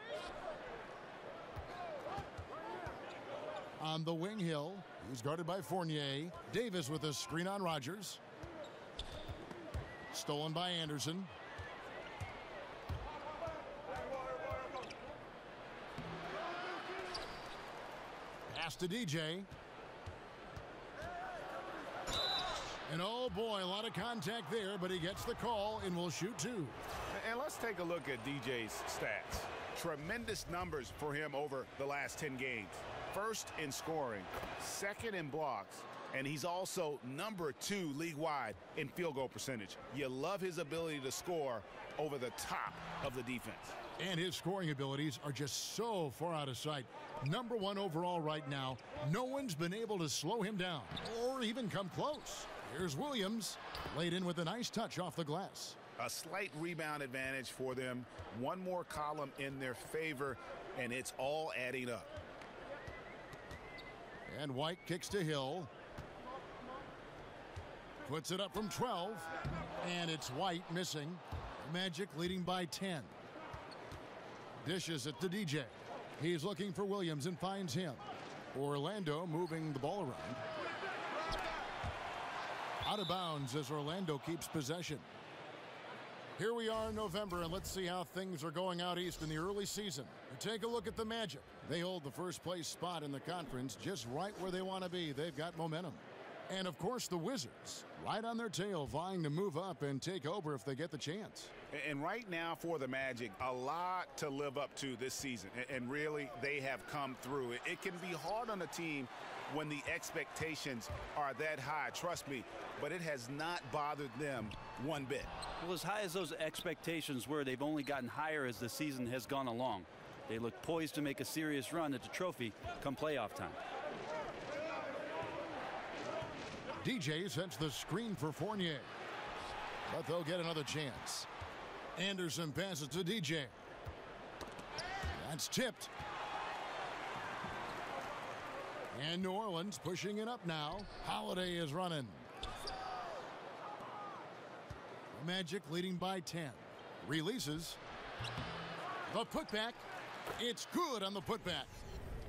On the wing hill, he's guarded by Fournier. Davis with a screen on Rodgers. Stolen by Anderson. Pass to DJ. And oh boy, a lot of contact there, but he gets the call and will shoot 2. And let's take a look at DJ's stats. Tremendous numbers for him over the last 10 games. First in scoring, second in blocks, and he's also number 2 league-wide in field goal percentage. You love his ability to score over the top of the defense. And his scoring abilities are just so far out of sight. Number 1 overall right now. No one's been able to slow him down or even come close. Here's Williams, laid in with a nice touch off the glass. A slight rebound advantage for them. One more column in their favor, and it's all adding up. And White kicks to Hill. Puts it up from 12. And it's White missing. Magic leading by 10. Dishes it to DJ. He's looking for Williams and finds him. Orlando moving the ball around. Out of bounds as Orlando keeps possession. Here we are in November, and let's see how things are going out east in the early season. Take a look at the Magic. They hold the first place spot in the conference just right where they want to be. They've got momentum. And, of course, the Wizards, right on their tail, vying to move up and take over if they get the chance. And right now for the Magic, a lot to live up to this season. And really, they have come through. It can be hard on a team when the expectations are that high, trust me, but it has not bothered them one bit. Well, as high as those expectations were, they've only gotten higher as the season has gone along. They look poised to make a serious run at the trophy come playoff time. DJ sets the screen for Fournier, but they'll get another chance. Anderson passes to DJ. That's tipped. And New Orleans pushing it up now. Holiday is running. Magic leading by 10. Releases. The putback. It's good on the putback.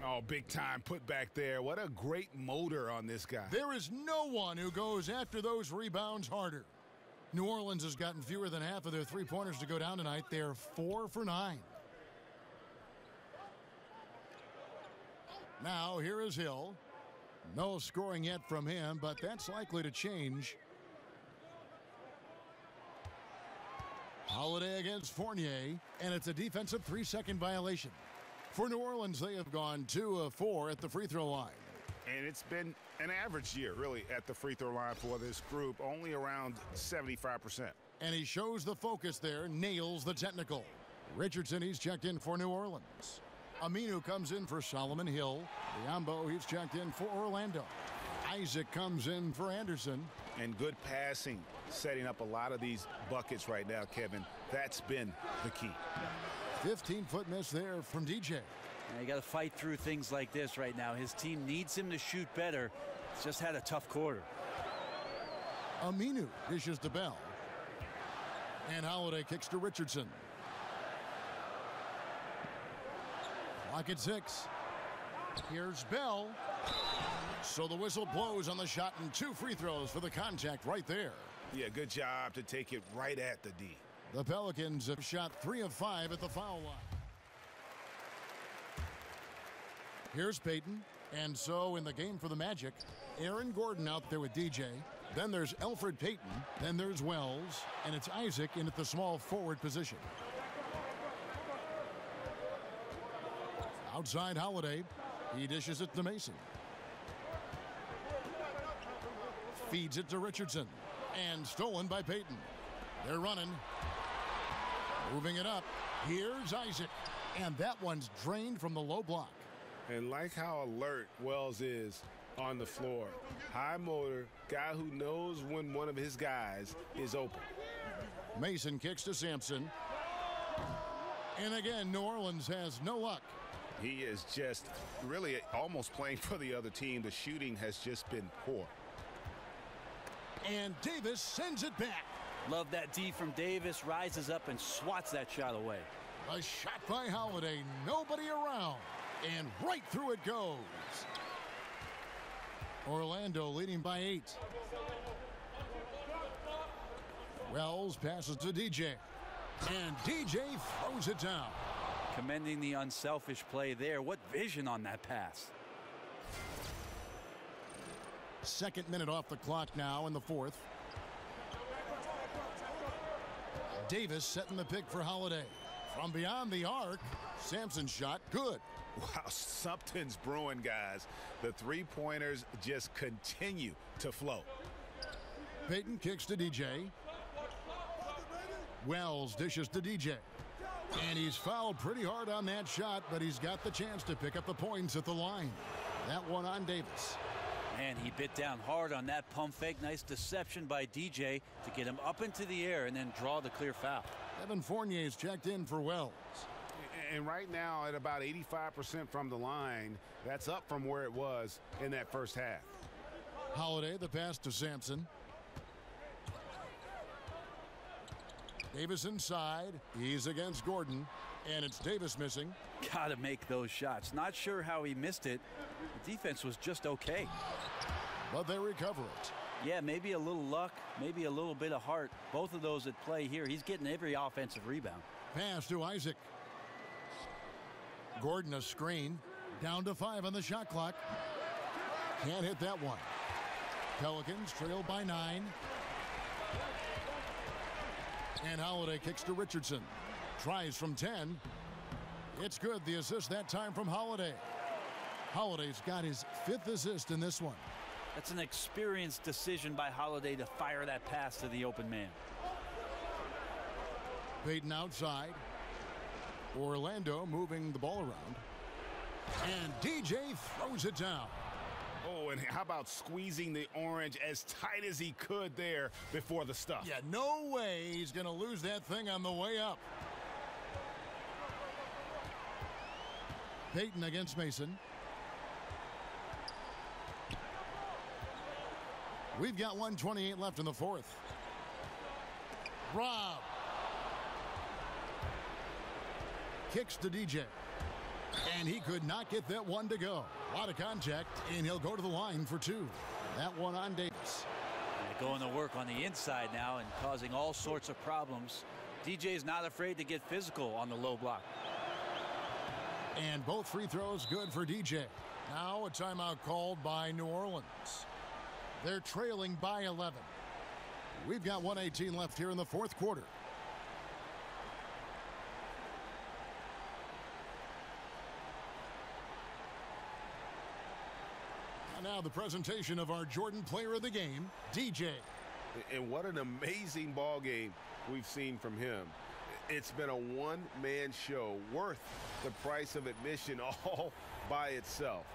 Oh, big time put back there. What a great motor on this guy. There is no one who goes after those rebounds harder. New Orleans has gotten fewer than half of their three-pointers to go down tonight. They're 4 for 9. Now here is Hill. No scoring yet from him, but that's likely to change. Holiday against Fournier, and it's a defensive 3-second violation. For New Orleans, they have gone 2 of 4 at the free throw line. And it's been an average year, really, at the free throw line for this group, only around 75%. And he shows the focus there, nails the technical. Richardson, he's checked in for New Orleans. Aminu comes in for Solomon Hill. Biombo, he's checked in for Orlando. Isaac comes in for Anderson. And good passing, setting up a lot of these buckets right now, Kevin. That's been the key. 15-foot miss there from DJ. You got to fight through things like this right now. His team needs him to shoot better. He's just had a tough quarter. Aminu dishes to Bell. And Holiday kicks to Richardson. Clock at 6. Here's Bell. So the whistle blows on the shot and 2 free throws for the contact right there. Yeah, good job to take it right at the D. The Pelicans have shot 3 of 5 at the foul line. Here's Payton. And so in the game for the Magic, Aaron Gordon out there with DJ. Then there's Elfrid Payton. Then there's Wells. And it's Isaac in at the small forward position. Outside Holiday. He dishes it to Mason. Feeds it to Richardson. And stolen by Payton. They're running. Moving it up. Here's Isaac. And that one's drained from the low block. And like how alert Wells is on the floor. High motor, guy who knows when one of his guys is open. Mason kicks to Sampson. And again, New Orleans has no luck. He is just really almost playing for the other team. The shooting has just been poor. And Davis sends it back. Love that D from Davis. Rises up and swats that shot away. A shot by Holiday. Nobody around. And right through it goes. Orlando leading by 8. Wells passes to DJ. And DJ throws it down. Commending the unselfish play there. What vision on that pass. Second minute off the clock now in the fourth. Davis setting the pick for Holiday. From beyond the arc, Sampson's shot, good. Wow, something's brewing, guys. The three-pointers just continue to flow. Payton kicks to DJ. Wells dishes to DJ. And he's fouled pretty hard on that shot, but he's got the chance to pick up the points at the line. That one on Davis. And he bit down hard on that pump fake. Nice deception by DJ to get him up into the air and then draw the clear foul. Evan Fournier's checked in for Wells. And right now at about 85% from the line, that's up from where it was in that first half. Holiday, the pass to Sampson. Davis inside. He's against Gordon. And it's Davis missing. Gotta make those shots. Not sure how he missed it. The defense was just okay. But they recover it. Yeah, maybe a little luck, maybe a little bit of heart. Both of those at play here. He's getting every offensive rebound. Pass to Isaac. Gordon a screen. Down to 5 on the shot clock. Can't hit that one. Pelicans trail by 9. And Holiday kicks to Richardson. Tries from 10. It's good. The assist that time from Holiday. Holiday's got his 5th assist in this one. That's an experienced decision by Holiday to fire that pass to the open man. Payton outside. Orlando moving the ball around. And DJ throws it down. Oh, and how about squeezing the orange as tight as he could there before the stuff? Yeah, no way he's going to lose that thing on the way up. Payton against Mason. We've got 1:28 left in the fourth. Rob. Kicks to DJ. And he could not get that one to go. A lot of contact, and he'll go to the line for 2. That one on Davis. They're going to work on the inside now and causing all sorts of problems. DJ's not afraid to get physical on the low block. And both free throws good for DJ. Now a timeout called by New Orleans. They're trailing by 11. We've got 1:18 left here in the fourth quarter. And now the presentation of our Jordan Player of the Game, DJ. And what an amazing ball game we've seen from him. It's been a one-man show worth the price of admission all by itself.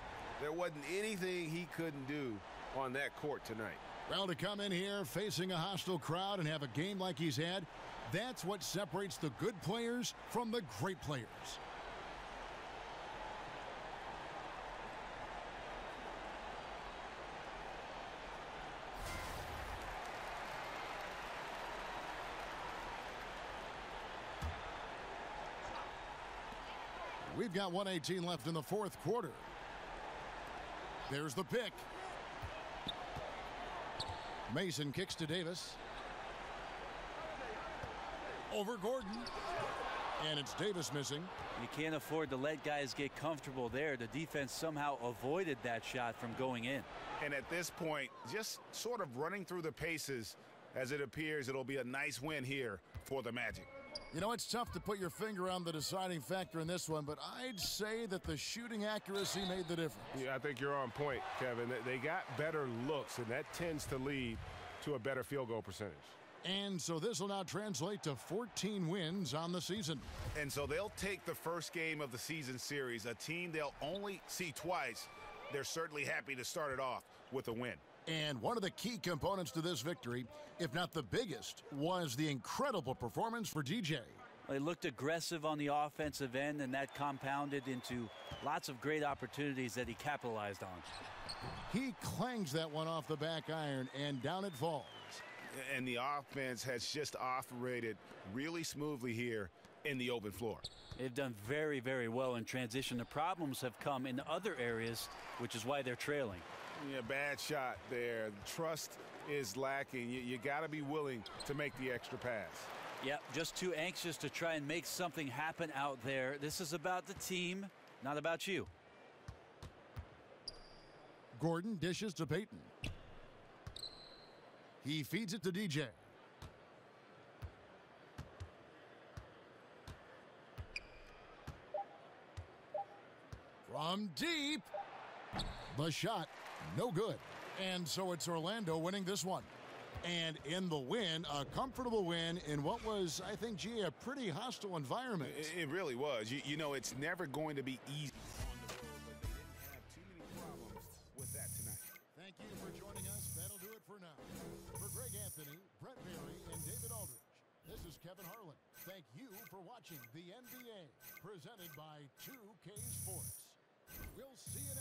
There wasn't anything he couldn't do on that court tonight. Well, to come in here facing a hostile crowd and have a game like he's had, that's what separates the good players from the great players. We've got 1:18 left in the fourth quarter. There's the pick. Mason kicks to Davis. Over Gordon. And it's Davis missing. You can't afford to let guys get comfortable there. The defense somehow avoided that shot from going in. And at this point, just sort of running through the paces, as it appears it'll be a nice win here for the Magic. You know, it's tough to put your finger on the deciding factor in this one, but I'd say that the shooting accuracy made the difference. Yeah, I think you're on point, Kevin. They got better looks, and that tends to lead to a better field goal percentage. And so this will now translate to 14 wins on the season. And so they'll take the first game of the season series, a team they'll only see twice. They're certainly happy to start it off with a win. And one of the key components to this victory, if not the biggest, was the incredible performance for DJ. They looked aggressive on the offensive end, and that compounded into lots of great opportunities that he capitalized on. He clangs that one off the back iron, and down it falls. And the offense has just operated really smoothly here in the open floor. They've done very, very well in transition. The problems have come in other areas, which is why they're trailing. Yeah, bad shot there. Trust is lacking. You got to be willing to make the extra pass. Yeah, just too anxious to try and make something happen out there. This is about the team, not about you. Gordon dishes to Payton. He feeds it to DJ. From deep. The shot, no good. And so it's Orlando winning this one. And in the win, a comfortable win in what was, I think, G, a pretty hostile environment. It really was. You know, it's never going to be easy on the road, but they didn't have too many problems with that tonight. Thank you for joining us. That'll do it for now. For Greg Anthony, Brett Berry, and David Aldridge, this is Kevin Harlan. Thank you for watching the NBA, presented by 2K Sports. We'll see you